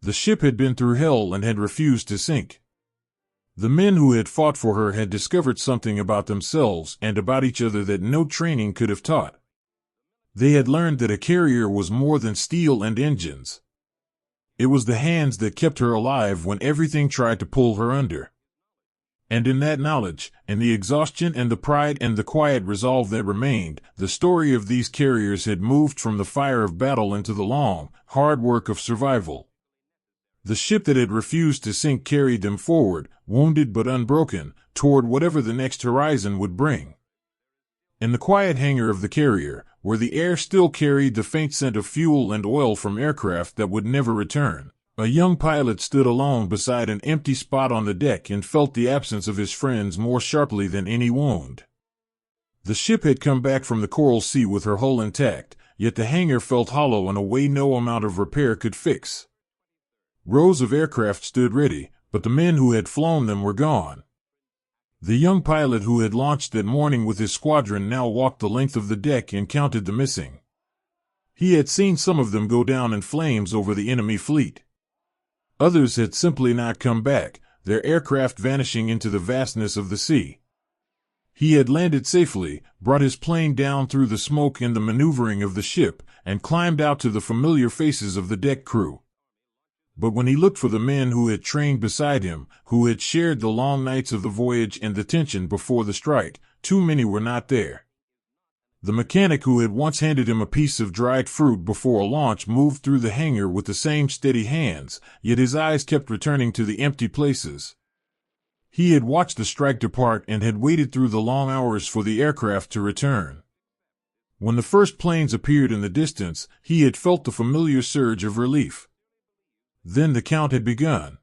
[SPEAKER 1] The ship had been through hell and had refused to sink. The men who had fought for her had discovered something about themselves and about each other that no training could have taught. They had learned that a carrier was more than steel and engines. It was the hands that kept her alive when everything tried to pull her under. And in that knowledge, and the exhaustion and the pride and the quiet resolve that remained, the story of these carriers had moved from the fire of battle into the long, hard work of survival. The ship that had refused to sink carried them forward, wounded but unbroken, toward whatever the next horizon would bring. In the quiet hangar of the carrier, where the air still carried the faint scent of fuel and oil from aircraft that would never return, a young pilot stood alone beside an empty spot on the deck and felt the absence of his friends more sharply than any wound. The ship had come back from the Coral Sea with her hull intact, yet the hangar felt hollow in a way no amount of repair could fix. Rows of aircraft stood ready, but the men who had flown them were gone. The young pilot who had launched that morning with his squadron now walked the length of the deck and counted the missing. He had seen some of them go down in flames over the enemy fleet. Others had simply not come back, their aircraft vanishing into the vastness of the sea. He had landed safely, brought his plane down through the smoke and the maneuvering of the ship, and climbed out to the familiar faces of the deck crew. But when he looked for the men who had trained beside him, who had shared the long nights of the voyage and the tension before the strike, too many were not there. The mechanic who had once handed him a piece of dried fruit before a launch moved through the hangar with the same steady hands, yet his eyes kept returning to the empty places. He had watched the strike depart and had waited through the long hours for the aircraft to return. When the first planes appeared in the distance, he had felt the familiar surge of relief. Then the count had begun.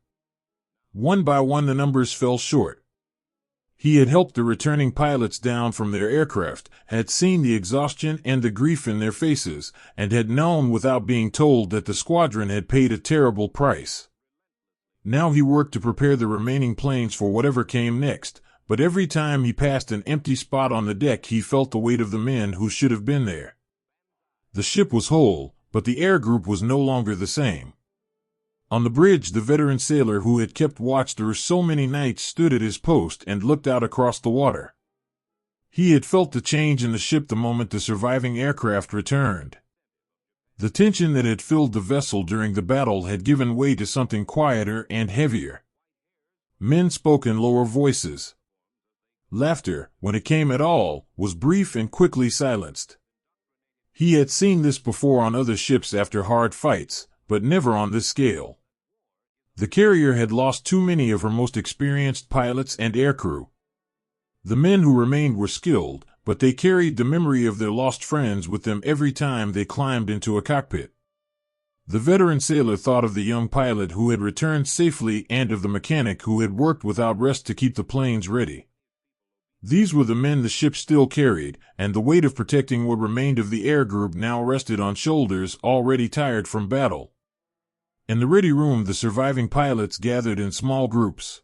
[SPEAKER 1] One by one the numbers fell short. He had helped the returning pilots down from their aircraft, had seen the exhaustion and the grief in their faces, and had known without being told that the squadron had paid a terrible price. Now he worked to prepare the remaining planes for whatever came next, but every time he passed an empty spot on the deck he felt the weight of the men who should have been there. The ship was whole, but the air group was no longer the same. On the bridge, the veteran sailor who had kept watch through so many nights stood at his post and looked out across the water. He had felt the change in the ship the moment the surviving aircraft returned. The tension that had filled the vessel during the battle had given way to something quieter and heavier. Men spoke in lower voices. Laughter, when it came at all, was brief and quickly silenced. He had seen this before on other ships after hard fights, but never on this scale. The carrier had lost too many of her most experienced pilots and aircrew. The men who remained were skilled, but they carried the memory of their lost friends with them every time they climbed into a cockpit. The veteran sailor thought of the young pilot who had returned safely and of the mechanic who had worked without rest to keep the planes ready. These were the men the ship still carried, and the weight of protecting what remained of the air group now rested on shoulders already tired from battle. In the ready room, the surviving pilots gathered in small groups.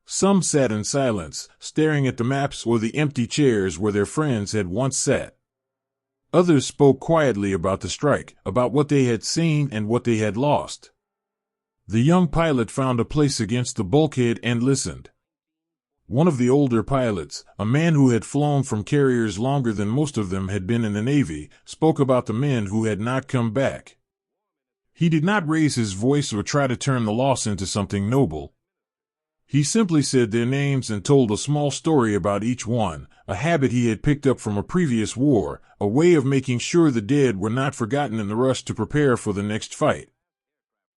[SPEAKER 1] Some sat in silence, staring at the maps or the empty chairs where their friends had once sat. Others spoke quietly about the strike, about what they had seen and what they had lost. The young pilot found a place against the bulkhead and listened. One of the older pilots, a man who had flown from carriers longer than most of them had been in the Navy, spoke about the men who had not come back. He did not raise his voice or try to turn the loss into something noble. He simply said their names and told a small story about each one, a habit he had picked up from a previous war, a way of making sure the dead were not forgotten in the rush to prepare for the next fight.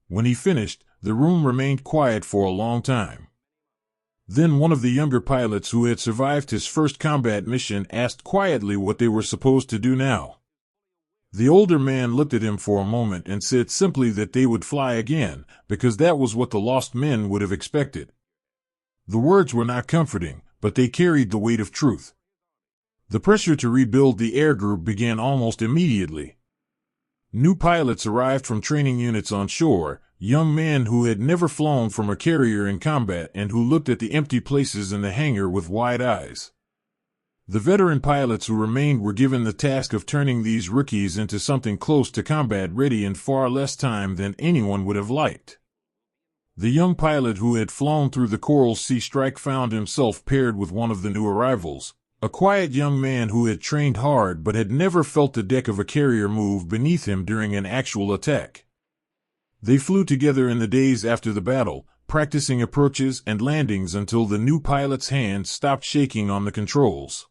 [SPEAKER 1] When he finished, the room remained quiet for a long time. Then one of the younger pilots who had survived his first combat mission asked quietly what they were supposed to do now. The older man looked at him for a moment and said simply that they would fly again, because that was what the lost men would have expected. The words were not comforting, but they carried the weight of truth. The pressure to rebuild the air group began almost immediately. New pilots arrived from training units on shore, young men who had never flown from a carrier in combat and who looked at the empty places in the hangar with wide eyes. The veteran pilots who remained were given the task of turning these rookies into something close to combat ready in far less time than anyone would have liked. The young pilot who had flown through the Coral Sea strike found himself paired with one of the new arrivals, a quiet young man who had trained hard but had never felt the deck of a carrier move beneath him during an actual attack. They flew together in the days after the battle, practicing approaches and landings until the new pilot's hands stopped shaking on the controls.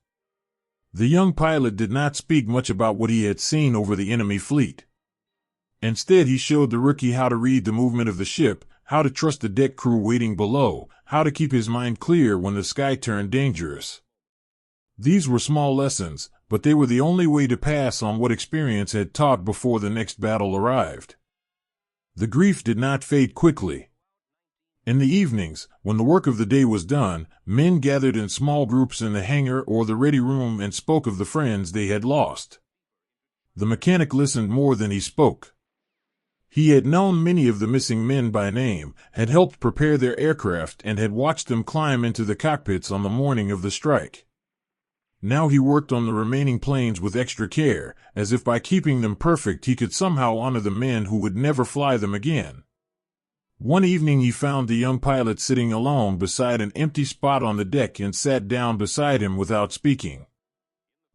[SPEAKER 1] The young pilot did not speak much about what he had seen over the enemy fleet. Instead, he showed the rookie how to read the movement of the ship, how to trust the deck crew waiting below, how to keep his mind clear when the sky turned dangerous. These were small lessons, but they were the only way to pass on what experience had taught before the next battle arrived. The grief did not fade quickly. In the evenings, when the work of the day was done, men gathered in small groups in the hangar or the ready room and spoke of the friends they had lost. The mechanic listened more than he spoke. He had known many of the missing men by name, had helped prepare their aircraft, and had watched them climb into the cockpits on the morning of the strike. Now he worked on the remaining planes with extra care, as if by keeping them perfect he could somehow honor the men who would never fly them again. One evening he found the young pilot sitting alone beside an empty spot on the deck and sat down beside him without speaking.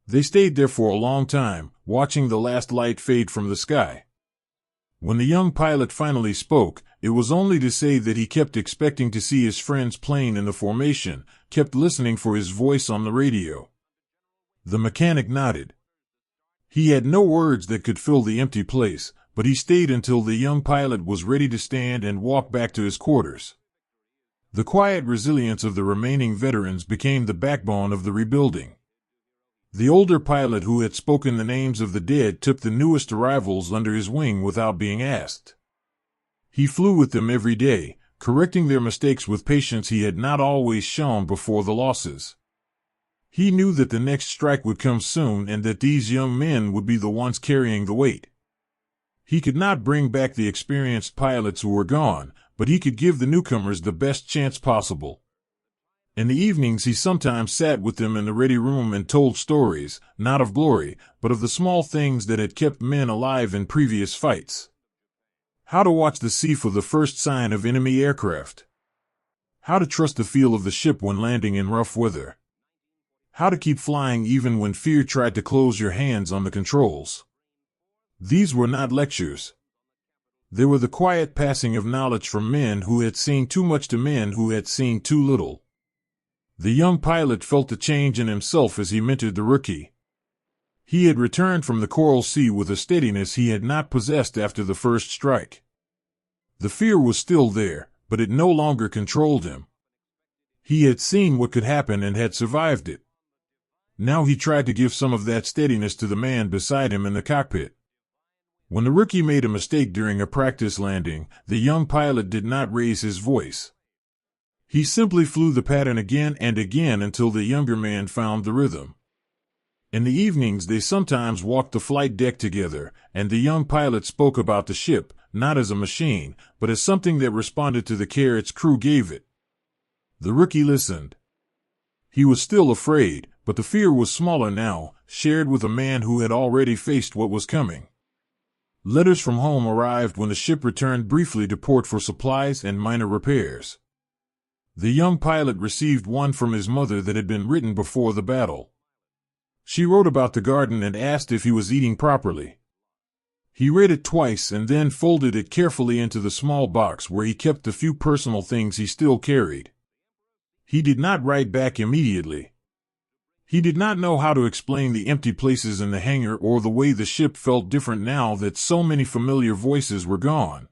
[SPEAKER 1] They stayed there for a long time, watching the last light fade from the sky. When the young pilot finally spoke, it was only to say that he kept expecting to see his friend's plane in the formation, kept listening for his voice on the radio. The mechanic nodded. He had no words that could fill the empty place, but he stayed until the young pilot was ready to stand and walk back to his quarters. The quiet resilience of the remaining veterans became the backbone of the rebuilding. The older pilot who had spoken the names of the dead took the newest arrivals under his wing without being asked. He flew with them every day, correcting their mistakes with patience he had not always shown before the losses. He knew that the next strike would come soon and that these young men would be the ones carrying the weight. He could not bring back the experienced pilots who were gone, but he could give the newcomers the best chance possible. In the evenings he sometimes sat with them in the ready room and told stories, not of glory, but of the small things that had kept men alive in previous fights. How to watch the sea for the first sign of enemy aircraft. How to trust the feel of the ship when landing in rough weather. How to keep flying even when fear tried to close your hands on the controls. These were not lectures. They were the quiet passing of knowledge from men who had seen too much to men who had seen too little. The young pilot felt the change in himself as he mentored the rookie. He had returned from the Coral Sea with a steadiness he had not possessed after the first strike. The fear was still there, but it no longer controlled him. He had seen what could happen and had survived it. Now he tried to give some of that steadiness to the man beside him in the cockpit. When the rookie made a mistake during a practice landing, the young pilot did not raise his voice. He simply flew the pattern again and again until the younger man found the rhythm. In the evenings they sometimes walked the flight deck together, and the young pilot spoke about the ship, not as a machine, but as something that responded to the care its crew gave it. The rookie listened. He was still afraid, but the fear was smaller now, shared with a man who had already faced what was coming. Letters from home arrived when the ship returned briefly to port for supplies and minor repairs. The young pilot received one from his mother that had been written before the battle. She wrote about the garden and asked if he was eating properly. He read it twice and then folded it carefully into the small box where he kept the few personal things he still carried. He did not write back immediately. He did not know how to explain the empty places in the hangar or the way the ship felt different now that so many familiar voices were gone.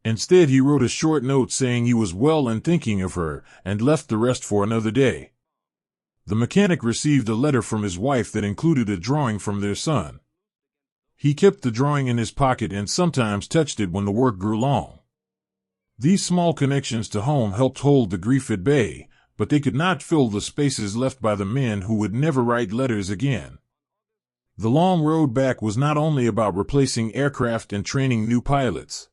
[SPEAKER 1] Instead, he wrote a short note saying he was well and thinking of her, and left the rest for another day. The mechanic received a letter from his wife that included a drawing from their son. He kept the drawing in his pocket and sometimes touched it when the work grew long. These small connections to home helped hold the grief at bay, but they could not fill the spaces left by the men who would never write letters again. The long road back was not only about replacing aircraft and training new pilots.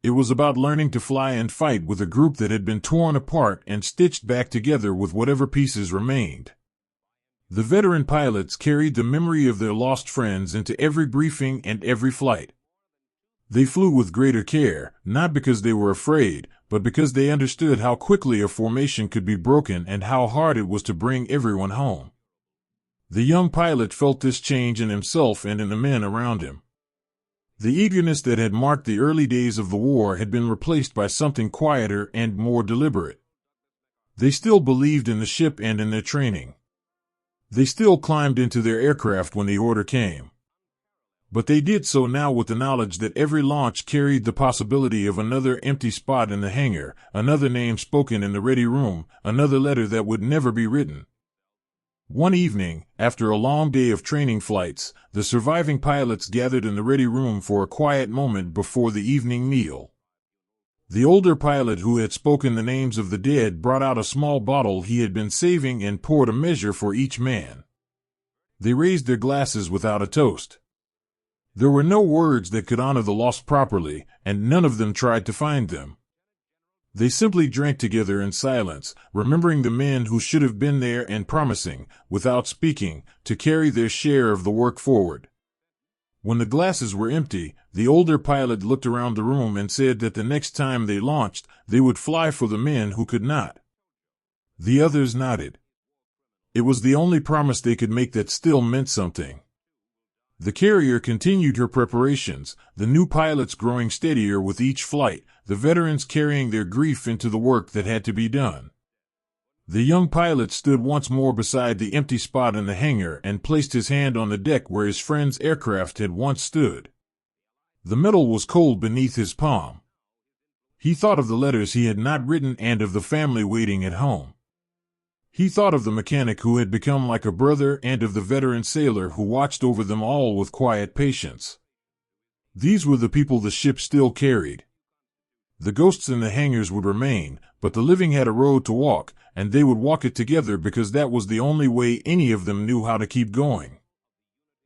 [SPEAKER 1] It was about learning to fly and fight with a group that had been torn apart and stitched back together with whatever pieces remained. The veteran pilots carried the memory of their lost friends into every briefing and every flight. They flew with greater care, not because they were afraid, but because they understood how quickly a formation could be broken and how hard it was to bring everyone home. The young pilot felt this change in himself and in the men around him. The eagerness that had marked the early days of the war had been replaced by something quieter and more deliberate. They still believed in the ship and in their training. They still climbed into their aircraft when the order came. But they did so now with the knowledge that every launch carried the possibility of another empty spot in the hangar, another name spoken in the ready room, another letter that would never be written. One evening, after a long day of training flights, the surviving pilots gathered in the ready room for a quiet moment before the evening meal. The older pilot who had spoken the names of the dead brought out a small bottle he had been saving and poured a measure for each man. They raised their glasses without a toast. There were no words that could honor the lost properly, and none of them tried to find them. They simply drank together in silence, remembering the men who should have been there and promising, without speaking, to carry their share of the work forward. When the glasses were empty, the older pilot looked around the room and said that the next time they launched, they would fly for the men who could not. The others nodded. It was the only promise they could make that still meant something. The carrier continued her preparations, the new pilots growing steadier with each flight, the veterans carrying their grief into the work that had to be done. The young pilot stood once more beside the empty spot in the hangar and placed his hand on the deck where his friend's aircraft had once stood. The metal was cold beneath his palm. He thought of the letters he had not written and of the family waiting at home. He thought of the mechanic who had become like a brother and of the veteran sailor who watched over them all with quiet patience. These were the people the ship still carried. The ghosts in the hangars would remain, but the living had a road to walk, and they would walk it together because that was the only way any of them knew how to keep going.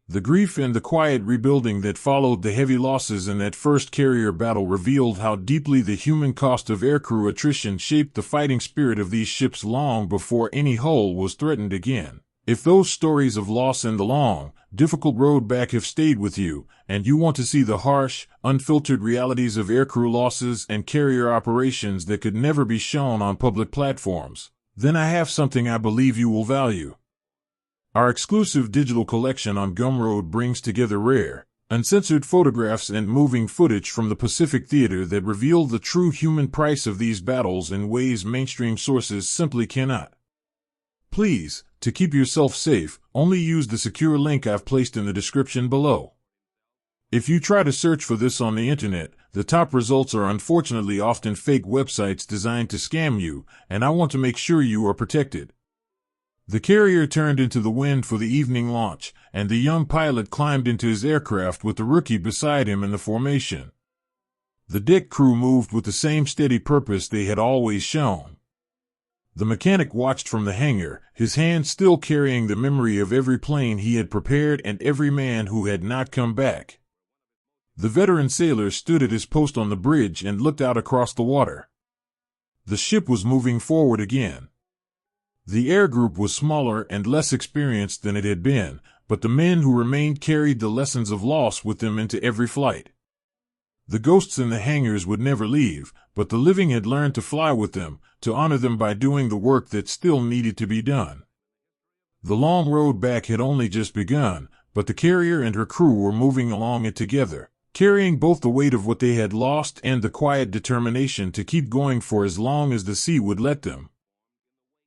[SPEAKER 1] The grief and the quiet rebuilding that followed the heavy losses in that first carrier battle revealed how deeply the human cost of aircrew attrition shaped the fighting spirit of these ships long before any hull was threatened again. If those stories of loss and the long, difficult road back have stayed with you, and you want to see the harsh, unfiltered realities of aircrew losses and carrier operations that could never be shown on public platforms, then I have something I believe you will value. Our exclusive digital collection on Gumroad brings together rare, uncensored photographs and moving footage from the Pacific Theater that reveal the true human price of these battles in ways mainstream sources simply cannot. Please, to keep yourself safe, only use the secure link I've placed in the description below. If you try to search for this on the internet, the top results are unfortunately often fake websites designed to scam you, and I want to make sure you are protected. The carrier turned into the wind for the evening launch, and the young pilot climbed into his aircraft with the rookie beside him in the formation. The deck crew moved with the same steady purpose they had always shown. The mechanic watched from the hangar, his hand still carrying the memory of every plane he had prepared and every man who had not come back. The veteran sailor stood at his post on the bridge and looked out across the water. The ship was moving forward again. The air group was smaller and less experienced than it had been, but the men who remained carried the lessons of loss with them into every flight. The ghosts in the hangars would never leave, but the living had learned to fly with them, to honor them by doing the work that still needed to be done. The long road back had only just begun, but the carrier and her crew were moving along it together, carrying both the weight of what they had lost and the quiet determination to keep going for as long as the sea would let them.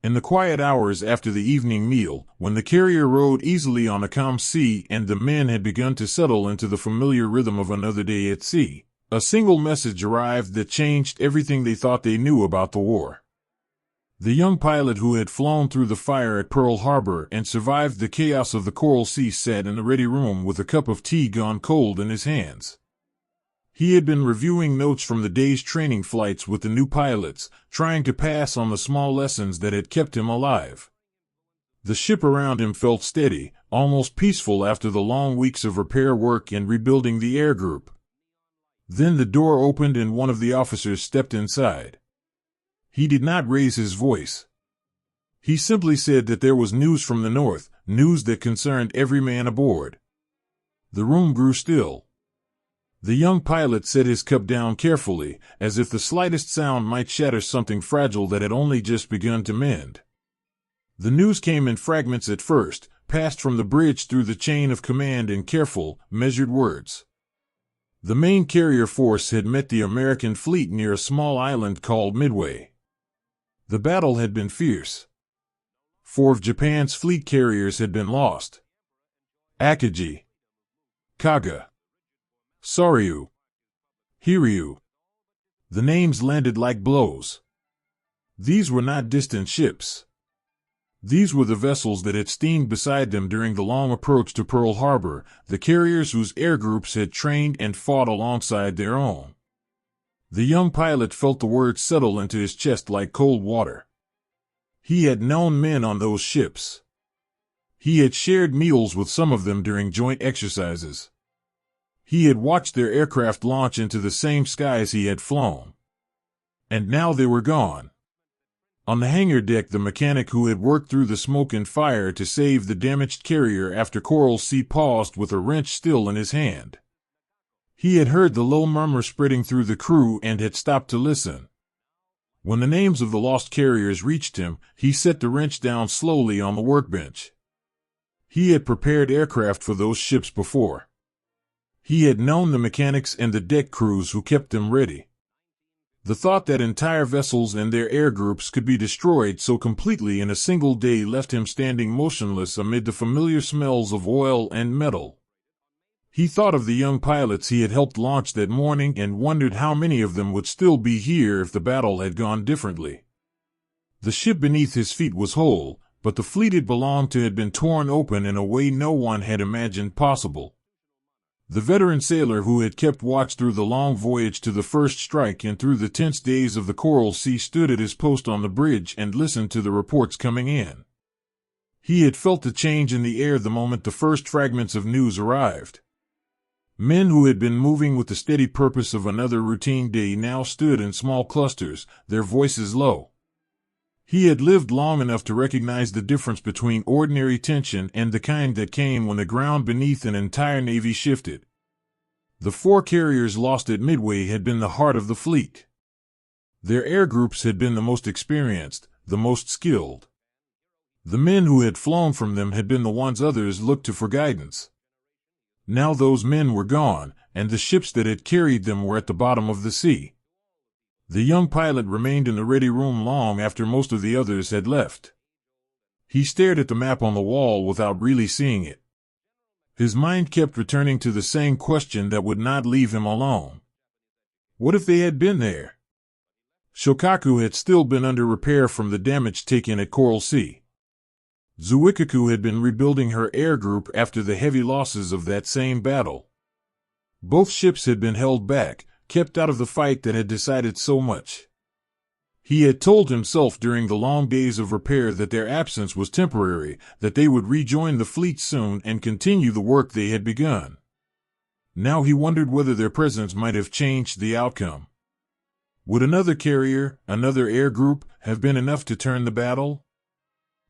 [SPEAKER 1] In the quiet hours after the evening meal, when the carrier rode easily on a calm sea and the men had begun to settle into the familiar rhythm of another day at sea, a single message arrived that changed everything they thought they knew about the war. The young pilot who had flown through the fire at Pearl Harbor and survived the chaos of the Coral Sea sat in the ready room with a cup of tea gone cold in his hands. He had been reviewing notes from the day's training flights with the new pilots, trying to pass on the small lessons that had kept him alive. The ship around him felt steady, almost peaceful after the long weeks of repair work and rebuilding the air group. Then the door opened and one of the officers stepped inside. He did not raise his voice. He simply said that there was news from the north, news that concerned every man aboard. The room grew still. The young pilot set his cup down carefully, as if the slightest sound might shatter something fragile that had only just begun to mend. The news came in fragments at first, passed from the bridge through the chain of command in careful, measured words. The main carrier force had met the American fleet near a small island called Midway. The battle had been fierce. 4 of Japan's fleet carriers had been lost. Akagi, Kaga, Soryu, Hiryu. The names landed like blows. These were not distant ships. These were the vessels that had steamed beside them during the long approach to Pearl Harbor, the carriers whose air groups had trained and fought alongside their own. The young pilot felt the words settle into his chest like cold water. He had known men on those ships. He had shared meals with some of them during joint exercises. He had watched their aircraft launch into the same skies he had flown. And now they were gone. On the hangar deck, the mechanic who had worked through the smoke and fire to save the damaged carrier after Coral Sea paused with a wrench still in his hand. He had heard the low murmur spreading through the crew and had stopped to listen. When the names of the lost carriers reached him, he set the wrench down slowly on the workbench. He had prepared aircraft for those ships before. He had known the mechanics and the deck crews who kept them ready. The thought that entire vessels and their air groups could be destroyed so completely in a single day left him standing motionless amid the familiar smells of oil and metal. He thought of the young pilots he had helped launch that morning and wondered how many of them would still be here if the battle had gone differently. The ship beneath his feet was whole, but the fleet it belonged to had been torn open in a way no one had imagined possible. The veteran sailor who had kept watch through the long voyage to the first strike and through the tense days of the Coral Sea stood at his post on the bridge and listened to the reports coming in. He had felt the change in the air the moment the first fragments of news arrived. Men who had been moving with the steady purpose of another routine day now stood in small clusters, their voices low. He had lived long enough to recognize the difference between ordinary tension and the kind that came when the ground beneath an entire navy shifted. The 4 carriers lost at Midway had been the heart of the fleet. Their air groups had been the most experienced, the most skilled. The men who had flown from them had been the ones others looked to for guidance. Now those men were gone, and the ships that had carried them were at the bottom of the sea. The young pilot remained in the ready room long after most of the others had left. He stared at the map on the wall without really seeing it. His mind kept returning to the same question that would not leave him alone. What if they had been there? Shōkaku had still been under repair from the damage taken at Coral Sea. Zuikaku had been rebuilding her air group after the heavy losses of that same battle. Both ships had been held back, kept out of the fight that had decided so much. He had told himself during the long days of repair that their absence was temporary, that they would rejoin the fleet soon and continue the work they had begun. Now he wondered whether their presence might have changed the outcome. Would another carrier, another air group, have been enough to turn the battle?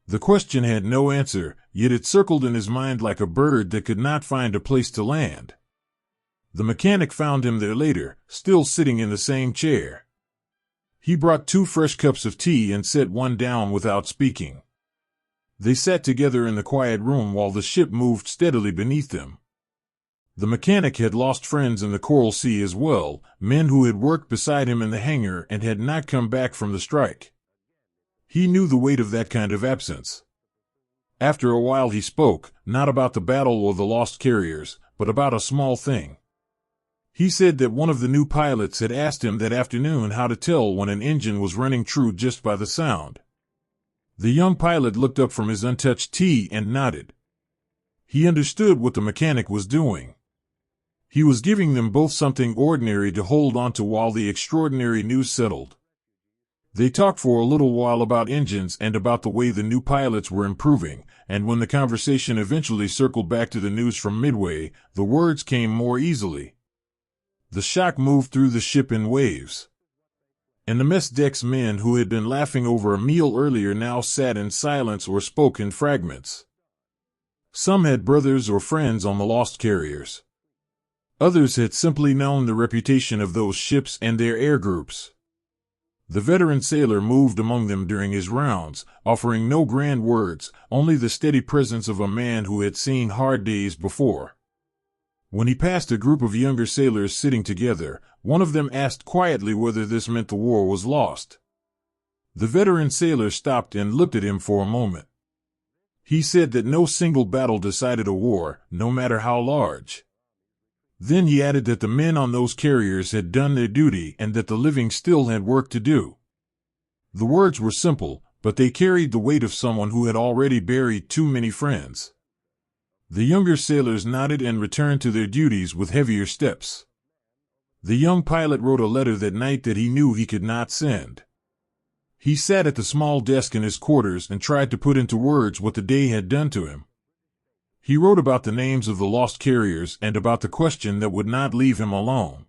[SPEAKER 1] The question had no answer, yet it circled in his mind like a bird that could not find a place to land. The mechanic found him there later, still sitting in the same chair. He brought 2 fresh cups of tea and set one down without speaking. They sat together in the quiet room while the ship moved steadily beneath them. The mechanic had lost friends in the Coral Sea as well, men who had worked beside him in the hangar and had not come back from the strike. He knew the weight of that kind of absence. After a while he spoke, not about the battle or the lost carriers, but about a small thing. He said that one of the new pilots had asked him that afternoon how to tell when an engine was running true just by the sound. The young pilot looked up from his untouched tea and nodded. He understood what the mechanic was doing. He was giving them both something ordinary to hold on to while the extraordinary news settled. They talked for a little while about engines and about the way the new pilots were improving, and when the conversation eventually circled back to the news from Midway, the words came more easily. The shock moved through the ship in waves. And the mess deck's men who had been laughing over a meal earlier now sat in silence or spoke in fragments. Some had brothers or friends on the lost carriers. Others had simply known the reputation of those ships and their air groups. The veteran sailor moved among them during his rounds, offering no grand words, only the steady presence of a man who had seen hard days before. When he passed a group of younger sailors sitting together, one of them asked quietly whether this meant the war was lost. The veteran sailor stopped and looked at him for a moment. He said that no single battle decided a war, no matter how large. Then he added that the men on those carriers had done their duty and that the living still had work to do. The words were simple, but they carried the weight of someone who had already buried too many friends. The younger sailors nodded and returned to their duties with heavier steps. The young pilot wrote a letter that night that he knew he could not send. He sat at the small desk in his quarters and tried to put into words what the day had done to him. He wrote about the names of the lost carriers and about the question that would not leave him alone.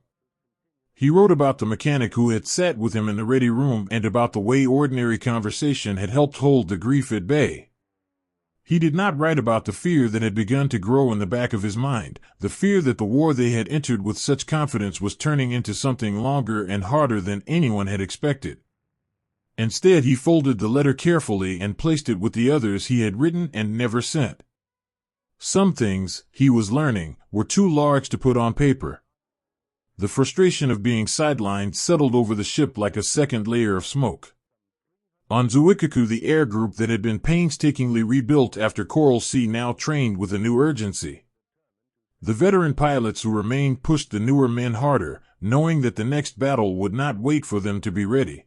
[SPEAKER 1] He wrote about the mechanic who had sat with him in the ready room and about the way ordinary conversation had helped hold the grief at bay. He did not write about the fear that had begun to grow in the back of his mind, the fear that the war they had entered with such confidence was turning into something longer and harder than anyone had expected. Instead, he folded the letter carefully and placed it with the others he had written and never sent. Some things, he was learning, were too large to put on paper. The frustration of being sidelined settled over the ship like a second layer of smoke. On Zuikaku, the air group that had been painstakingly rebuilt after Coral Sea now trained with a new urgency. The veteran pilots who remained pushed the newer men harder, knowing that the next battle would not wait for them to be ready.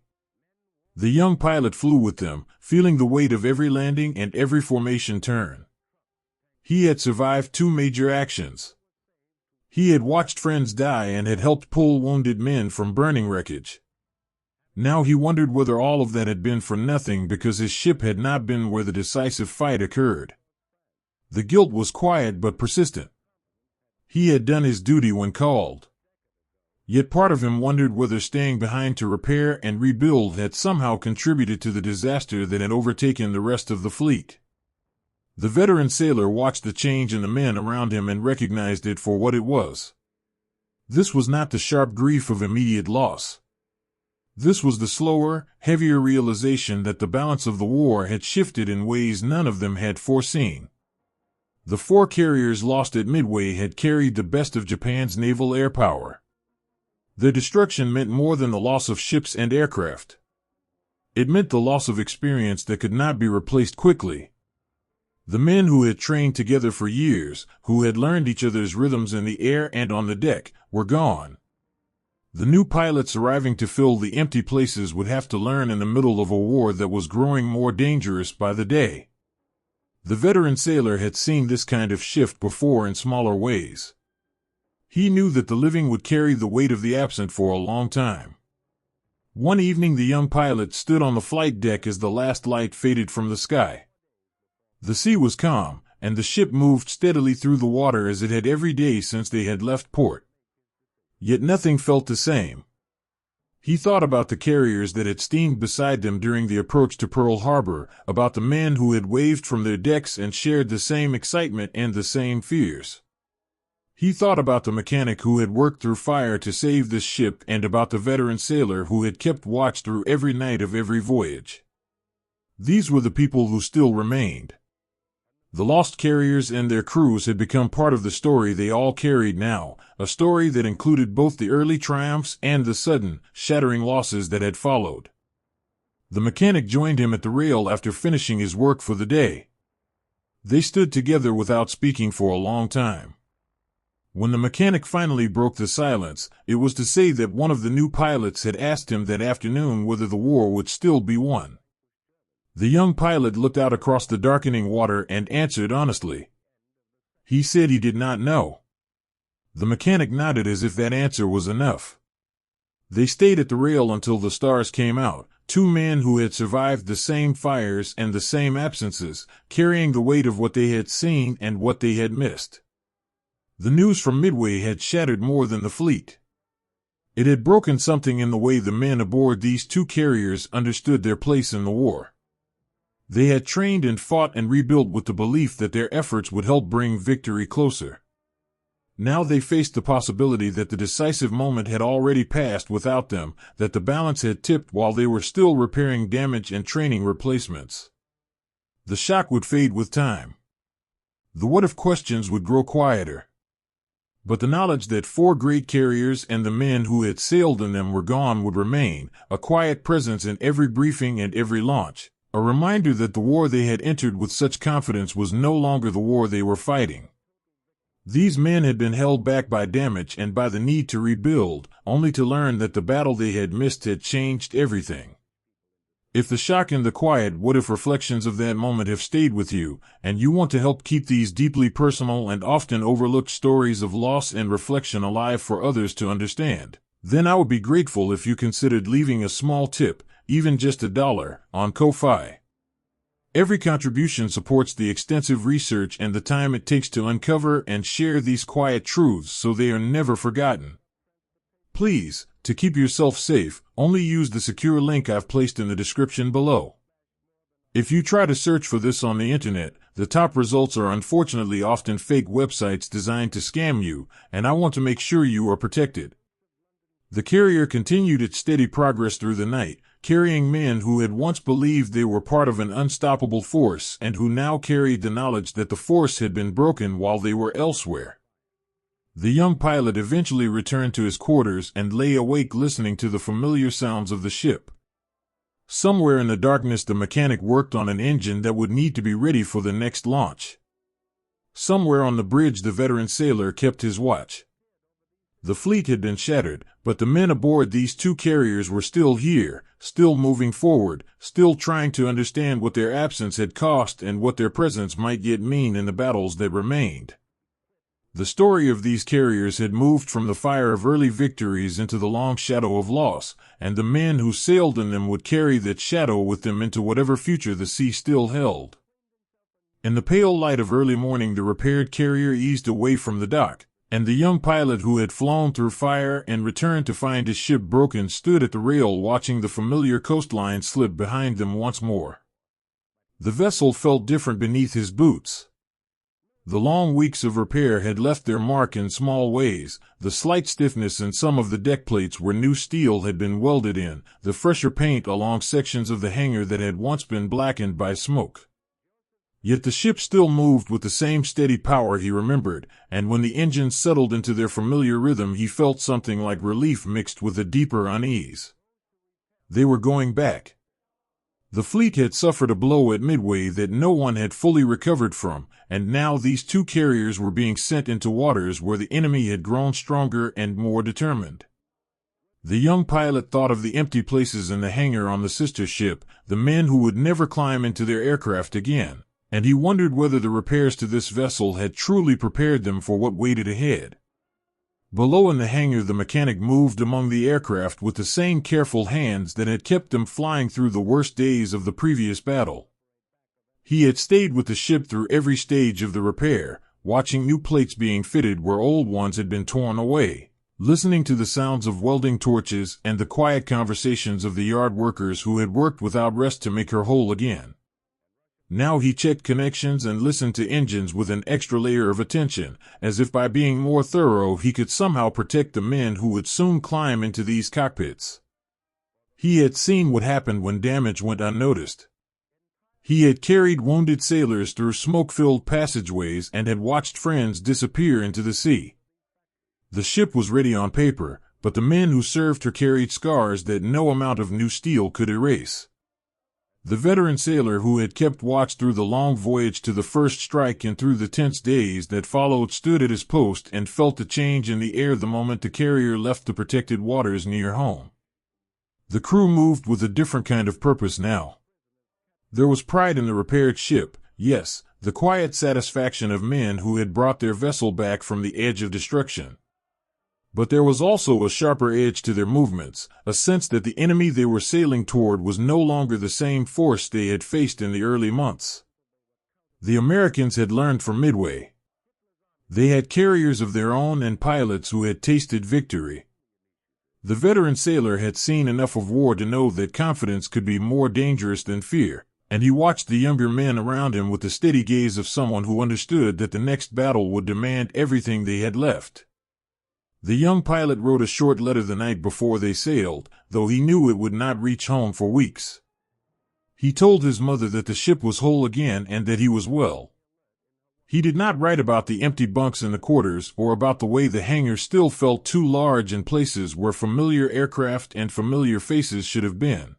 [SPEAKER 1] The young pilot flew with them, feeling the weight of every landing and every formation turn. He had survived 2 major actions. He had watched friends die and had helped pull wounded men from burning wreckage. Now he wondered whether all of that had been for nothing because his ship had not been where the decisive fight occurred. The guilt was quiet but persistent. He had done his duty when called. Yet part of him wondered whether staying behind to repair and rebuild had somehow contributed to the disaster that had overtaken the rest of the fleet. The veteran sailor watched the change in the men around him and recognized it for what it was. This was not the sharp grief of immediate loss. This was the slower, heavier realization that the balance of the war had shifted in ways none of them had foreseen. The 4 carriers lost at Midway had carried the best of Japan's naval air power. Their destruction meant more than the loss of ships and aircraft. It meant the loss of experience that could not be replaced quickly. The men who had trained together for years, who had learned each other's rhythms in the air and on the deck, were gone. The new pilots arriving to fill the empty places would have to learn in the middle of a war that was growing more dangerous by the day. The veteran sailor had seen this kind of shift before in smaller ways. He knew that the living would carry the weight of the absent for a long time. One evening the young pilot stood on the flight deck as the last light faded from the sky. The sea was calm, and the ship moved steadily through the water as it had every day since they had left port. Yet nothing felt the same. He thought about the carriers that had steamed beside them during the approach to Pearl Harbor, about the men who had waved from their decks and shared the same excitement and the same fears. He thought about the mechanic who had worked through fire to save this ship and about the veteran sailor who had kept watch through every night of every voyage. These were the people who still remained. The lost carriers and their crews had become part of the story they all carried now, a story that included both the early triumphs and the sudden, shattering losses that had followed. The mechanic joined him at the rail after finishing his work for the day. They stood together without speaking for a long time. When the mechanic finally broke the silence, it was to say that one of the new pilots had asked him that afternoon whether the war would still be won. The young pilot looked out across the darkening water and answered honestly. He said he did not know. The mechanic nodded as if that answer was enough. They stayed at the rail until the stars came out, two men who had survived the same fires and the same absences, carrying the weight of what they had seen and what they had missed. The news from Midway had shattered more than the fleet. It had broken something in the way the men aboard these two carriers understood their place in the war. They had trained and fought and rebuilt with the belief that their efforts would help bring victory closer. Now they faced the possibility that the decisive moment had already passed without them, that the balance had tipped while they were still repairing damage and training replacements. The shock would fade with time. The what-if questions would grow quieter. But the knowledge that four great carriers and the men who had sailed in them were gone would remain, a quiet presence in every briefing and every launch. A reminder that the war they had entered with such confidence was no longer the war they were fighting. These men had been held back by damage and by the need to rebuild, only to learn that the battle they had missed had changed everything. If the shock and the quiet what-if reflections of that moment have stayed with you, and you want to help keep these deeply personal and often overlooked stories of loss and reflection alive for others to understand, then I would be grateful if you considered leaving a small tip, even just $1, on Ko-Fi. Every contribution supports the extensive research and the time it takes to uncover and share these quiet truths so they are never forgotten. Please, to keep yourself safe, only use the secure link I've placed in the description below. If you try to search for this on the internet, the top results are unfortunately often fake websites designed to scam you, and I want to make sure you are protected. The carrier continued its steady progress through the night, carrying men who had once believed they were part of an unstoppable force and who now carried the knowledge that the force had been broken while they were elsewhere. The young pilot eventually returned to his quarters and lay awake listening to the familiar sounds of the ship. Somewhere in the darkness the mechanic worked on an engine that would need to be ready for the next launch. Somewhere on the bridge the veteran sailor kept his watch. The fleet had been shattered, but the men aboard these two carriers were still here, still moving forward, still trying to understand what their absence had cost and what their presence might yet mean in the battles that remained. The story of these carriers had moved from the fire of early victories into the long shadow of loss, and the men who sailed in them would carry that shadow with them into whatever future the sea still held. In the pale light of early morning the repaired carrier eased away from the dock, and the young pilot who had flown through fire and returned to find his ship broken stood at the rail watching the familiar coastline slip behind them once more. The vessel felt different beneath his boots. The long weeks of repair had left their mark in small ways, the slight stiffness in some of the deck plates where new steel had been welded in, the fresher paint along sections of the hangar that had once been blackened by smoke. Yet the ship still moved with the same steady power he remembered, and when the engines settled into their familiar rhythm he felt something like relief mixed with a deeper unease. They were going back. The fleet had suffered a blow at Midway that no one had fully recovered from, and now these two carriers were being sent into waters where the enemy had grown stronger and more determined. The young pilot thought of the empty places in the hangar on the sister ship, the men who would never climb into their aircraft again, and he wondered whether the repairs to this vessel had truly prepared them for what waited ahead. Below in the hangar, the mechanic moved among the aircraft with the same careful hands that had kept them flying through the worst days of the previous battle. He had stayed with the ship through every stage of the repair, watching new plates being fitted where old ones had been torn away, listening to the sounds of welding torches and the quiet conversations of the yard workers who had worked without rest to make her whole again. Now he checked connections and listened to engines with an extra layer of attention, as if by being more thorough he could somehow protect the men who would soon climb into these cockpits. He had seen what happened when damage went unnoticed. He had carried wounded sailors through smoke-filled passageways and had watched friends disappear into the sea. The ship was ready on paper, but the men who served her carried scars that no amount of new steel could erase. The veteran sailor who had kept watch through the long voyage to the first strike and through the tense days that followed stood at his post and felt the change in the air the moment the carrier left the protected waters near home. The crew moved with a different kind of purpose now. There was pride in the repaired ship, yes, the quiet satisfaction of men who had brought their vessel back from the edge of destruction. But there was also a sharper edge to their movements, a sense that the enemy they were sailing toward was no longer the same force they had faced in the early months. The Americans had learned from Midway. They had carriers of their own and pilots who had tasted victory. The veteran sailor had seen enough of war to know that confidence could be more dangerous than fear, and he watched the younger men around him with the steady gaze of someone who understood that the next battle would demand everything they had left. The young pilot wrote a short letter the night before they sailed, though he knew it would not reach home for weeks. He told his mother that the ship was whole again and that he was well. He did not write about the empty bunks in the quarters or about the way the hangar still felt too large in places where familiar aircraft and familiar faces should have been.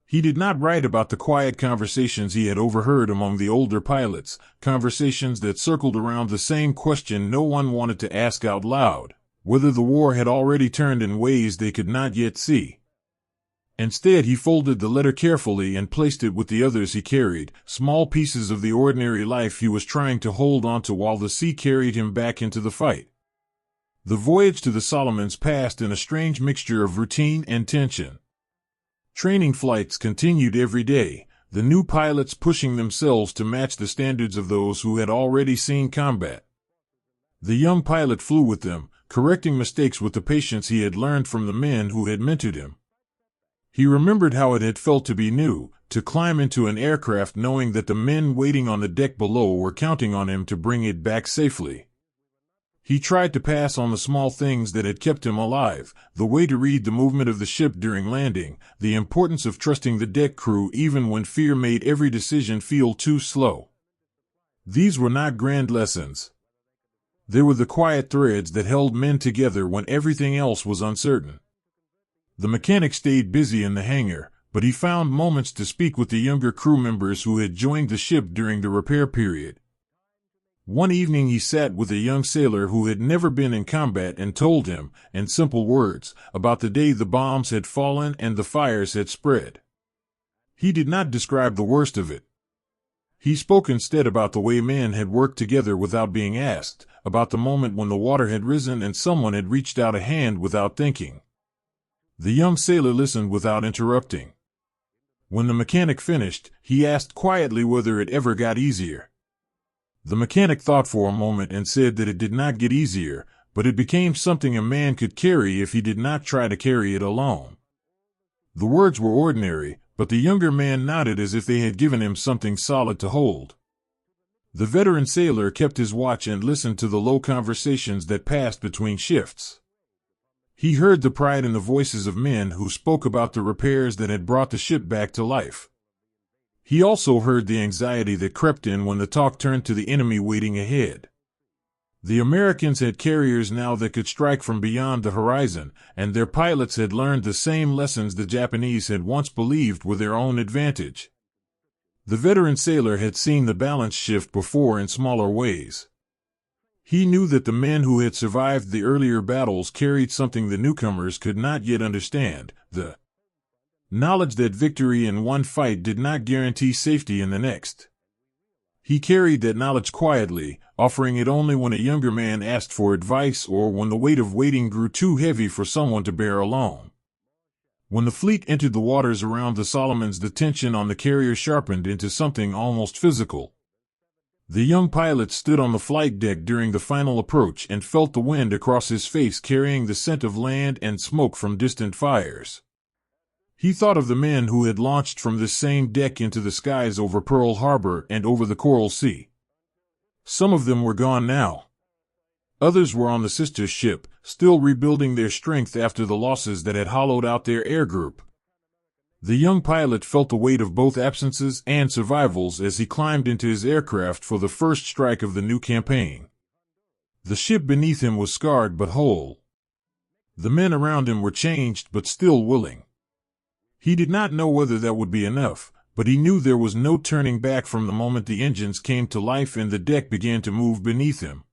[SPEAKER 1] He did not write about the quiet conversations he had overheard among the older pilots, conversations that circled around the same question no one wanted to ask out loud: whether the war had already turned in ways they could not yet see. Instead, he folded the letter carefully and placed it with the others he carried, small pieces of the ordinary life he was trying to hold on to while the sea carried him back into the fight. The voyage to the Solomons passed in a strange mixture of routine and tension. Training flights continued every day, the new pilots pushing themselves to match the standards of those who had already seen combat. The young pilot flew with them, correcting mistakes with the patience he had learned from the men who had mentored him. He remembered how it had felt to be new, to climb into an aircraft knowing that the men waiting on the deck below were counting on him to bring it back safely. He tried to pass on the small things that had kept him alive, the way to read the movement of the ship during landing, the importance of trusting the deck crew even when fear made every decision feel too slow. These were not grand lessons. They were the quiet threads that held men together when everything else was uncertain. The mechanic stayed busy in the hangar, but he found moments to speak with the younger crew members who had joined the ship during the repair period. One evening he sat with a young sailor who had never been in combat and told him, in simple words, about the day the bombs had fallen and the fires had spread. He did not describe the worst of it. He spoke instead about the way men had worked together without being asked, about the moment when the water had risen and someone had reached out a hand without thinking. The young sailor listened without interrupting. When the mechanic finished, he asked quietly whether it ever got easier. The mechanic thought for a moment and said that it did not get easier, but it became something a man could carry if he did not try to carry it alone. The words were ordinary, but the younger man nodded as if they had given him something solid to hold. The veteran sailor kept his watch and listened to the low conversations that passed between shifts. He heard the pride in the voices of men who spoke about the repairs that had brought the ship back to life. He also heard the anxiety that crept in when the talk turned to the enemy waiting ahead. The Americans had carriers now that could strike from beyond the horizon, and their pilots had learned the same lessons the Japanese had once believed were their own advantage. The veteran sailor had seen the balance shift before in smaller ways. He knew that the men who had survived the earlier battles carried something the newcomers could not yet understand, the knowledge that victory in one fight did not guarantee safety in the next. He carried that knowledge quietly, offering it only when a younger man asked for advice or when the weight of waiting grew too heavy for someone to bear alone. When the fleet entered the waters around the Solomons, the tension on the carrier sharpened into something almost physical. The young pilot stood on the flight deck during the final approach and felt the wind across his face carrying the scent of land and smoke from distant fires. He thought of the men who had launched from this same deck into the skies over Pearl Harbor and over the Coral Sea. Some of them were gone now. Others were on the sister ship, still rebuilding their strength after the losses that had hollowed out their air group. The young pilot felt the weight of both absences and survivals as he climbed into his aircraft for the first strike of the new campaign. The ship beneath him was scarred but whole. The men around him were changed but still willing. He did not know whether that would be enough, but he knew there was no turning back from the moment the engines came to life and the deck began to move beneath him.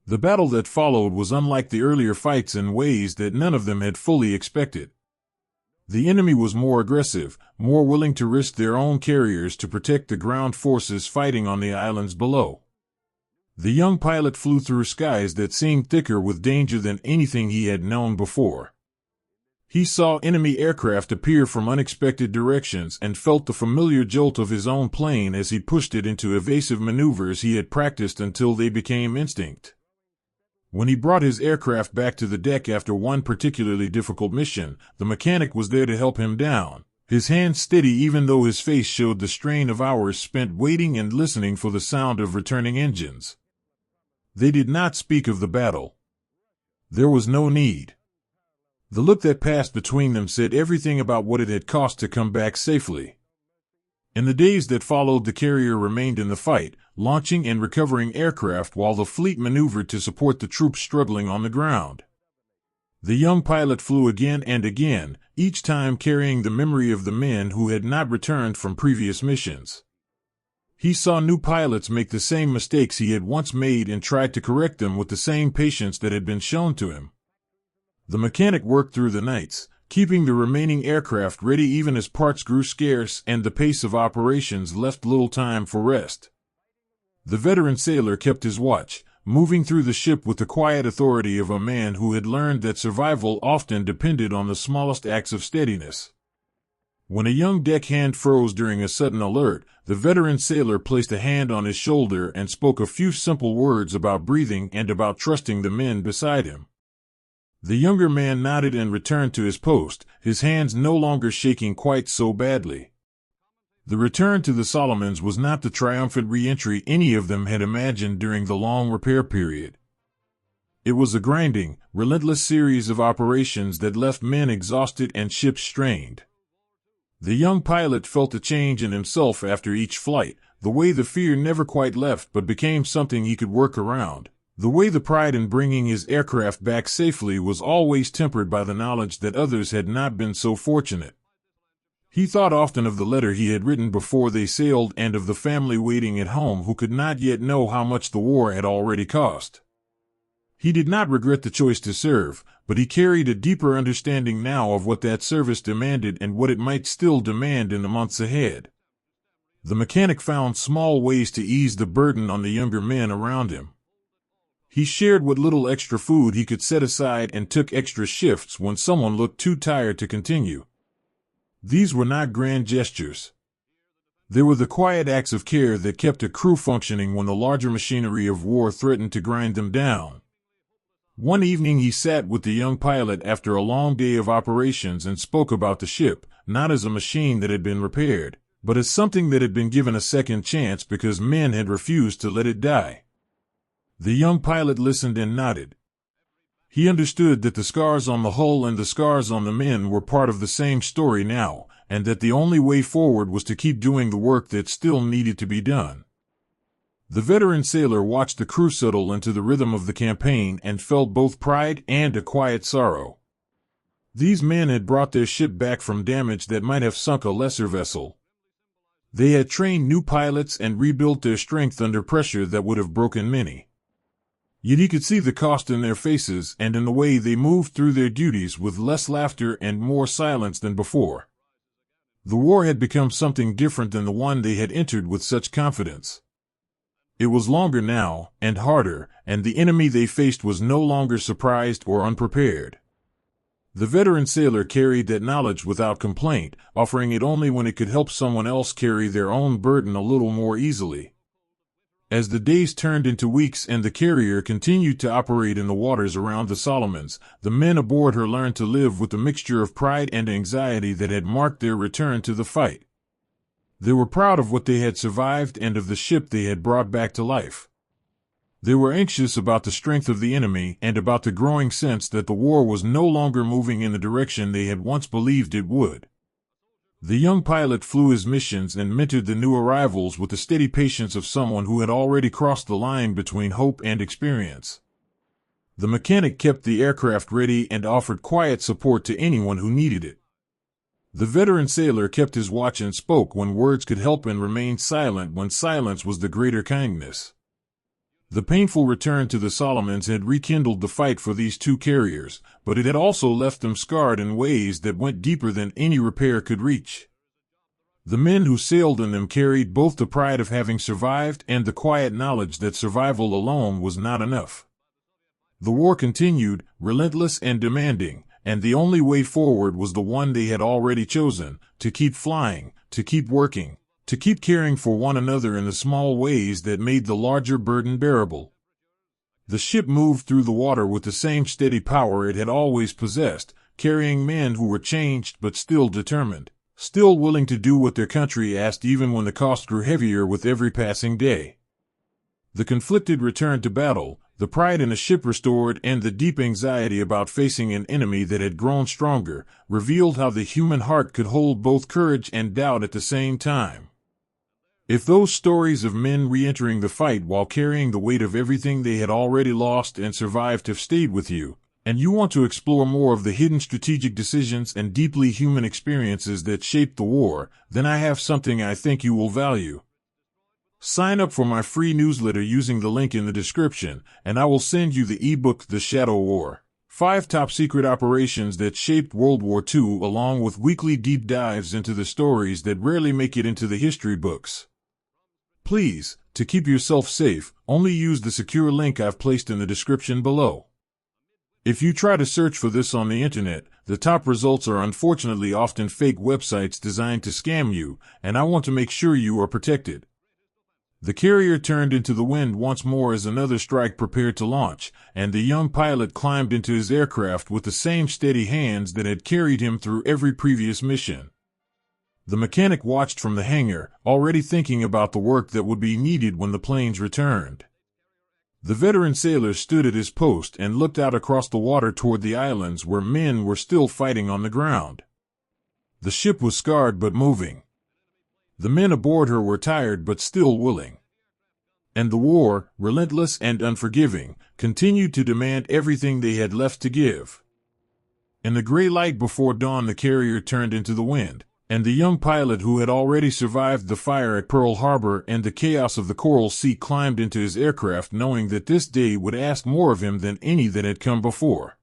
[SPEAKER 1] The battle that followed was unlike the earlier fights in ways that none of them had fully expected. The enemy was more aggressive, more willing to risk their own carriers to protect the ground forces fighting on the islands below. The young pilot flew through skies that seemed thicker with danger than anything he had known before. He saw enemy aircraft appear from unexpected directions and felt the familiar jolt of his own plane as he pushed it into evasive maneuvers he had practiced until they became instinct. When he brought his aircraft back to the deck after one particularly difficult mission, the mechanic was there to help him down, his hands steady even though his face showed the strain of hours spent waiting and listening for the sound of returning engines. They did not speak of the battle. There was no need. The look that passed between them said everything about what it had cost to come back safely. In the days that followed, the carrier remained in the fight, launching and recovering aircraft while the fleet maneuvered to support the troops struggling on the ground. The young pilot flew again and again, each time carrying the memory of the men who had not returned from previous missions. He saw new pilots make the same mistakes he had once made and tried to correct them with the same patience that had been shown to him. The mechanic worked through the nights, keeping the remaining aircraft ready even as parts grew scarce and the pace of operations left little time for rest. The veteran sailor kept his watch, moving through the ship with the quiet authority of a man who had learned that survival often depended on the smallest acts of steadiness. When a young deckhand froze during a sudden alert, the veteran sailor placed a hand on his shoulder and spoke a few simple words about breathing and about trusting the men beside him. The younger man nodded and returned to his post, his hands no longer shaking quite so badly. The return to the Solomons was not the triumphant re-entry any of them had imagined during the long repair period. It was a grinding, relentless series of operations that left men exhausted and ships strained. The young pilot felt a change in himself after each flight, the way the fear never quite left but became something he could work around. The way the pride in bringing his aircraft back safely was always tempered by the knowledge that others had not been so fortunate. He thought often of the letter he had written before they sailed and of the family waiting at home who could not yet know how much the war had already cost. He did not regret the choice to serve, but he carried a deeper understanding now of what that service demanded and what it might still demand in the months ahead. The mechanic found small ways to ease the burden on the younger men around him. He shared what little extra food he could set aside and took extra shifts when someone looked too tired to continue. These were not grand gestures. They were the quiet acts of care that kept a crew functioning when the larger machinery of war threatened to grind them down. One evening he sat with the young pilot after a long day of operations and spoke about the ship, not as a machine that had been repaired, but as something that had been given a second chance because men had refused to let it die. The young pilot listened and nodded. He understood that the scars on the hull and the scars on the men were part of the same story now, and that the only way forward was to keep doing the work that still needed to be done. The veteran sailor watched the crew settle into the rhythm of the campaign and felt both pride and a quiet sorrow. These men had brought their ship back from damage that might have sunk a lesser vessel. They had trained new pilots and rebuilt their strength under pressure that would have broken many. Yet he could see the cost in their faces and in the way they moved through their duties with less laughter and more silence than before. The war had become something different than the one they had entered with such confidence. It was longer now, and harder, and the enemy they faced was no longer surprised or unprepared. The veteran sailor carried that knowledge without complaint, offering it only when it could help someone else carry their own burden a little more easily. As the days turned into weeks and the carrier continued to operate in the waters around the Solomons, the men aboard her learned to live with the mixture of pride and anxiety that had marked their return to the fight. They were proud of what they had survived and of the ship they had brought back to life. They were anxious about the strength of the enemy and about the growing sense that the war was no longer moving in the direction they had once believed it would. The young pilot flew his missions and mentored the new arrivals with the steady patience of someone who had already crossed the line between hope and experience. The mechanic kept the aircraft ready and offered quiet support to anyone who needed it. The veteran sailor kept his watch and spoke when words could help and remained silent when silence was the greater kindness. The painful return to the Solomons had rekindled the fight for these two carriers, but it had also left them scarred in ways that went deeper than any repair could reach. The men who sailed in them carried both the pride of having survived and the quiet knowledge that survival alone was not enough. The war continued, relentless and demanding, and the only way forward was the one they had already chosen: to keep flying, to keep working, to keep caring for one another in the small ways that made the larger burden bearable. The ship moved through the water with the same steady power it had always possessed, carrying men who were changed but still determined, still willing to do what their country asked even when the cost grew heavier with every passing day. The conflicted return to battle, the pride in a ship restored, and the deep anxiety about facing an enemy that had grown stronger, revealed how the human heart could hold both courage and doubt at the same time. If those stories of men re-entering the fight while carrying the weight of everything they had already lost and survived have stayed with you, and you want to explore more of the hidden strategic decisions and deeply human experiences that shaped the war, then I have something I think you will value. Sign up for my free newsletter using the link in the description, and I will send you the ebook The Shadow War: 5 Top-Secret Operations That Shaped World War II, along with weekly deep dives into the stories that rarely make it into the history books. Please, to keep yourself safe, only use the secure link I've placed in the description below. If you try to search for this on the internet, the top results are unfortunately often fake websites designed to scam you, and I want to make sure you are protected. The carrier turned into the wind once more as another strike prepared to launch, and the young pilot climbed into his aircraft with the same steady hands that had carried him through every previous mission. The mechanic watched from the hangar, already thinking about the work that would be needed when the planes returned. The veteran sailor stood at his post and looked out across the water toward the islands where men were still fighting on the ground. The ship was scarred but moving. The men aboard her were tired but still willing. And the war, relentless and unforgiving, continued to demand everything they had left to give. In the gray light before dawn, the carrier turned into the wind, and the young pilot who had already survived the fire at Pearl Harbor and the chaos of the Coral Sea climbed into his aircraft, knowing that this day would ask more of him than any that had come before.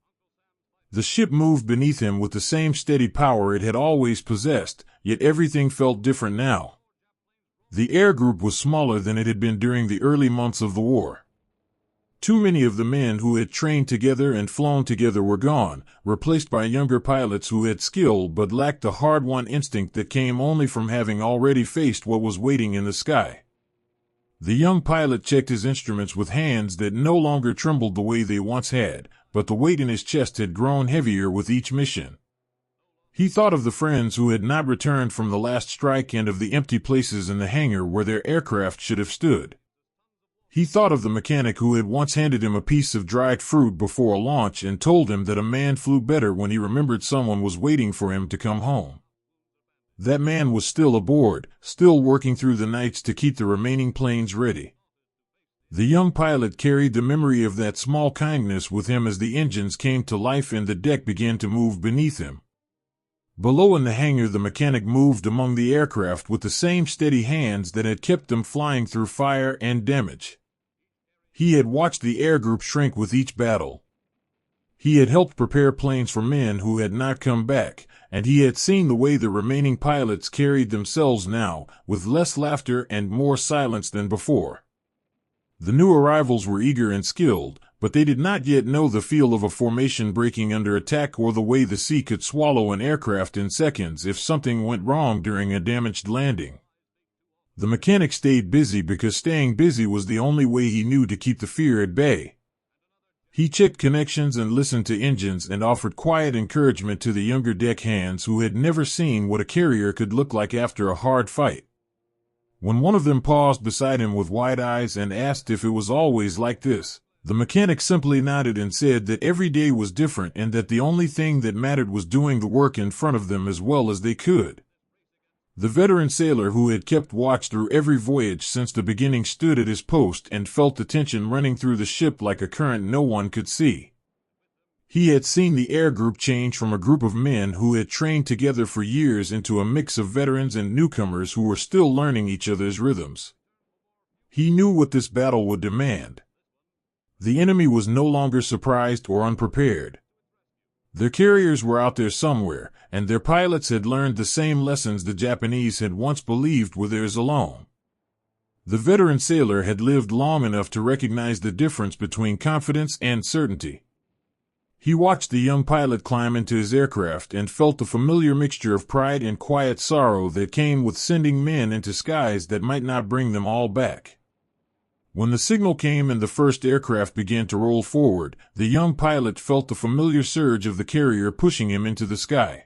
[SPEAKER 1] The ship moved beneath him with the same steady power it had always possessed, yet everything felt different now. The air group was smaller than it had been during the early months of the war. Too many of the men who had trained together and flown together were gone, replaced by younger pilots who had skill but lacked the hard-won instinct that came only from having already faced what was waiting in the sky. The young pilot checked his instruments with hands that no longer trembled the way they once had, but the weight in his chest had grown heavier with each mission. He thought of the friends who had not returned from the last strike and of the empty places in the hangar where their aircraft should have stood. He thought of the mechanic who had once handed him a piece of dried fruit before a launch and told him that a man flew better when he remembered someone was waiting for him to come home. That man was still aboard, still working through the nights to keep the remaining planes ready. The young pilot carried the memory of that small kindness with him as the engines came to life and the deck began to move beneath him. Below in the hangar, the mechanic moved among the aircraft with the same steady hands that had kept them flying through fire and damage. He had watched the air group shrink with each battle. He had helped prepare planes for men who had not come back, and he had seen the way the remaining pilots carried themselves now, with less laughter and more silence than before. The new arrivals were eager and skilled, but they did not yet know the feel of a formation breaking under attack or the way the sea could swallow an aircraft in seconds if something went wrong during a damaged landing. The mechanic stayed busy because staying busy was the only way he knew to keep the fear at bay. He checked connections and listened to engines and offered quiet encouragement to the younger deckhands who had never seen what a carrier could look like after a hard fight. When one of them paused beside him with wide eyes and asked if it was always like this, the mechanic simply nodded and said that every day was different and that the only thing that mattered was doing the work in front of them as well as they could. The veteran sailor who had kept watch through every voyage since the beginning stood at his post and felt the tension running through the ship like a current no one could see. He had seen the air group change from a group of men who had trained together for years into a mix of veterans and newcomers who were still learning each other's rhythms. He knew what this battle would demand. The enemy was no longer surprised or unprepared. Their carriers were out there somewhere, and their pilots had learned the same lessons the Japanese had once believed were theirs alone. The veteran sailor had lived long enough to recognize the difference between confidence and certainty. He watched the young pilot climb into his aircraft and felt the familiar mixture of pride and quiet sorrow that came with sending men into skies that might not bring them all back. When the signal came and the first aircraft began to roll forward, the young pilot felt the familiar surge of the carrier pushing him into the sky.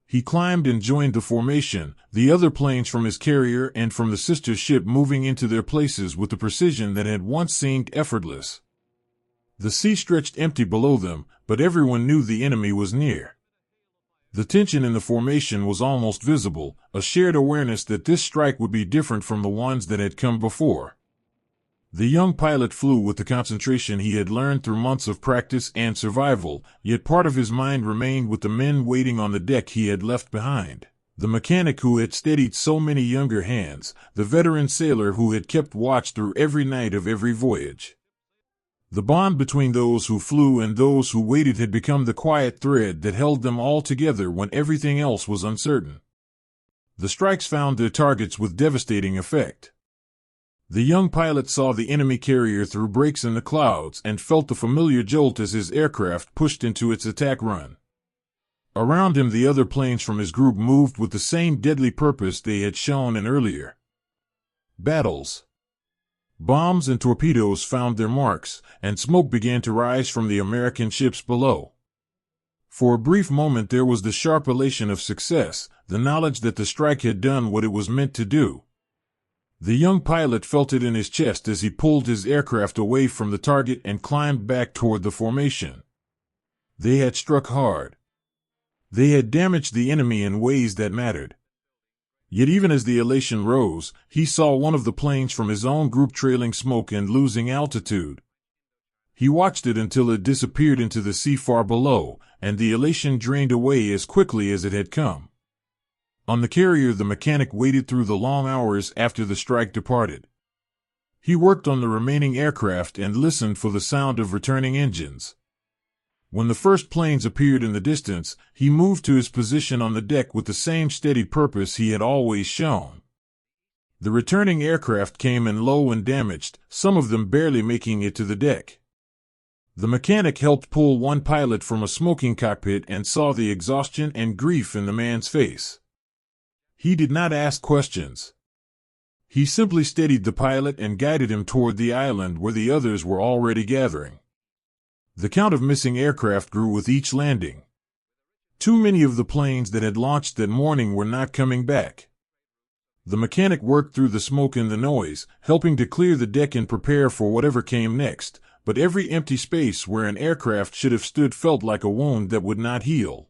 [SPEAKER 1] He climbed and joined the formation, the other planes from his carrier and from the sister ship moving into their places with the precision that had once seemed effortless. The sea stretched empty below them, but everyone knew the enemy was near. The tension in the formation was almost visible, a shared awareness that this strike would be different from the ones that had come before. The young pilot flew with the concentration he had learned through months of practice and survival, yet part of his mind remained with the men waiting on the deck he had left behind. The mechanic who had steadied so many younger hands, the veteran sailor who had kept watch through every night of every voyage. The bond between those who flew and those who waited had become the quiet thread that held them all together when everything else was uncertain. The strikes found their targets with devastating effect. The young pilot saw the enemy carrier through breaks in the clouds and felt the familiar jolt as his aircraft pushed into its attack run. Around him, the other planes from his group moved with the same deadly purpose they had shown in earlier battles. Bombs and torpedoes found their marks, and smoke began to rise from the American ships below. For a brief moment there was the sharp elation of success, the knowledge that the strike had done what it was meant to do. The young pilot felt it in his chest as he pulled his aircraft away from the target and climbed back toward the formation. They had struck hard. They had damaged the enemy in ways that mattered. Yet even as the elation rose, he saw one of the planes from his own group trailing smoke and losing altitude. He watched it until it disappeared into the sea far below, and the elation drained away as quickly as it had come. On the carrier, the mechanic waited through the long hours after the strike departed. He worked on the remaining aircraft and listened for the sound of returning engines. When the first planes appeared in the distance, he moved to his position on the deck with the same steady purpose he had always shown. The returning aircraft came in low and damaged, some of them barely making it to the deck. The mechanic helped pull one pilot from a smoking cockpit and saw the exhaustion and grief in the man's face. He did not ask questions. He simply steadied the pilot and guided him toward the island where the others were already gathering. The count of missing aircraft grew with each landing. Too many of the planes that had launched that morning were not coming back. The mechanic worked through the smoke and the noise, helping to clear the deck and prepare for whatever came next, but every empty space where an aircraft should have stood felt like a wound that would not heal.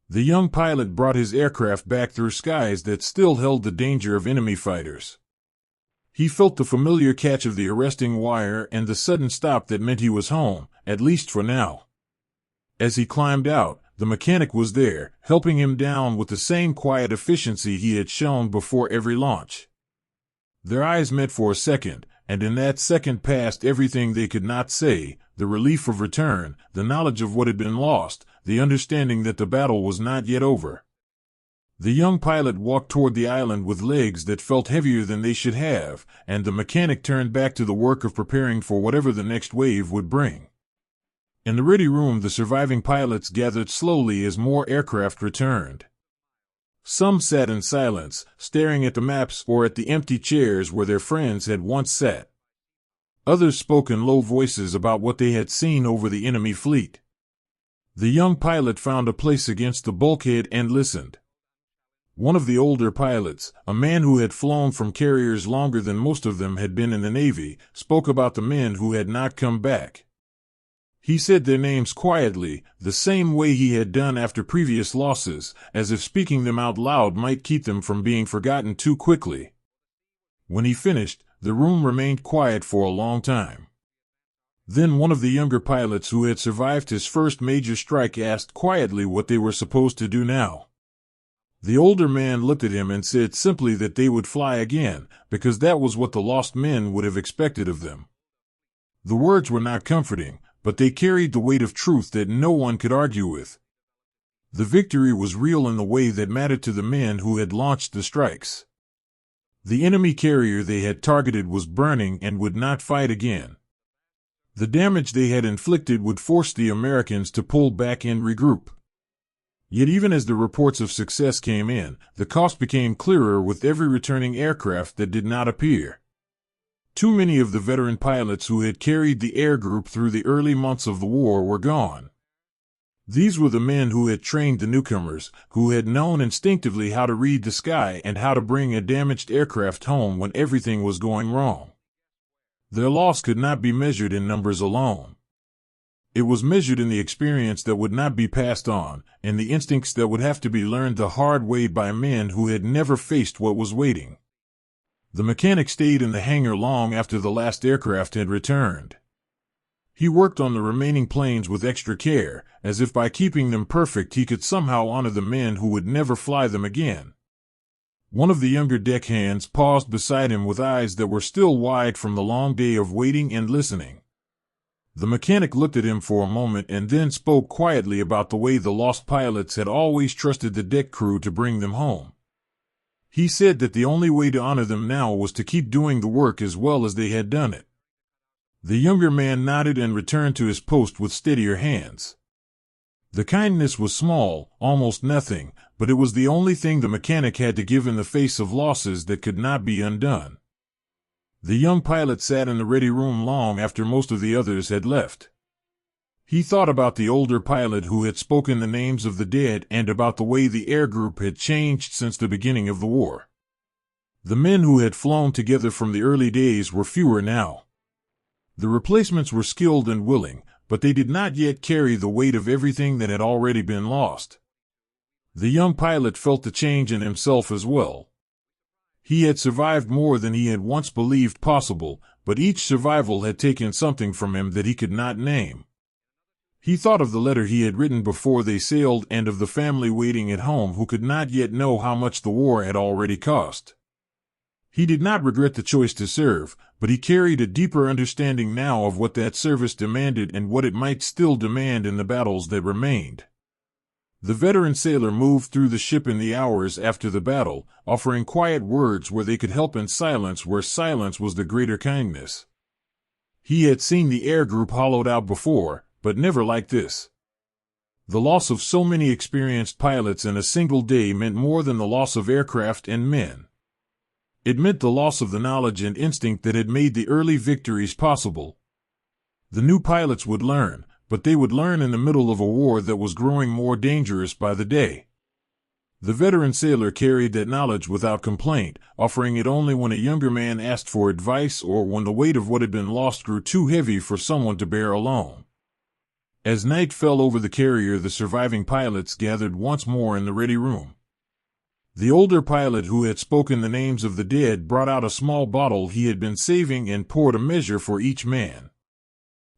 [SPEAKER 1] The young pilot brought his aircraft back through skies that still held the danger of enemy fighters. He felt the familiar catch of the arresting wire and the sudden stop that meant he was home, at least for now. As he climbed out, the mechanic was there, helping him down with the same quiet efficiency he had shown before every launch. Their eyes met for a second, and in that second passed everything they could not say, the relief of return, the knowledge of what had been lost, the understanding that the battle was not yet over. The young pilot walked toward the island with legs that felt heavier than they should have, and the mechanic turned back to the work of preparing for whatever the next wave would bring. In the ready room, the surviving pilots gathered slowly as more aircraft returned. Some sat in silence, staring at the maps or at the empty chairs where their friends had once sat. Others spoke in low voices about what they had seen over the enemy fleet. The young pilot found a place against the bulkhead and listened. One of the older pilots, a man who had flown from carriers longer than most of them had been in the Navy, spoke about the men who had not come back. He said their names quietly, the same way he had done after previous losses, as if speaking them out loud might keep them from being forgotten too quickly. When he finished, the room remained quiet for a long time. Then one of the younger pilots who had survived his first major strike asked quietly what they were supposed to do now. The older man looked at him and said simply that they would fly again, because that was what the lost men would have expected of them. The words were not comforting, but they carried the weight of truth that no one could argue with. The victory was real in the way that mattered to the men who had launched the strikes. The enemy carrier they had targeted was burning and would not fight again. The damage they had inflicted would force the Americans to pull back and regroup. Yet even as the reports of success came in, the cost became clearer with every returning aircraft that did not appear. Too many of the veteran pilots who had carried the air group through the early months of the war were gone. These were the men who had trained the newcomers, who had known instinctively how to read the sky and how to bring a damaged aircraft home when everything was going wrong. Their loss could not be measured in numbers alone. It was measured in the experience that would not be passed on, and the instincts that would have to be learned the hard way by men who had never faced what was waiting. The mechanic stayed in the hangar long after the last aircraft had returned. He worked on the remaining planes with extra care, as if by keeping them perfect he could somehow honor the men who would never fly them again. One of the younger deckhands paused beside him with eyes that were still wide from the long day of waiting and listening. The mechanic looked at him for a moment and then spoke quietly about the way the lost pilots had always trusted the deck crew to bring them home. He said that the only way to honor them now was to keep doing the work as well as they had done it. The younger man nodded and returned to his post with steadier hands. The kindness was small, almost nothing, but it was the only thing the mechanic had to give in the face of losses that could not be undone. The young pilot sat in the ready room long after most of the others had left. He thought about the older pilot who had spoken the names of the dead and about the way the air group had changed since the beginning of the war. The men who had flown together from the early days were fewer now. The replacements were skilled and willing, but they did not yet carry the weight of everything that had already been lost. The young pilot felt the change in himself as well. He had survived more than he had once believed possible, but each survival had taken something from him that he could not name. He thought of the letter he had written before they sailed and of the family waiting at home who could not yet know how much the war had already cost. He did not regret the choice to serve, but he carried a deeper understanding now of what that service demanded and what it might still demand in the battles that remained. The veteran sailor moved through the ship in the hours after the battle, offering quiet words where they could help in silence where silence was the greater kindness. He had seen the air group hollowed out before, but never like this. The loss of so many experienced pilots in a single day meant more than the loss of aircraft and men. It meant the loss of the knowledge and instinct that had made the early victories possible. The new pilots would learn, but they would learn in the middle of a war that was growing more dangerous by the day. The veteran sailor carried that knowledge without complaint, offering it only when a younger man asked for advice or when the weight of what had been lost grew too heavy for someone to bear alone. As night fell over the carrier, the surviving pilots gathered once more in the ready room. The older pilot who had spoken the names of the dead brought out a small bottle he had been saving and poured a measure for each man.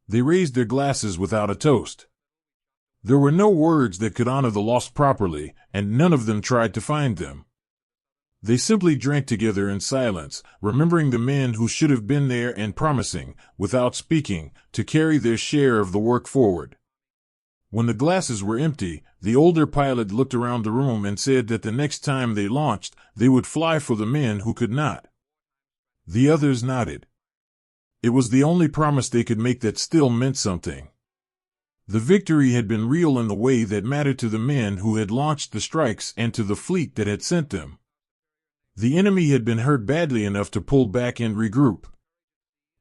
[SPEAKER 1] They raised their glasses without a toast. There were no words that could honor the lost properly, and none of them tried to find them. They simply drank together in silence, remembering the men who should have been there and promising, without speaking, to carry their share of the work forward. When the glasses were empty, the older pilot looked around the room and said that the next time they launched, they would fly for the men who could not. The others nodded. It was the only promise they could make that still meant something. The victory had been real in the way that mattered to the men who had launched the strikes and to the fleet that had sent them. The enemy had been hurt badly enough to pull back and regroup.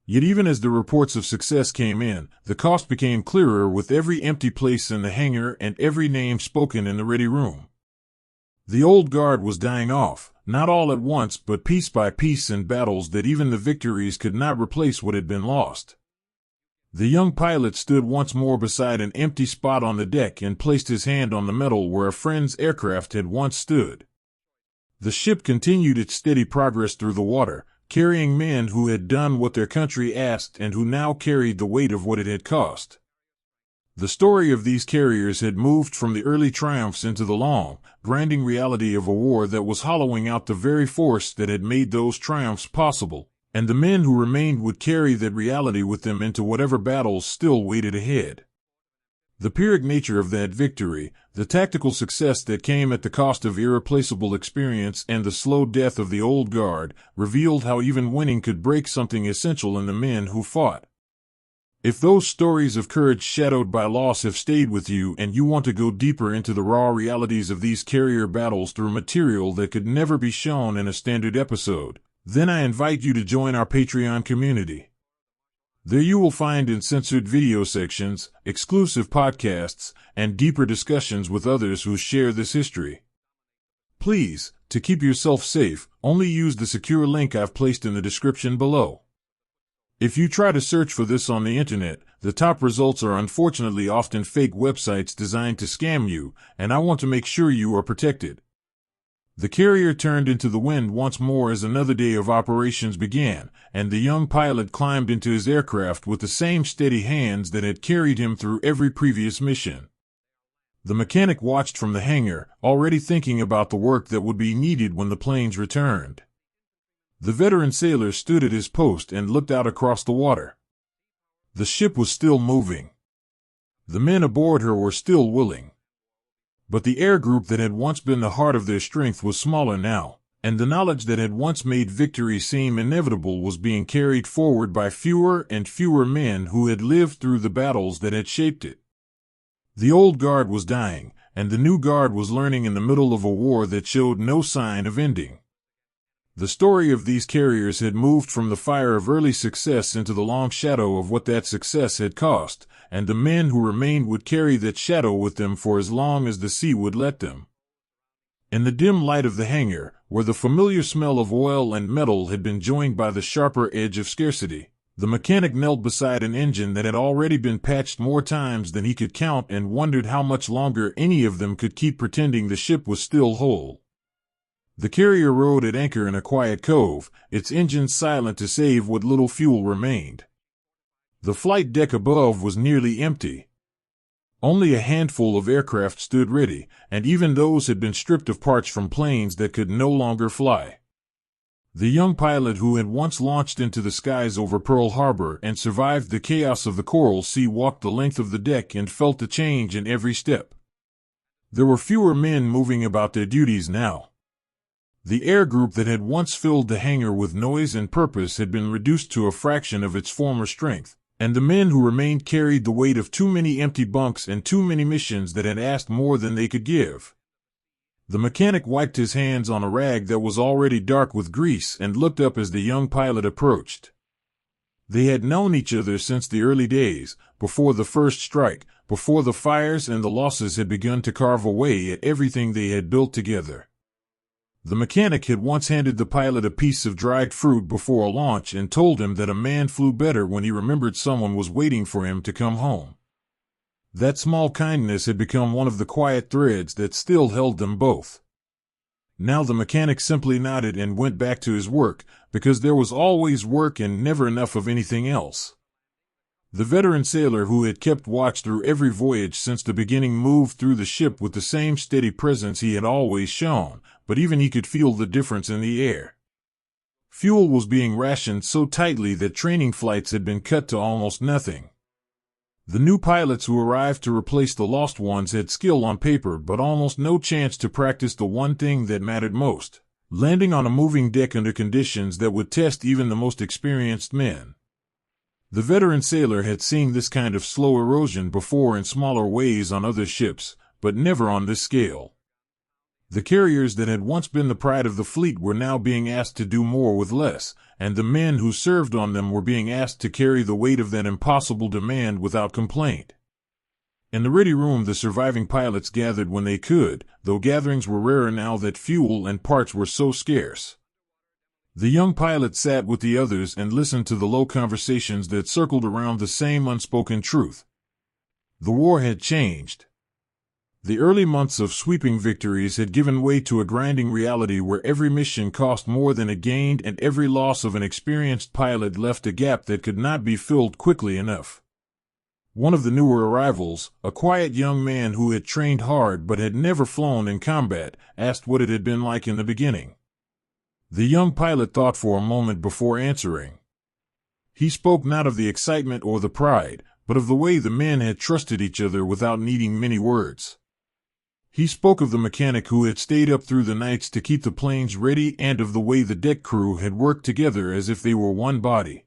[SPEAKER 1] Yet even as the reports of success came in, the cost became clearer with every empty place in the hangar and every name spoken in the ready room. The old guard was dying off, not all at once but piece by piece in battles that even the victories could not replace what had been lost. The young pilot stood once more beside an empty spot on the deck and placed his hand on the metal where a friend's aircraft had once stood. The ship continued its steady progress through the water, carrying men who had done what their country asked and who now carried the weight of what it had cost. The story of these carriers had moved from the early triumphs into the long, grinding reality of a war that was hollowing out the very force that had made those triumphs possible, and the men who remained would carry that reality with them into whatever battles still waited ahead. The Pyrrhic nature of that victory, the tactical success that came at the cost of irreplaceable experience and the slow death of the old guard, revealed how even winning could break something essential in the men who fought. If those stories of courage shadowed by loss have stayed with you and you want to go deeper into the raw realities of these carrier battles through material that could never be shown in a standard episode, then I invite you to join our Patreon community. There you will find uncensored video sections, exclusive podcasts, and deeper discussions with others who share this history. Please, to keep yourself safe, only use the secure link I've placed in the description below. If you try to search for this on the internet, the top results are unfortunately often fake websites designed to scam you, and I want to make sure you are protected. The carrier turned into the wind once more as another day of operations began, and the young pilot climbed into his aircraft with the same steady hands that had carried him through every previous mission. The mechanic watched from the hangar, already thinking about the work that would be needed when the planes returned. The veteran sailor stood at his post and looked out across the water. The ship was still moving. The men aboard her were still willing. But the air group that had once been the heart of their strength was smaller now, and the knowledge that had once made victory seem inevitable was being carried forward by fewer and fewer men who had lived through the battles that had shaped it. The old guard was dying, and the new guard was learning in the middle of a war that showed no sign of ending. The story of these carriers had moved from the fire of early success into the long shadow of what that success had cost, and the men who remained would carry that shadow with them for as long as the sea would let them. In the dim light of the hangar, where the familiar smell of oil and metal had been joined by the sharper edge of scarcity, the mechanic knelt beside an engine that had already been patched more times than he could count and wondered how much longer any of them could keep pretending the ship was still whole. The carrier rode at anchor in a quiet cove, its engines silent to save what little fuel remained. The flight deck above was nearly empty. Only a handful of aircraft stood ready, and even those had been stripped of parts from planes that could no longer fly. The young pilot who had once launched into the skies over Pearl Harbor and survived the chaos of the Coral Sea walked the length of the deck and felt the change in every step. There were fewer men moving about their duties now. The air group that had once filled the hangar with noise and purpose had been reduced to a fraction of its former strength, and the men who remained carried the weight of too many empty bunks and too many missions that had asked more than they could give. The mechanic wiped his hands on a rag that was already dark with grease and looked up as the young pilot approached. They had known each other since the early days, before the first strike, before the fires and the losses had begun to carve away at everything they had built together. The mechanic had once handed the pilot a piece of dried fruit before a launch and told him that a man flew better when he remembered someone was waiting for him to come home. That small kindness had become one of the quiet threads that still held them both. Now the mechanic simply nodded and went back to his work, because there was always work and never enough of anything else. The veteran sailor who had kept watch through every voyage since the beginning moved through the ship with the same steady presence he had always shown, but even he could feel the difference in the air. Fuel was being rationed so tightly that training flights had been cut to almost nothing. The new pilots who arrived to replace the lost ones had skill on paper but almost no chance to practice the one thing that mattered most: landing on a moving deck under conditions that would test even the most experienced men. The veteran sailor had seen this kind of slow erosion before in smaller ways on other ships, but never on this scale. The carriers that had once been the pride of the fleet were now being asked to do more with less, and the men who served on them were being asked to carry the weight of that impossible demand without complaint. In the ready room the surviving pilots gathered when they could, though gatherings were rarer now that fuel and parts were so scarce. The young pilot sat with the others and listened to the low conversations that circled around the same unspoken truth. The war had changed. The early months of sweeping victories had given way to a grinding reality where every mission cost more than it gained and every loss of an experienced pilot left a gap that could not be filled quickly enough. One of the newer arrivals, a quiet young man who had trained hard but had never flown in combat, asked what it had been like in the beginning. The young pilot thought for a moment before answering. He spoke not of the excitement or the pride, but of the way the men had trusted each other without needing many words. He spoke of the mechanic who had stayed up through the nights to keep the planes ready and of the way the deck crew had worked together as if they were one body.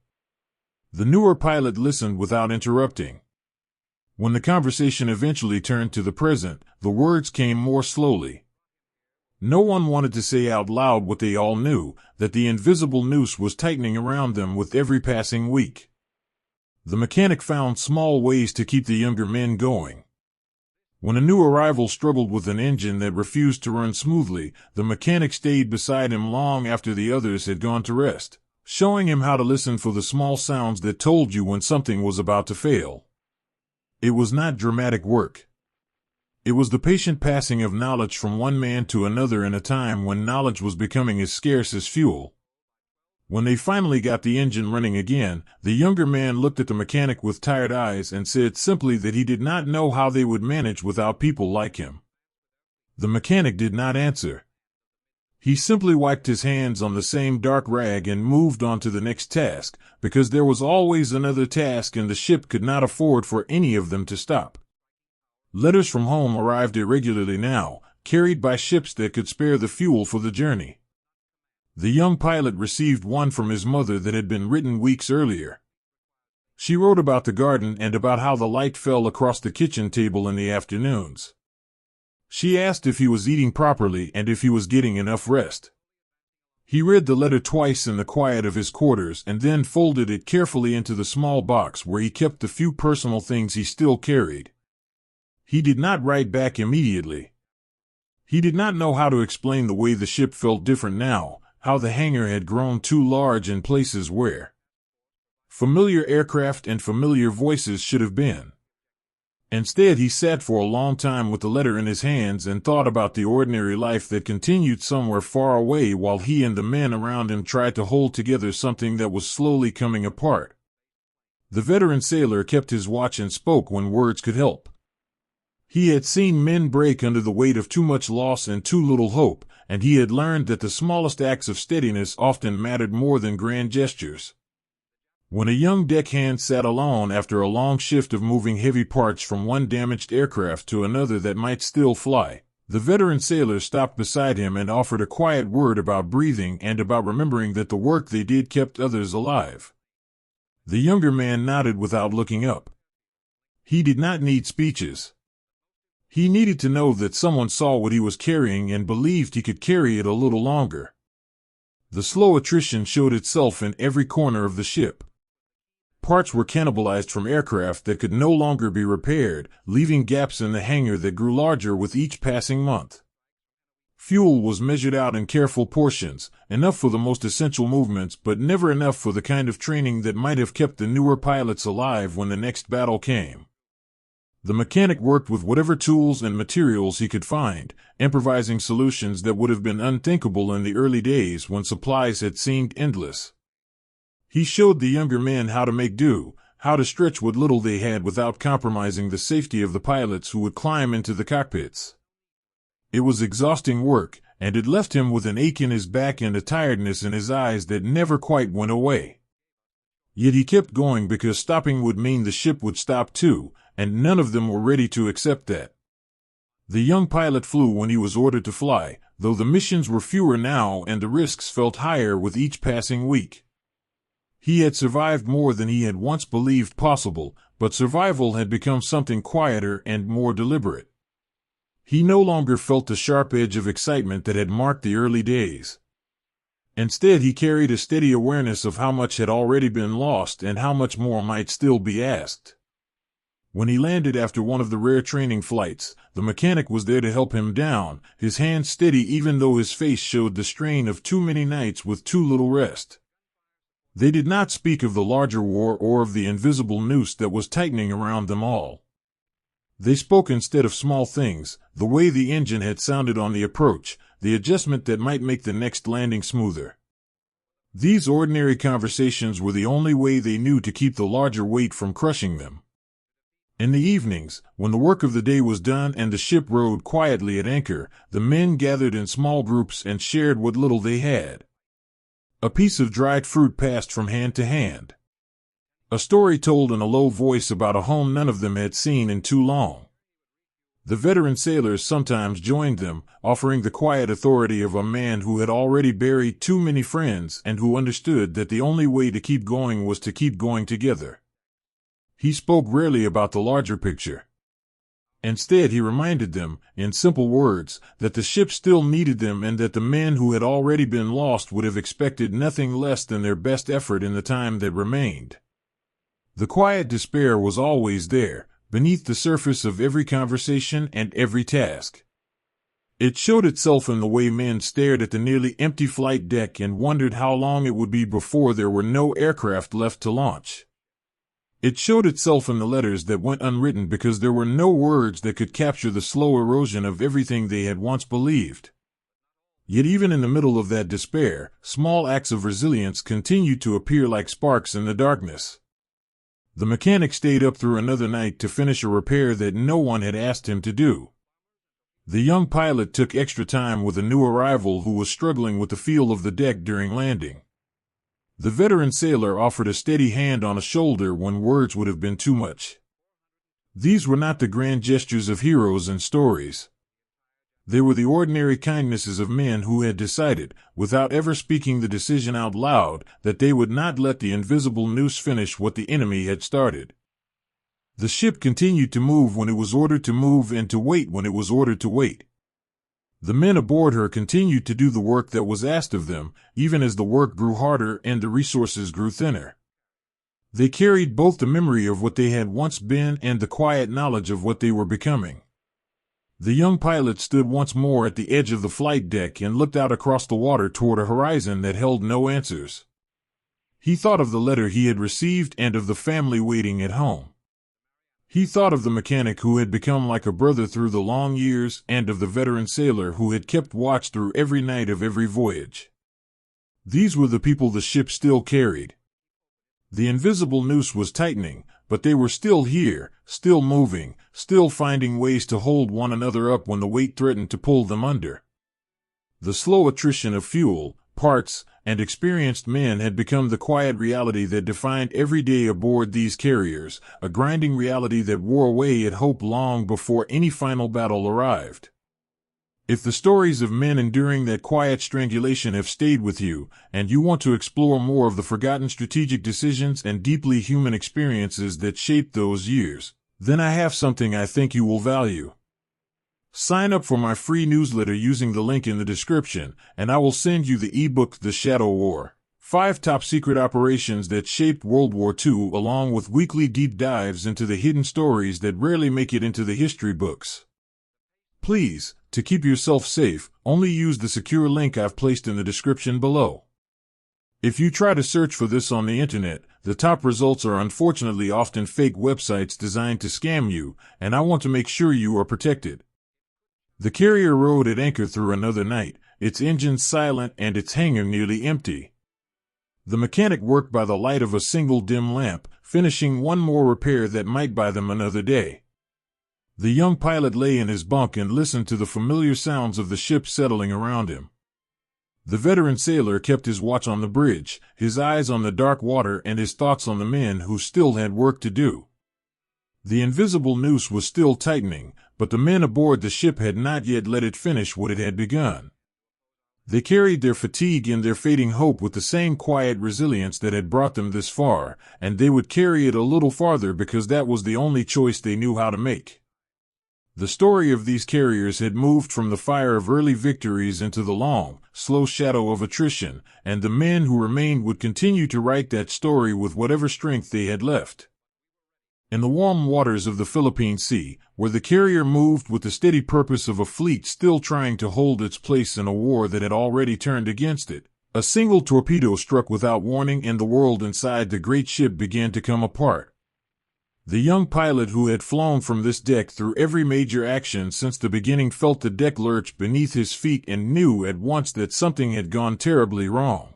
[SPEAKER 1] The newer pilot listened without interrupting. When the conversation eventually turned to the present, the words came more slowly. No one wanted to say out loud what they all knew, that the invisible noose was tightening around them with every passing week. The mechanic found small ways to keep the younger men going. When a new arrival struggled with an engine that refused to run smoothly, the mechanic stayed beside him long after the others had gone to rest, showing him how to listen for the small sounds that told you when something was about to fail. It was not dramatic work. It was the patient passing of knowledge from one man to another in a time when knowledge was becoming as scarce as fuel. When they finally got the engine running again, the younger man looked at the mechanic with tired eyes and said simply that he did not know how they would manage without people like him. The mechanic did not answer. He simply wiped his hands on the same dark rag and moved on to the next task, because there was always another task and the ship could not afford for any of them to stop. Letters from home arrived irregularly now, carried by ships that could spare the fuel for the journey. The young pilot received one from his mother that had been written weeks earlier. She wrote about the garden and about how the light fell across the kitchen table in the afternoons. She asked if he was eating properly and if he was getting enough rest. He read the letter twice in the quiet of his quarters and then folded it carefully into the small box where he kept the few personal things he still carried. He did not write back immediately. He did not know how to explain the way the ship felt different now, how the hangar had grown too large in places where familiar aircraft and familiar voices should have been. Instead, he sat for a long time with the letter in his hands and thought about the ordinary life that continued somewhere far away while he and the men around him tried to hold together something that was slowly coming apart. The veteran sailor kept his watch and spoke when words could help. He had seen men break under the weight of too much loss and too little hope, and he had learned that the smallest acts of steadiness often mattered more than grand gestures. When a young deckhand sat alone after a long shift of moving heavy parts from one damaged aircraft to another that might still fly, the veteran sailor stopped beside him and offered a quiet word about breathing and about remembering that the work they did kept others alive. The younger man nodded without looking up. He did not need speeches. He needed to know that someone saw what he was carrying and believed he could carry it a little longer. The slow attrition showed itself in every corner of the ship. Parts were cannibalized from aircraft that could no longer be repaired, leaving gaps in the hangar that grew larger with each passing month. Fuel was measured out in careful portions, enough for the most essential movements but never enough for the kind of training that might have kept the newer pilots alive when the next battle came. The mechanic worked with whatever tools and materials he could find, improvising solutions that would have been unthinkable in the early days when supplies had seemed endless. He showed the younger men how to make do, how to stretch what little they had without compromising the safety of the pilots who would climb into the cockpits. It was exhausting work, and it left him with an ache in his back and a tiredness in his eyes that never quite went away. Yet he kept going because stopping would mean the ship would stop too, and none of them were ready to accept that. The young pilot flew when he was ordered to fly, though the missions were fewer now and the risks felt higher with each passing week. He had survived more than he had once believed possible, but survival had become something quieter and more deliberate. He no longer felt the sharp edge of excitement that had marked the early days. Instead, he carried a steady awareness of how much had already been lost and how much more might still be asked. When he landed after one of the rare training flights, the mechanic was there to help him down, his hands steady even though his face showed the strain of too many nights with too little rest. They did not speak of the larger war or of the invisible noose that was tightening around them all. They spoke instead of small things, the way the engine had sounded on the approach, the adjustment that might make the next landing smoother. These ordinary conversations were the only way they knew to keep the larger weight from crushing them. In the evenings, when the work of the day was done and the ship rode quietly at anchor, the men gathered in small groups and shared what little they had. A piece of dried fruit passed from hand to hand. A story told in a low voice about a home none of them had seen in too long. The veteran sailors sometimes joined them, offering the quiet authority of a man who had already buried too many friends and who understood that the only way to keep going was to keep going together. He spoke rarely about the larger picture. Instead, he reminded them, in simple words, that the ship still needed them and that the men who had already been lost would have expected nothing less than their best effort in the time that remained. The quiet despair was always there, beneath the surface of every conversation and every task. It showed itself in the way men stared at the nearly empty flight deck and wondered how long it would be before there were no aircraft left to launch. It showed itself in the letters that went unwritten because there were no words that could capture the slow erosion of everything they had once believed. Yet even in the middle of that despair, small acts of resilience continued to appear like sparks in the darkness. The mechanic stayed up through another night to finish a repair that no one had asked him to do. The young pilot took extra time with a new arrival who was struggling with the feel of the deck during landing. The veteran sailor offered a steady hand on a shoulder when words would have been too much. These were not the grand gestures of heroes in stories. They were the ordinary kindnesses of men who had decided, without ever speaking the decision out loud, that they would not let the invisible noose finish what the enemy had started. The ship continued to move when it was ordered to move and to wait when it was ordered to wait. The men aboard her continued to do the work that was asked of them, even as the work grew harder and the resources grew thinner. They carried both the memory of what they had once been and the quiet knowledge of what they were becoming. The young pilot stood once more at the edge of the flight deck and looked out across the water toward a horizon that held no answers. He thought of the letter he had received and of the family waiting at home. He thought of the mechanic who had become like a brother through the long years and of the veteran sailor who had kept watch through every night of every voyage. These were the people the ship still carried. The invisible noose was tightening, but they were still here, still moving, still finding ways to hold one another up when the weight threatened to pull them under. The slow attrition of fuel, parts, and experienced men had become the quiet reality that defined every day aboard these carriers, a grinding reality that wore away at hope long before any final battle arrived. If the stories of men enduring that quiet strangulation have stayed with you, and you want to explore more of the forgotten strategic decisions and deeply human experiences that shaped those years, then I have something I think you will value. Sign up for my free newsletter using the link in the description, and I will send you the ebook The Shadow War, 5 top-secret operations that shaped World War II, along with weekly deep dives into the hidden stories that rarely make it into the history books. Please, to keep yourself safe, only use the secure link I've placed in the description below. If you try to search for this on the internet, the top results are unfortunately often fake websites designed to scam you, and I want to make sure you are protected. The carrier rode at anchor through another night, its engines silent and its hangar nearly empty. The mechanic worked by the light of a single dim lamp, finishing one more repair that might buy them another day. The young pilot lay in his bunk and listened to the familiar sounds of the ship settling around him. The veteran sailor kept his watch on the bridge, his eyes on the dark water and his thoughts on the men who still had work to do. The invisible noose was still tightening, but the men aboard the ship had not yet let it finish what it had begun. They carried their fatigue and their fading hope with the same quiet resilience that had brought them this far, and they would carry it a little farther because that was the only choice they knew how to make. The story of these carriers had moved from the fire of early victories into the long, slow shadow of attrition, and the men who remained would continue to write that story with whatever strength they had left. In the warm waters of the Philippine Sea, where the carrier moved with the steady purpose of a fleet still trying to hold its place in a war that had already turned against it, a single torpedo struck without warning and the world inside the great ship began to come apart. The young pilot who had flown from this deck through every major action since the beginning felt the deck lurch beneath his feet and knew at once that something had gone terribly wrong.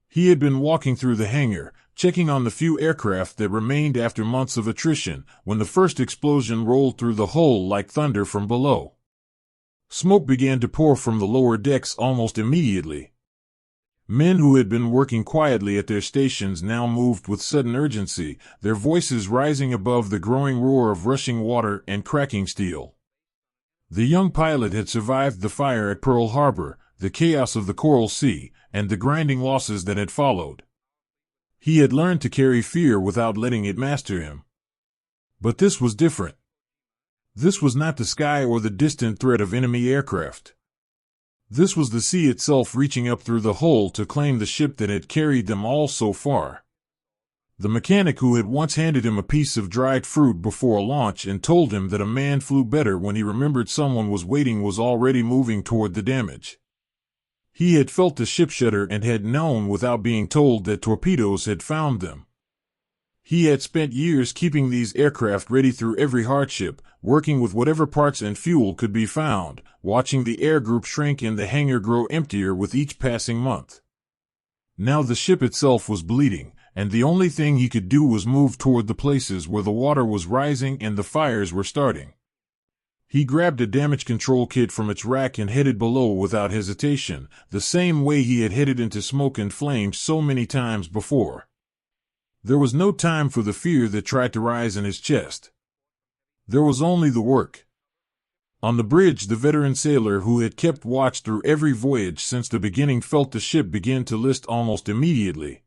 [SPEAKER 1] He had been walking through the hangar, checking on the few aircraft that remained after months of attrition, when the first explosion rolled through the hull like thunder from below. Smoke began to pour from the lower decks almost immediately. Men who had been working quietly at their stations now moved with sudden urgency, their voices rising above the growing roar of rushing water and cracking steel. The young pilot had survived the fire at Pearl Harbor, the chaos of the Coral Sea, and the grinding losses that had followed. He had learned to carry fear without letting it master him. But this was different. This was not the sky or the distant threat of enemy aircraft. This was the sea itself reaching up through the hull to claim the ship that had carried them all so far. The mechanic who had once handed him a piece of dried fruit before a launch and told him that a man flew better when he remembered someone was waiting was already moving toward the damage. He had felt the ship shudder and had known without being told that torpedoes had found them. He had spent years keeping these aircraft ready through every hardship, working with whatever parts and fuel could be found, watching the air group shrink and the hangar grow emptier with each passing month. Now the ship itself was bleeding, and the only thing he could do was move toward the places where the water was rising and the fires were starting. He grabbed a damage control kit from its rack and headed below without hesitation, the same way he had headed into smoke and flames so many times before. There was no time for the fear that tried to rise in his chest. There was only the work. On the bridge, the veteran sailor who had kept watch through every voyage since the beginning felt the ship begin to list almost immediately.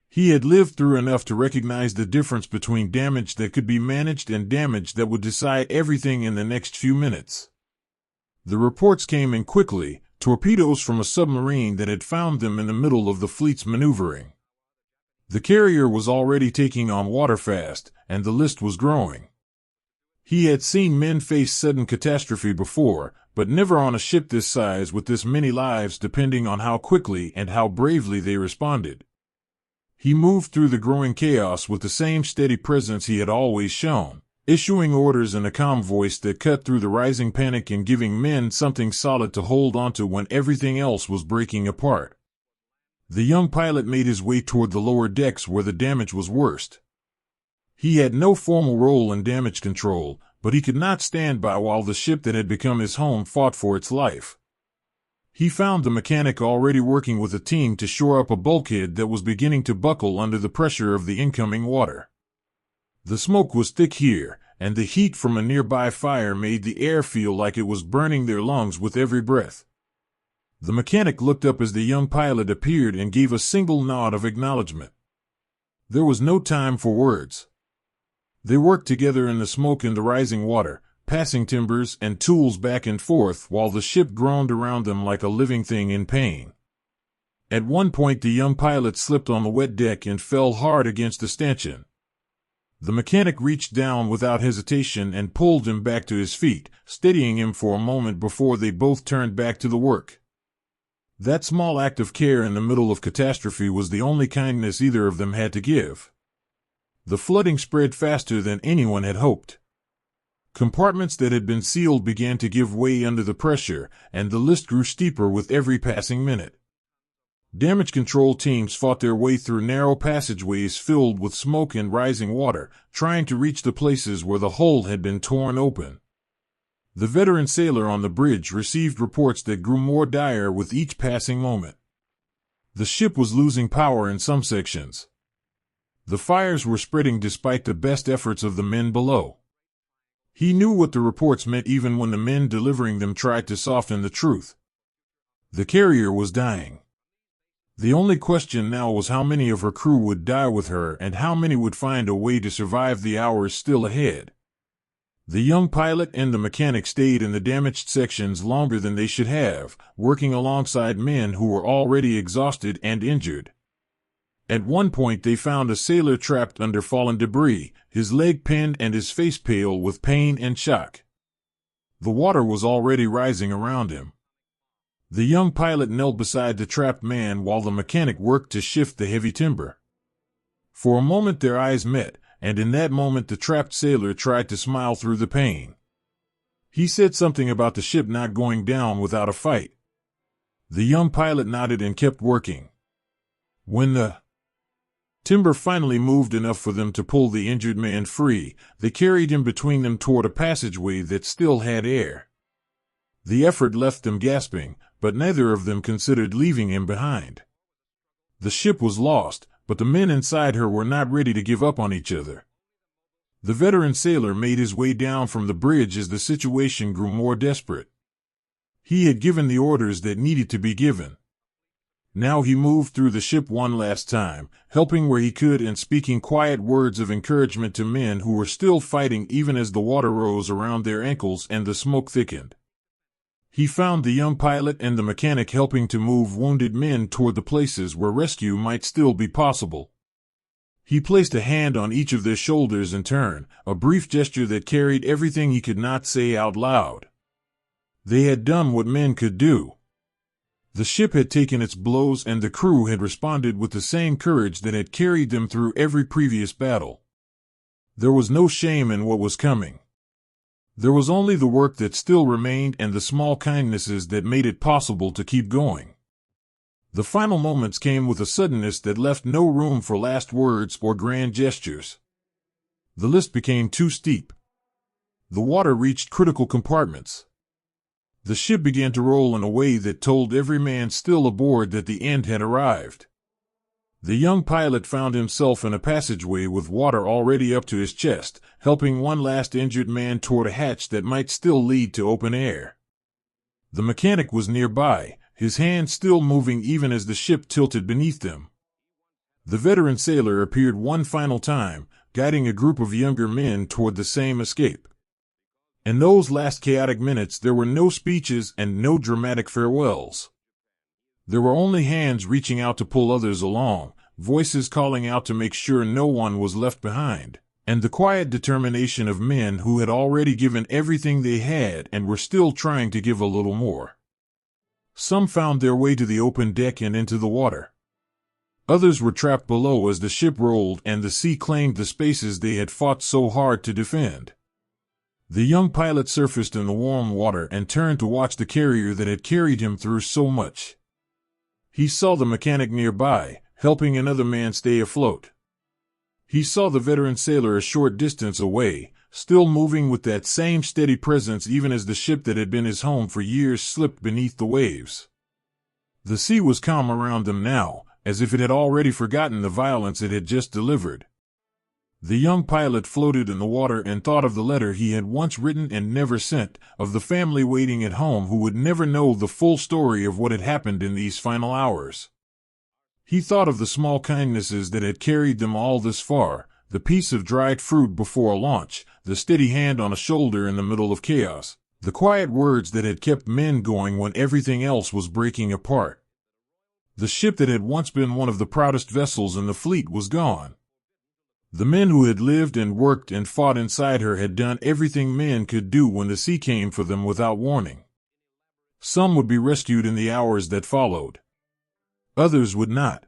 [SPEAKER 1] He had lived through enough to recognize the difference between damage that could be managed and damage that would decide everything in the next few minutes. The reports came in quickly, torpedoes from a submarine that had found them in the middle of the fleet's maneuvering. The carrier was already taking on water fast, and the list was growing. He had seen men face sudden catastrophe before, but never on a ship this size with this many lives depending on how quickly and how bravely they responded. He moved through the growing chaos with the same steady presence he had always shown, issuing orders in a calm voice that cut through the rising panic and giving men something solid to hold onto when everything else was breaking apart. The young pilot made his way toward the lower decks where the damage was worst. He had no formal role in damage control, but he could not stand by while the ship that had become his home fought for its life. He found the mechanic already working with a team to shore up a bulkhead that was beginning to buckle under the pressure of the incoming water. The smoke was thick here, and the heat from a nearby fire made the air feel like it was burning their lungs with every breath. The mechanic looked up as the young pilot appeared and gave a single nod of acknowledgement. There was no time for words. They worked together in the smoke and the rising water, passing timbers and tools back and forth while the ship groaned around them like a living thing in pain. At one point the young pilot slipped on the wet deck and fell hard against the stanchion. The mechanic reached down without hesitation and pulled him back to his feet, steadying him for a moment before they both turned back to the work. That small act of care in the middle of catastrophe was the only kindness either of them had to give. The flooding spread faster than anyone had hoped. Compartments that had been sealed began to give way under the pressure, and the list grew steeper with every passing minute. Damage control teams fought their way through narrow passageways filled with smoke and rising water, trying to reach the places where the hull had been torn open. The veteran sailor on the bridge received reports that grew more dire with each passing moment. The ship was losing power in some sections. The fires were spreading despite the best efforts of the men below. He knew what the reports meant even when the men delivering them tried to soften the truth. The carrier was dying. The only question now was how many of her crew would die with her and how many would find a way to survive the hours still ahead. The young pilot and the mechanic stayed in the damaged sections longer than they should have, working alongside men who were already exhausted and injured. At one point they found a sailor trapped under fallen debris, his leg pinned and his face pale with pain and shock. The water was already rising around him. The young pilot knelt beside the trapped man while the mechanic worked to shift the heavy timber. For a moment their eyes met, and in that moment the trapped sailor tried to smile through the pain. He said something about the ship not going down without a fight. The young pilot nodded and kept working. When the timber finally moved enough for them to pull the injured man free, they carried him between them toward a passageway that still had air. The effort left them gasping, but neither of them considered leaving him behind. The ship was lost, but the men inside her were not ready to give up on each other. The veteran sailor made his way down from the bridge as the situation grew more desperate. He had given the orders that needed to be given. Now he moved through the ship one last time, helping where he could and speaking quiet words of encouragement to men who were still fighting even as the water rose around their ankles and the smoke thickened. He found the young pilot and the mechanic helping to move wounded men toward the places where rescue might still be possible. He placed a hand on each of their shoulders in turn, a brief gesture that carried everything he could not say out loud. They had done what men could do. The ship had taken its blows and the crew had responded with the same courage that had carried them through every previous battle. There was no shame in what was coming. There was only the work that still remained and the small kindnesses that made it possible to keep going. The final moments came with a suddenness that left no room for last words or grand gestures. The list became too steep. The water reached critical compartments. The ship began to roll in a way that told every man still aboard that the end had arrived. The young pilot found himself in a passageway with water already up to his chest, helping one last injured man toward a hatch that might still lead to open air. The mechanic was nearby, his hand still moving even as the ship tilted beneath them. The veteran sailor appeared one final time, guiding a group of younger men toward the same escape. In those last chaotic minutes there were no speeches and no dramatic farewells. There were only hands reaching out to pull others along, voices calling out to make sure no one was left behind, and the quiet determination of men who had already given everything they had and were still trying to give a little more. Some found their way to the open deck and into the water. Others were trapped below as the ship rolled and the sea claimed the spaces they had fought so hard to defend. The young pilot surfaced in the warm water and turned to watch the carrier that had carried him through so much. He saw the mechanic nearby, helping another man stay afloat. He saw the veteran sailor a short distance away, still moving with that same steady presence even as the ship that had been his home for years slipped beneath the waves. The sea was calm around them now, as if it had already forgotten the violence it had just delivered. The young pilot floated in the water and thought of the letter he had once written and never sent, of the family waiting at home who would never know the full story of what had happened in these final hours. He thought of the small kindnesses that had carried them all this far, the piece of dried fruit before a launch, the steady hand on a shoulder in the middle of chaos, the quiet words that had kept men going when everything else was breaking apart. The ship that had once been one of the proudest vessels in the fleet was gone. The men who had lived and worked and fought inside her had done everything men could do when the sea came for them without warning. Some would be rescued in the hours that followed. Others would not.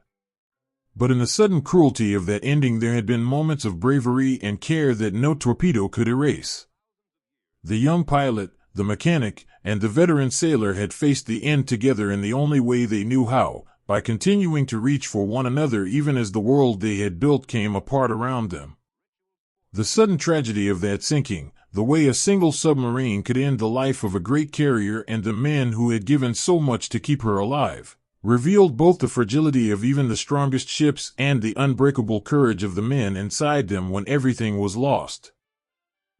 [SPEAKER 1] But in the sudden cruelty of that ending there had been moments of bravery and care that no torpedo could erase. The young pilot, the mechanic, and the veteran sailor had faced the end together in the only way they knew how, by continuing to reach for one another even as the world they had built came apart around them. The sudden tragedy of that sinking, the way a single submarine could end the life of a great carrier and the men who had given so much to keep her alive, revealed both the fragility of even the strongest ships and the unbreakable courage of the men inside them when everything was lost.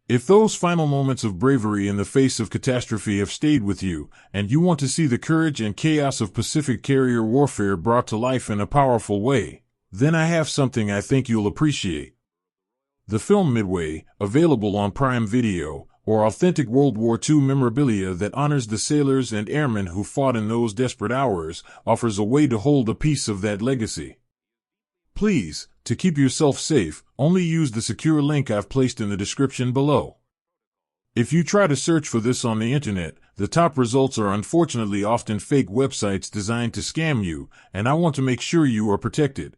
[SPEAKER 1] If those final moments of bravery in the face of catastrophe have stayed with you, and you want to see the courage and chaos of Pacific carrier warfare brought to life in a powerful way, then I have something I think you'll appreciate. The film Midway, available on Prime Video, or authentic World War II memorabilia that honors the sailors and airmen who fought in those desperate hours, offers a way to hold a piece of that legacy. Please, to keep yourself safe, only use the secure link I've placed in the description below. If you try to search for this on the internet, the top results are unfortunately often fake websites designed to scam you, and I want to make sure you are protected.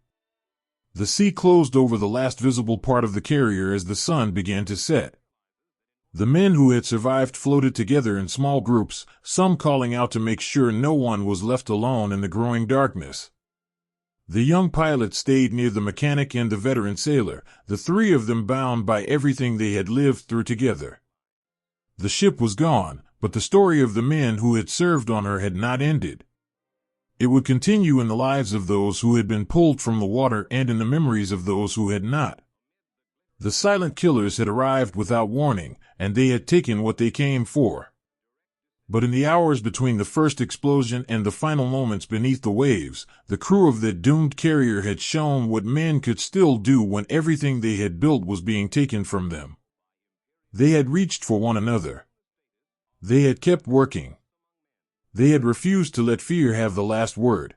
[SPEAKER 1] The sea closed over the last visible part of the carrier as the sun began to set. The men who had survived floated together in small groups, some calling out to make sure no one was left alone in the growing darkness. The young pilot stayed near the mechanic and the veteran sailor, the three of them bound by everything they had lived through together. The ship was gone, but the story of the men who had served on her had not ended. It would continue in the lives of those who had been pulled from the water and in the memories of those who had not. The silent killers had arrived without warning, and they had taken what they came for. But in the hours between the first explosion and the final moments beneath the waves, the crew of that doomed carrier had shown what men could still do when everything they had built was being taken from them. They had reached for one another. They had kept working. They had refused to let fear have the last word.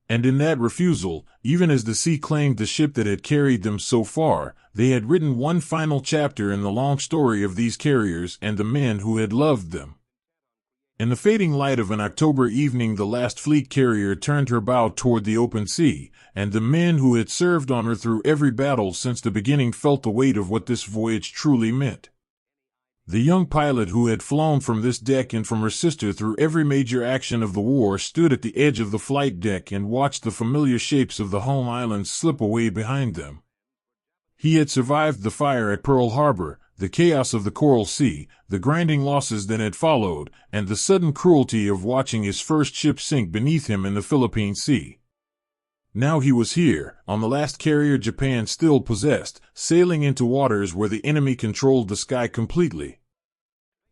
[SPEAKER 1] And in that refusal, even as the sea claimed the ship that had carried them so far, they had written one final chapter in the long story of these carriers and the men who had loved them. In the fading light of an October evening, the last fleet carrier turned her bow toward the open sea, and the men who had served on her through every battle since the beginning felt the weight of what this voyage truly meant. The young pilot who had flown from this deck and from her sister through every major action of the war stood at the edge of the flight deck and watched the familiar shapes of the home islands slip away behind them. He had survived the fire at Pearl Harbor, the chaos of the Coral Sea, the grinding losses that had followed, and the sudden cruelty of watching his first ship sink beneath him in the Philippine Sea. Now he was here, on the last carrier Japan still possessed, sailing into waters where the enemy controlled the sky completely.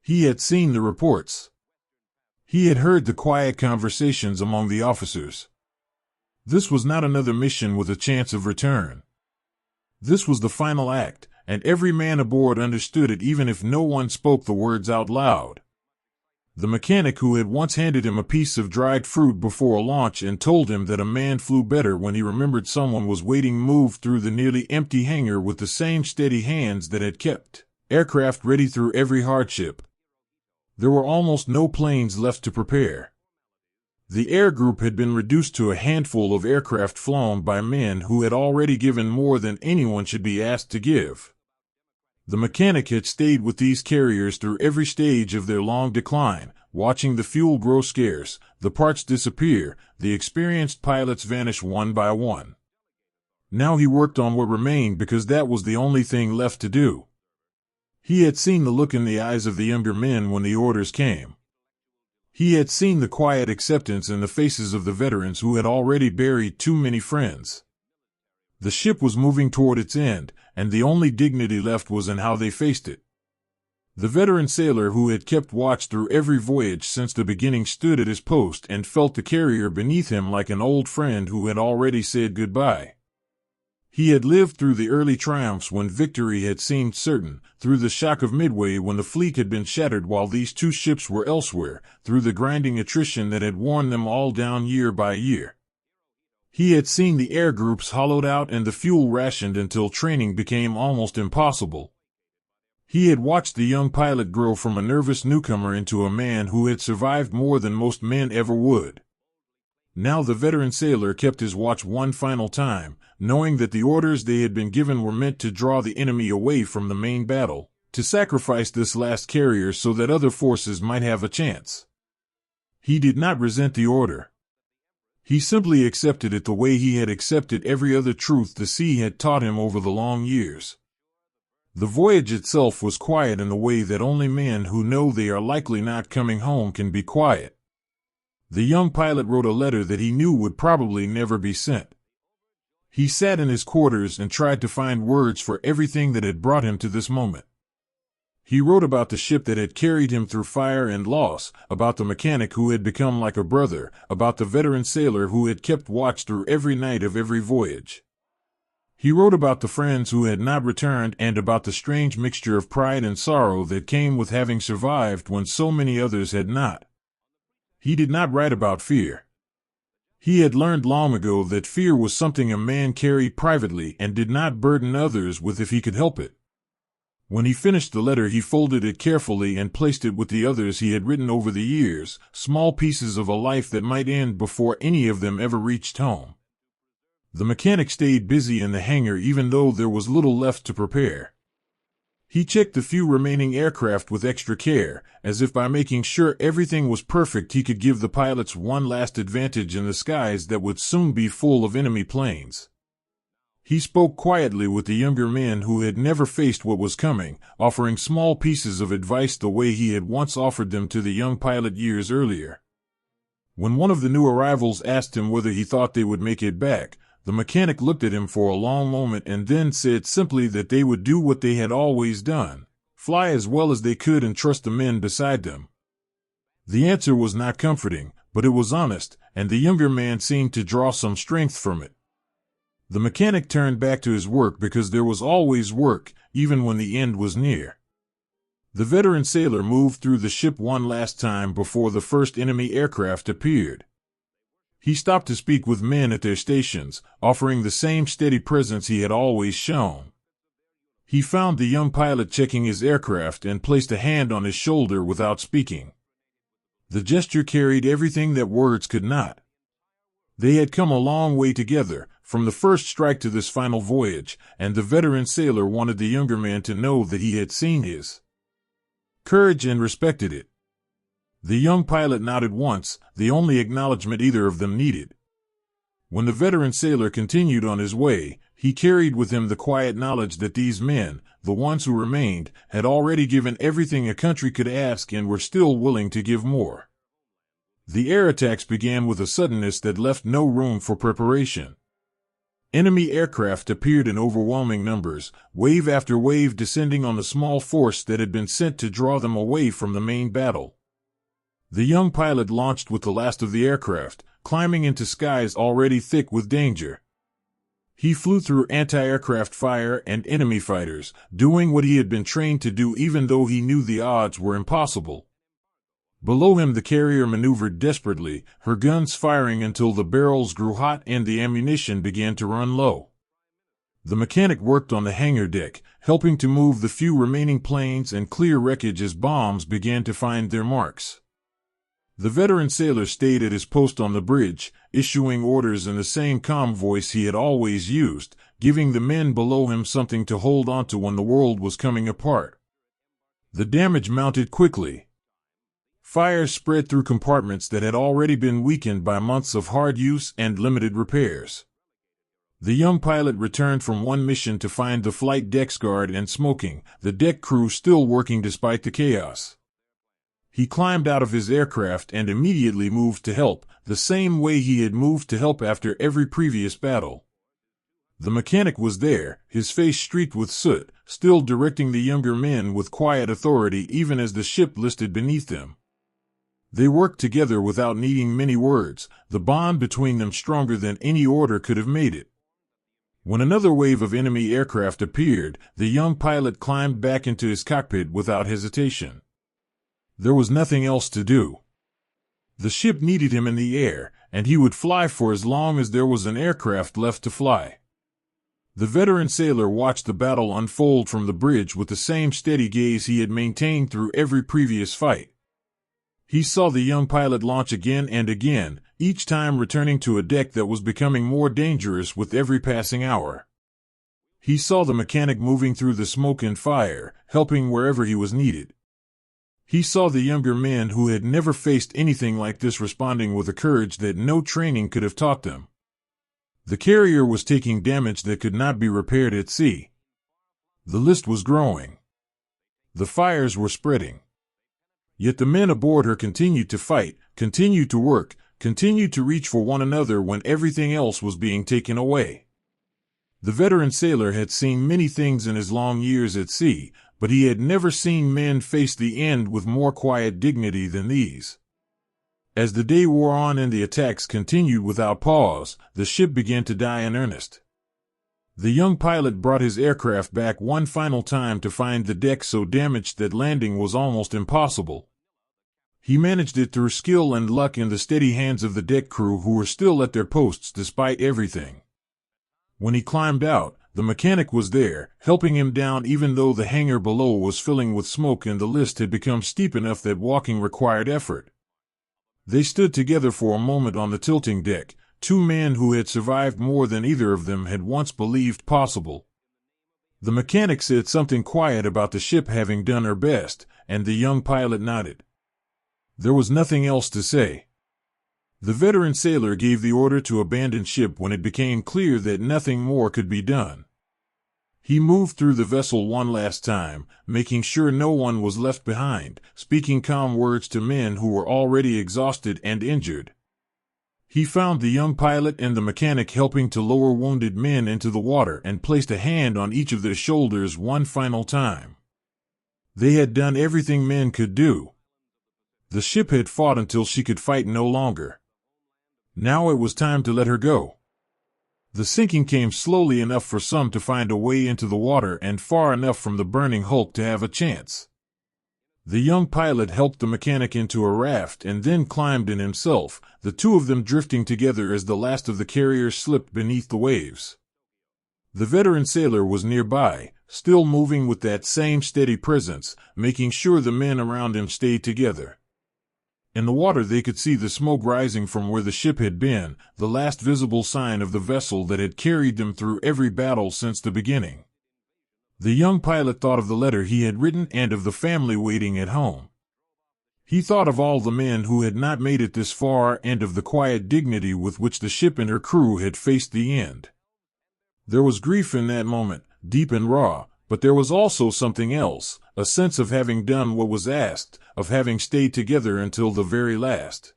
[SPEAKER 1] He had seen the reports. He had heard the quiet conversations among the officers. This was not another mission with a chance of return. This was the final act, and every man aboard understood it even if no one spoke the words out loud. The mechanic who had once handed him a piece of dried fruit before a launch and told him that a man flew better when he remembered someone was waiting moved through the nearly empty hangar with the same steady hands that had kept aircraft ready through every hardship. There were almost no planes left to prepare. The air group had been reduced to a handful of aircraft flown by men who had already given more than anyone should be asked to give. The mechanic had stayed with these carriers through every stage of their long decline, watching the fuel grow scarce, the parts disappear, the experienced pilots vanish one by one. Now he worked on what remained because that was the only thing left to do. He had seen the look in the eyes of the younger men when the orders came. He had seen the quiet acceptance in the faces of the veterans who had already buried too many friends. The ship was moving toward its end, and the only dignity left was in how they faced it. The veteran sailor who had kept watch through every voyage since the beginning stood at his post and felt the carrier beneath him like an old friend who had already said goodbye. He had lived through the early triumphs when victory had seemed certain, through the shock of Midway when the fleet had been shattered while these two ships were elsewhere, through the grinding attrition that had worn them all down year by year. He had seen the air groups hollowed out and the fuel rationed until training became almost impossible. He had watched the young pilot grow from a nervous newcomer into a man who had survived more than most men ever would. Now the veteran sailor kept his watch one final time, knowing that the orders they had been given were meant to draw the enemy away from the main battle, to sacrifice this last carrier so that other forces might have a chance. He did not resent the order. He simply accepted it the way he had accepted every other truth the sea had taught him over the long years. The voyage itself was quiet in the way that only men who know they are likely not coming home can be quiet. The young pilot wrote a letter that he knew would probably never be sent. He sat in his quarters and tried to find words for everything that had brought him to this moment. He wrote about the ship that had carried him through fire and loss, about the mechanic who had become like a brother, about the veteran sailor who had kept watch through every night of every voyage. He wrote about the friends who had not returned and about the strange mixture of pride and sorrow that came with having survived when so many others had not. He did not write about fear. He had learned long ago that fear was something a man carried privately and did not burden others with if he could help it. When he finished the letter, he folded it carefully and placed it with the others he had written over the years, small pieces of a life that might end before any of them ever reached home. The mechanic stayed busy in the hangar even though there was little left to prepare. He checked the few remaining aircraft with extra care, as if by making sure everything was perfect he could give the pilots one last advantage in the skies that would soon be full of enemy planes. He spoke quietly with the younger men who had never faced what was coming, offering small pieces of advice the way he had once offered them to the young pilot years earlier. When one of the new arrivals asked him whether he thought they would make it back, the mechanic looked at him for a long moment and then said simply that they would do what they had always done, fly as well as they could and trust the men beside them. The answer was not comforting, but it was honest, and the younger man seemed to draw some strength from it. The mechanic turned back to his work because there was always work, even when the end was near. The veteran sailor moved through the ship one last time before the first enemy aircraft appeared. He stopped to speak with men at their stations, offering the same steady presence he had always shown. He found the young pilot checking his aircraft and placed a hand on his shoulder without speaking. The gesture carried everything that words could not. They had come a long way together, from the first strike to this final voyage, and the veteran sailor wanted the younger man to know that he had seen his courage and respected it. The young pilot nodded once, the only acknowledgement either of them needed. When the veteran sailor continued on his way, he carried with him the quiet knowledge that these men, the ones who remained, had already given everything a country could ask and were still willing to give more. The air attacks began with a suddenness that left no room for preparation. Enemy aircraft appeared in overwhelming numbers, wave after wave descending on the small force that had been sent to draw them away from the main battle. The young pilot launched with the last of the aircraft, climbing into skies already thick with danger. He flew through anti-aircraft fire and enemy fighters, doing what he had been trained to do even though he knew the odds were impossible. Below him the carrier maneuvered desperately, her guns firing until the barrels grew hot and the ammunition began to run low. The mechanic worked on the hangar deck, helping to move the few remaining planes and clear wreckage as bombs began to find their marks. The veteran sailor stayed at his post on the bridge, issuing orders in the same calm voice he had always used, giving the men below him something to hold onto when the world was coming apart. The damage mounted quickly. Fire spread through compartments that had already been weakened by months of hard use and limited repairs. The young pilot returned from one mission to find the flight deck scarred and smoking, the deck crew still working despite the chaos. He climbed out of his aircraft and immediately moved to help, the same way he had moved to help after every previous battle. The mechanic was there, his face streaked with soot, still directing the younger men with quiet authority even as the ship listed beneath them. They worked together without needing many words, the bond between them stronger than any order could have made it. When another wave of enemy aircraft appeared, the young pilot climbed back into his cockpit without hesitation. There was nothing else to do. The ship needed him in the air, and he would fly for as long as there was an aircraft left to fly. The veteran sailor watched the battle unfold from the bridge with the same steady gaze he had maintained through every previous fight. He saw the young pilot launch again and again, each time returning to a deck that was becoming more dangerous with every passing hour. He saw the mechanic moving through the smoke and fire, helping wherever he was needed. He saw the younger men who had never faced anything like this responding with a courage that no training could have taught them. The carrier was taking damage that could not be repaired at sea. The list was growing. The fires were spreading. Yet the men aboard her continued to fight, continued to work, continued to reach for one another when everything else was being taken away. The veteran sailor had seen many things in his long years at sea, but he had never seen men face the end with more quiet dignity than these. As the day wore on and the attacks continued without pause, the ship began to die in earnest. The young pilot brought his aircraft back one final time to find the deck so damaged that landing was almost impossible. He managed it through skill and luck in the steady hands of the deck crew who were still at their posts despite everything. When he climbed out, the mechanic was there, helping him down even though the hangar below was filling with smoke and the list had become steep enough that walking required effort. They stood together for a moment on the tilting deck, two men who had survived more than either of them had once believed possible. The mechanic said something quiet about the ship having done her best, and the young pilot nodded. There was nothing else to say. The veteran sailor gave the order to abandon ship when it became clear that nothing more could be done. He moved through the vessel one last time, making sure no one was left behind, speaking calm words to men who were already exhausted and injured. He found the young pilot and the mechanic helping to lower wounded men into the water and placed a hand on each of their shoulders one final time. They had done everything men could do. The ship had fought until she could fight no longer. Now it was time to let her go. The sinking came slowly enough for some to find a way into the water and far enough from the burning hulk to have a chance. The young pilot helped the mechanic into a raft and then climbed in himself, the two of them drifting together as the last of the carriers slipped beneath the waves. The veteran sailor was nearby, still moving with that same steady presence, making sure the men around him stayed together. In the water they could see the smoke rising from where the ship had been, the last visible sign of the vessel that had carried them through every battle since the beginning. The young pilot thought of the letter he had written and of the family waiting at home. He thought of all the men who had not made it this far and of the quiet dignity with which the ship and her crew had faced the end. There was grief in that moment, deep and raw, but there was also something else, a sense of having done what was asked, of having stayed together until the very last.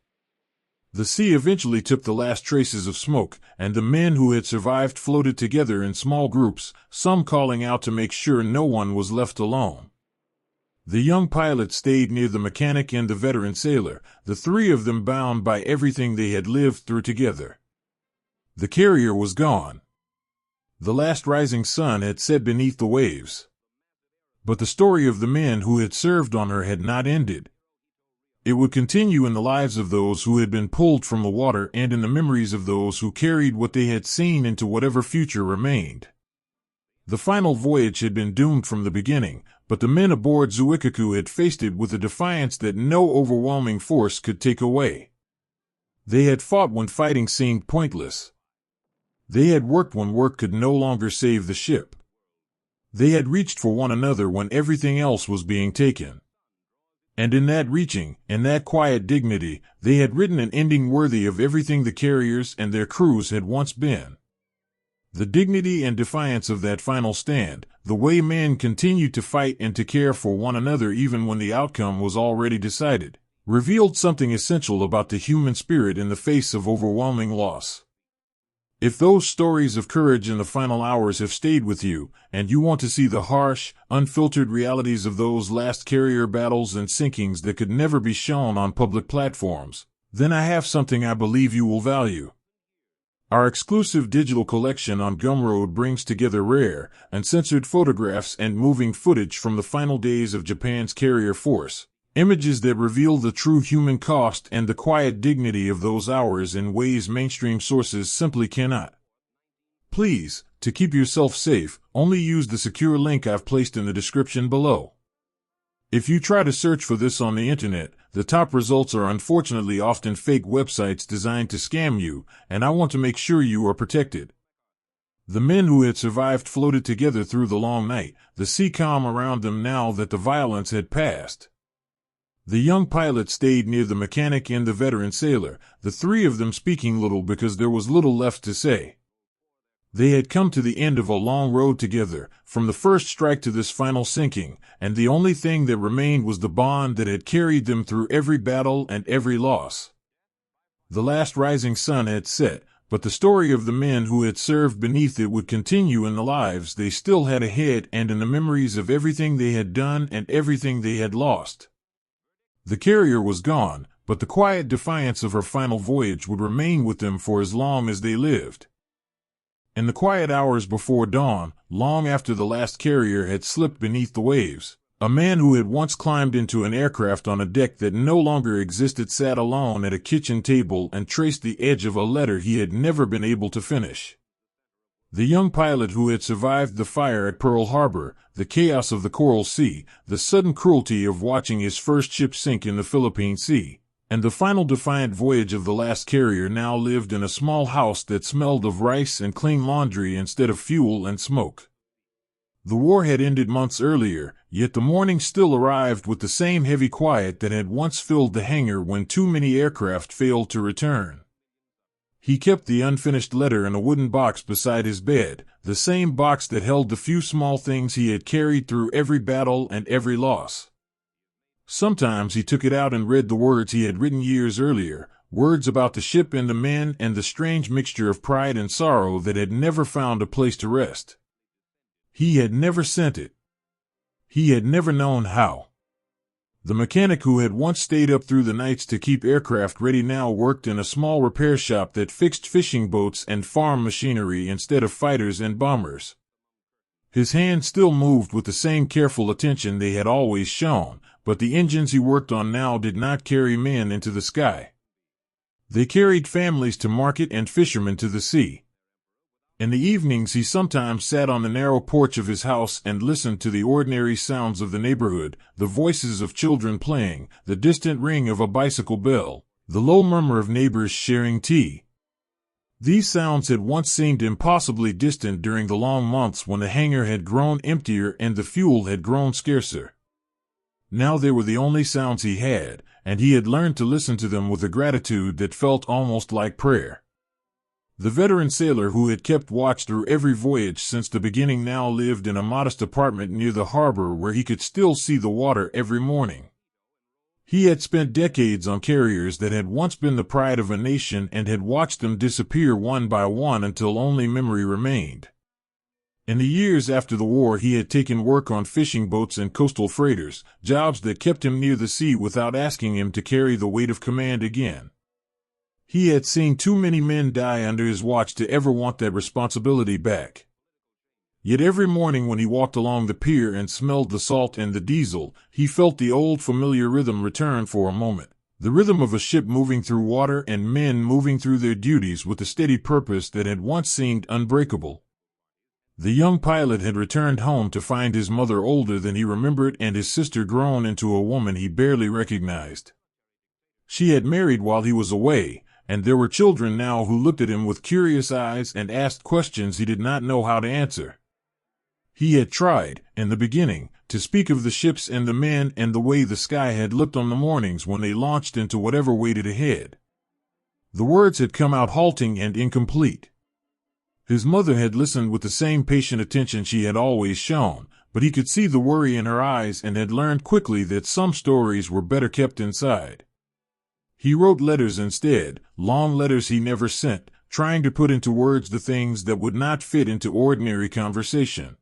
[SPEAKER 1] The sea eventually took the last traces of smoke, and the men who had survived floated together in small groups, some calling out to make sure no one was left alone. The young pilot stayed near the mechanic and the veteran sailor, the three of them bound by everything they had lived through together. The carrier was gone. The last rising sun had set beneath the waves. But the story of the men who had served on her had not ended. It would continue in the lives of those who had been pulled from the water and in the memories of those who carried what they had seen into whatever future remained. The final voyage had been doomed from the beginning, but the men aboard Zuikaku had faced it with a defiance that no overwhelming force could take away. They had fought when fighting seemed pointless. They had worked when work could no longer save the ship. They had reached for one another when everything else was being taken. And in that reaching, in that quiet dignity, they had written an ending worthy of everything the carriers and their crews had once been. The dignity and defiance of that final stand, the way men continued to fight and to care for one another even when the outcome was already decided, revealed something essential about the human spirit in the face of overwhelming loss. If those stories of courage in the final hours have stayed with you, and you want to see the harsh, unfiltered realities of those last carrier battles and sinkings that could never be shown on public platforms, then I have something I believe you will value. Our exclusive digital collection on Gumroad brings together rare, uncensored photographs and moving footage from the final days of Japan's carrier force. Images that reveal the true human cost and the quiet dignity of those hours in ways mainstream sources simply cannot. Please, To keep yourself safe, only use the secure link I've placed in the description below. If you try to search for this on the internet, the top results are unfortunately often fake websites designed to scam you, and I want to make sure you are protected. The men who had survived floated together through the long night, the sea calm around them now that the violence had passed. The young pilot stayed near the mechanic and the veteran sailor, the three of them speaking little because there was little left to say. They had come to the end of a long road together, from the first strike to this final sinking, and the only thing that remained was the bond that had carried them through every battle and every loss. The last rising sun had set, but the story of the men who had served beneath it would continue in the lives they still had ahead and in the memories of everything they had done and everything they had lost. The carrier was gone, but the quiet defiance of her final voyage would remain with them for as long as they lived. In the quiet hours before dawn, long after the last carrier had slipped beneath the waves, a man who had once climbed into an aircraft on a deck that no longer existed sat alone at a kitchen table and traced the edge of a letter he had never been able to finish. The young pilot who had survived the fire at Pearl Harbor, the chaos of the Coral Sea, the sudden cruelty of watching his first ship sink in the Philippine Sea, and the final defiant voyage of the last carrier now lived in a small house that smelled of rice and clean laundry instead of fuel and smoke. The war had ended months earlier, yet the morning still arrived with the same heavy quiet that had once filled the hangar when too many aircraft failed to return. He kept the unfinished letter in a wooden box beside his bed, the same box that held the few small things he had carried through every battle and every loss. Sometimes he took it out and read the words he had written years earlier, words about the ship and the men and the strange mixture of pride and sorrow that had never found a place to rest. He had never sent it. He had never known how. The mechanic who had once stayed up through the nights to keep aircraft ready now worked in a small repair shop that fixed fishing boats and farm machinery instead of fighters and bombers. His hands still moved with the same careful attention they had always shown, but the engines he worked on now did not carry men into the sky. They carried families to market and fishermen to the sea. In the evenings he sometimes sat on the narrow porch of his house and listened to the ordinary sounds of the neighborhood, the voices of children playing, the distant ring of a bicycle bell, the low murmur of neighbors sharing tea. These sounds had once seemed impossibly distant during the long months when the hangar had grown emptier and the fuel had grown scarcer. Now they were the only sounds he had, and he had learned to listen to them with a gratitude that felt almost like prayer. The veteran sailor who had kept watch through every voyage since the beginning now lived in a modest apartment near the harbor where he could still see the water every morning. He had spent decades on carriers that had once been the pride of a nation and had watched them disappear one by one until only memory remained. In the years after the war he had taken work on fishing boats and coastal freighters, jobs that kept him near the sea without asking him to carry the weight of command again. He had seen too many men die under his watch to ever want that responsibility back. Yet every morning when he walked along the pier and smelled the salt and the diesel, he felt the old familiar rhythm return for a moment, the rhythm of a ship moving through water and men moving through their duties with a steady purpose that had once seemed unbreakable. The young pilot had returned home to find his mother older than he remembered and his sister grown into a woman he barely recognized. She had married while he was away, and there were children now who looked at him with curious eyes and asked questions he did not know how to answer. He had tried, in the beginning, to speak of the ships and the men and the way the sky had looked on the mornings when they launched into whatever waited ahead. The words had come out halting and incomplete. His mother had listened with the same patient attention she had always shown, but he could see the worry in her eyes and had learned quickly that some stories were better kept inside. He wrote letters instead, long letters he never sent, trying to put into words the things that would not fit into ordinary conversation.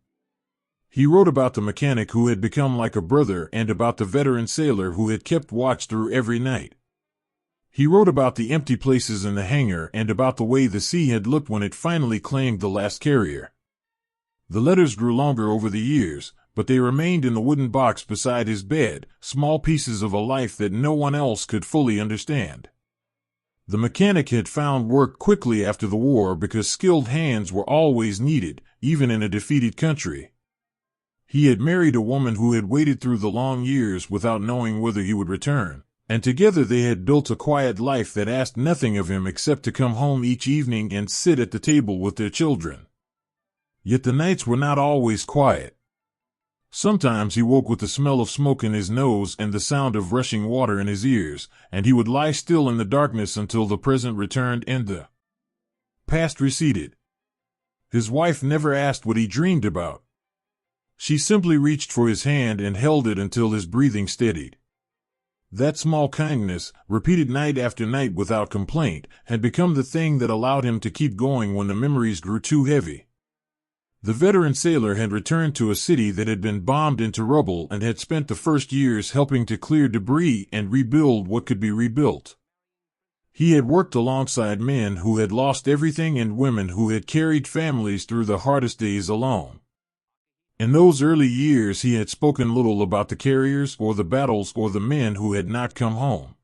[SPEAKER 1] He wrote about the mechanic who had become like a brother and about the veteran sailor who had kept watch through every night. He wrote about the empty places in the hangar and about the way the sea had looked when it finally claimed the last carrier. The letters grew longer over the years, but they remained in the wooden box beside his bed, small pieces of a life that no one else could fully understand. The mechanic had found work quickly after the war because skilled hands were always needed, even in a defeated country. He had married a woman who had waited through the long years without knowing whether he would return, and together they had built a quiet life that asked nothing of him except to come home each evening and sit at the table with their children. Yet the nights were not always quiet. Sometimes he woke with the smell of smoke in his nose and the sound of rushing water in his ears, and he would lie still in the darkness until the present returned and the past receded. His wife never asked what he dreamed about. She simply reached for his hand and held it until his breathing steadied. That small kindness, repeated night after night without complaint, had become the thing that allowed him to keep going when the memories grew too heavy. The veteran sailor had returned to a city that had been bombed into rubble and had spent the first years helping to clear debris and rebuild what could be rebuilt. He had worked alongside men who had lost everything and women who had carried families through the hardest days alone. In those early years he had spoken little about the carriers or the battles or the men who had not come home.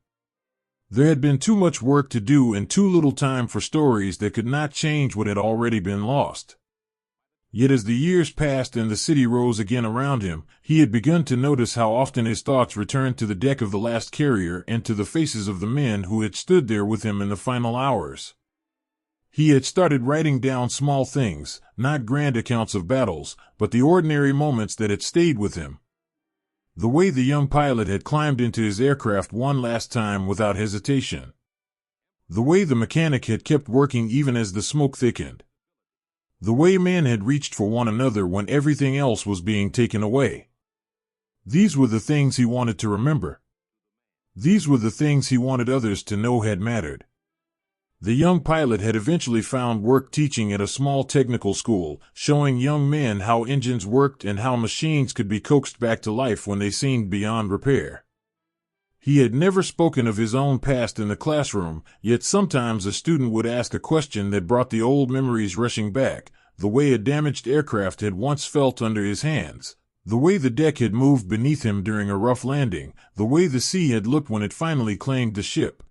[SPEAKER 1] There had been too much work to do and too little time for stories that could not change what had already been lost. Yet as the years passed and the city rose again around him, he had begun to notice how often his thoughts returned to the deck of the last carrier and to the faces of the men who had stood there with him in the final hours. He had started writing down small things, not grand accounts of battles, but the ordinary moments that had stayed with him. The way the young pilot had climbed into his aircraft one last time without hesitation. The way the mechanic had kept working even as the smoke thickened. The way men had reached for one another when everything else was being taken away. These were the things he wanted to remember. These were the things he wanted others to know had mattered. The young pilot had eventually found work teaching at a small technical school, showing young men how engines worked and how machines could be coaxed back to life when they seemed beyond repair. He had never spoken of his own past in the classroom, yet sometimes a student would ask a question that brought the old memories rushing back, the way a damaged aircraft had once felt under his hands, the way the deck had moved beneath him during a rough landing, the way the sea had looked when it finally claimed the ship.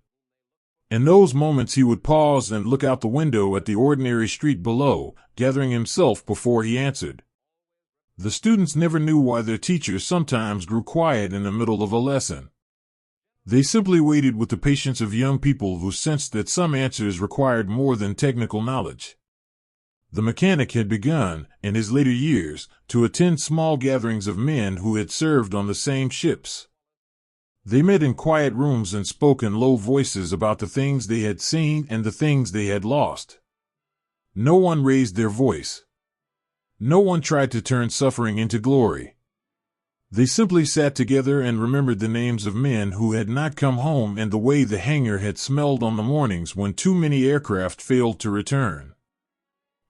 [SPEAKER 1] In those moments he would pause and look out the window at the ordinary street below, gathering himself before he answered. The students never knew why their teachers sometimes grew quiet in the middle of a lesson. They simply waited with the patience of young people who sensed that some answers required more than technical knowledge. The mechanic had begun, in his later years, to attend small gatherings of men who had served on the same ships. They met in quiet rooms and spoke in low voices about the things they had seen and the things they had lost. No one raised their voice. No one tried to turn suffering into glory. They simply sat together and remembered the names of men who had not come home and the way the hangar had smelled on the mornings when too many aircraft failed to return.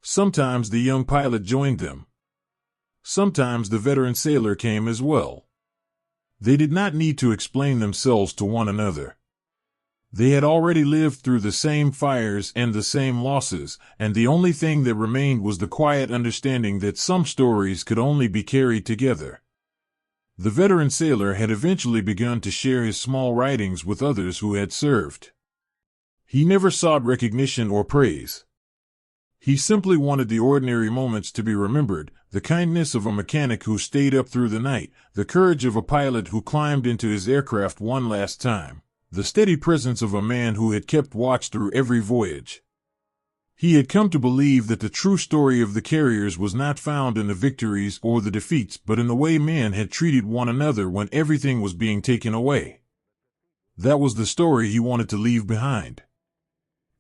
[SPEAKER 1] Sometimes the young pilot joined them. Sometimes the veteran sailor came as well. They did not need to explain themselves to one another. They had already lived through the same fires and the same losses, and the only thing that remained was the quiet understanding that some stories could only be carried together. The veteran sailor had eventually begun to share his small writings with others who had served. He never sought recognition or praise. He simply wanted the ordinary moments to be remembered, the kindness of a mechanic who stayed up through the night, the courage of a pilot who climbed into his aircraft one last time, the steady presence of a man who had kept watch through every voyage. He had come to believe that the true story of the carriers was not found in the victories or the defeats, but in the way men had treated one another when everything was being taken away. That was the story he wanted to leave behind.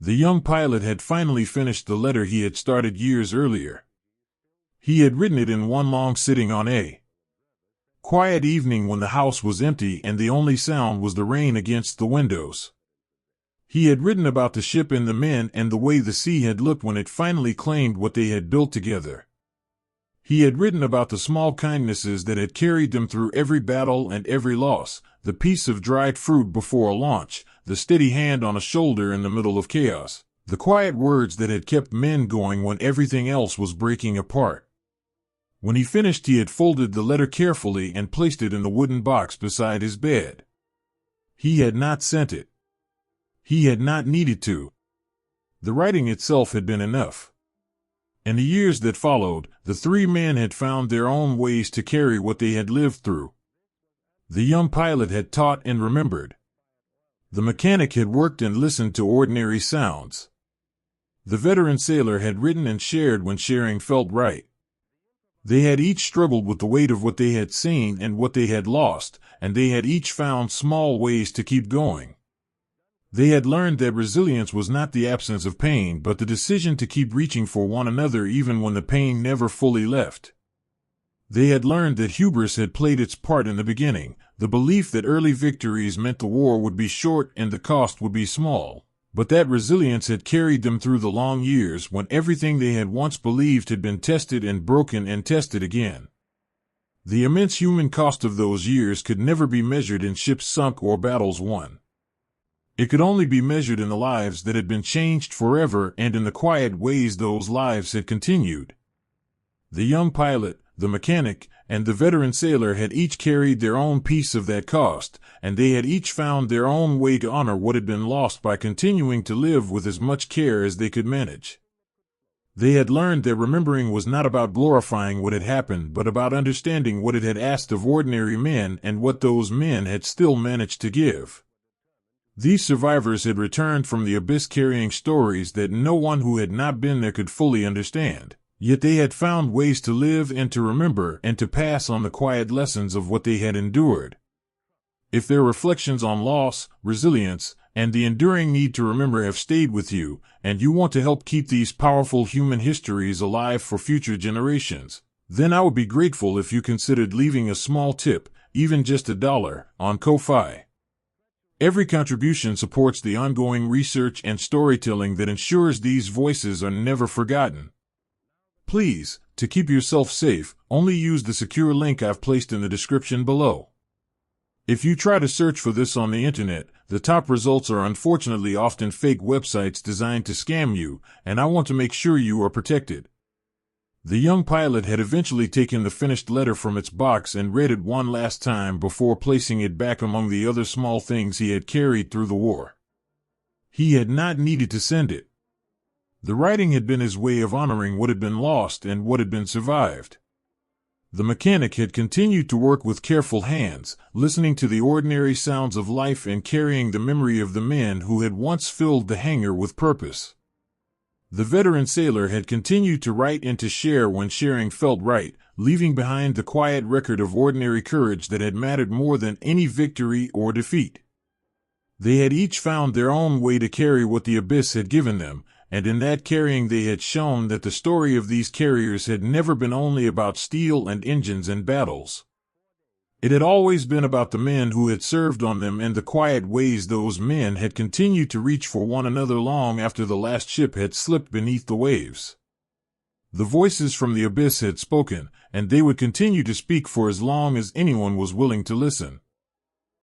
[SPEAKER 1] The young pilot had finally finished the letter he had started years earlier. He had written it in one long sitting on a quiet evening when the house was empty and the only sound was the rain against the windows. He had written about the ship and the men and the way the sea had looked when it finally claimed what they had built together. He had written about the small kindnesses that had carried them through every battle and every loss, the piece of dried fruit before a launch, the steady hand on a shoulder in the middle of chaos, the quiet words that had kept men going when everything else was breaking apart. When he finished, he had folded the letter carefully and placed it in the wooden box beside his bed. He had not sent it. He had not needed to. The writing itself had been enough. In the years that followed, the three men had found their own ways to carry what they had lived through. The young pilot had taught and remembered. The mechanic had worked and listened to ordinary sounds. The veteran sailor had written and shared when sharing felt right. They had each struggled with the weight of what they had seen and what they had lost, and they had each found small ways to keep going. They had learned that resilience was not the absence of pain but the decision to keep reaching for one another even when the pain never fully left. They had learned that hubris had played its part in the beginning, the belief that early victories meant the war would be short and the cost would be small, but that resilience had carried them through the long years when everything they had once believed had been tested and broken and tested again. The immense human cost of those years could never be measured in ships sunk or battles won. It could only be measured in the lives that had been changed forever and in the quiet ways those lives had continued. The young pilot, the mechanic, and the veteran sailor had each carried their own piece of that cost, and they had each found their own way to honor what had been lost by continuing to live with as much care as they could manage. They had learned that remembering was not about glorifying what had happened but about understanding what it had asked of ordinary men and what those men had still managed to give. These survivors had returned from the abyss carrying stories that no one who had not been there could fully understand, yet they had found ways to live and to remember and to pass on the quiet lessons of what they had endured. If their reflections on loss, resilience, and the enduring need to remember have stayed with you, and you want to help keep these powerful human histories alive for future generations, then I would be grateful if you considered leaving a small tip, even just $1, on Ko-Fi. Every contribution supports the ongoing research and storytelling that ensures these voices are never forgotten. Please, to keep yourself safe, only use the secure link I've placed in the description below. If you try to search for this on the internet, the top results are unfortunately often fake websites designed to scam you, and I want to make sure you are protected. The young pilot had eventually taken the finished letter from its box and read it one last time before placing it back among the other small things he had carried through the war. He had not needed to send it. The writing had been his way of honoring what had been lost and what had been survived. The mechanic had continued to work with careful hands, listening to the ordinary sounds of life and carrying the memory of the men who had once filled the hangar with purpose. The veteran sailor had continued to write and to share when sharing felt right, leaving behind the quiet record of ordinary courage that had mattered more than any victory or defeat. They had each found their own way to carry what the abyss had given them, and in that carrying they had shown that the story of these carriers had never been only about steel and engines and battles. It had always been about the men who had served on them and the quiet ways those men had continued to reach for one another long after the last ship had slipped beneath the waves. The voices from the abyss had spoken, and they would continue to speak for as long as anyone was willing to listen.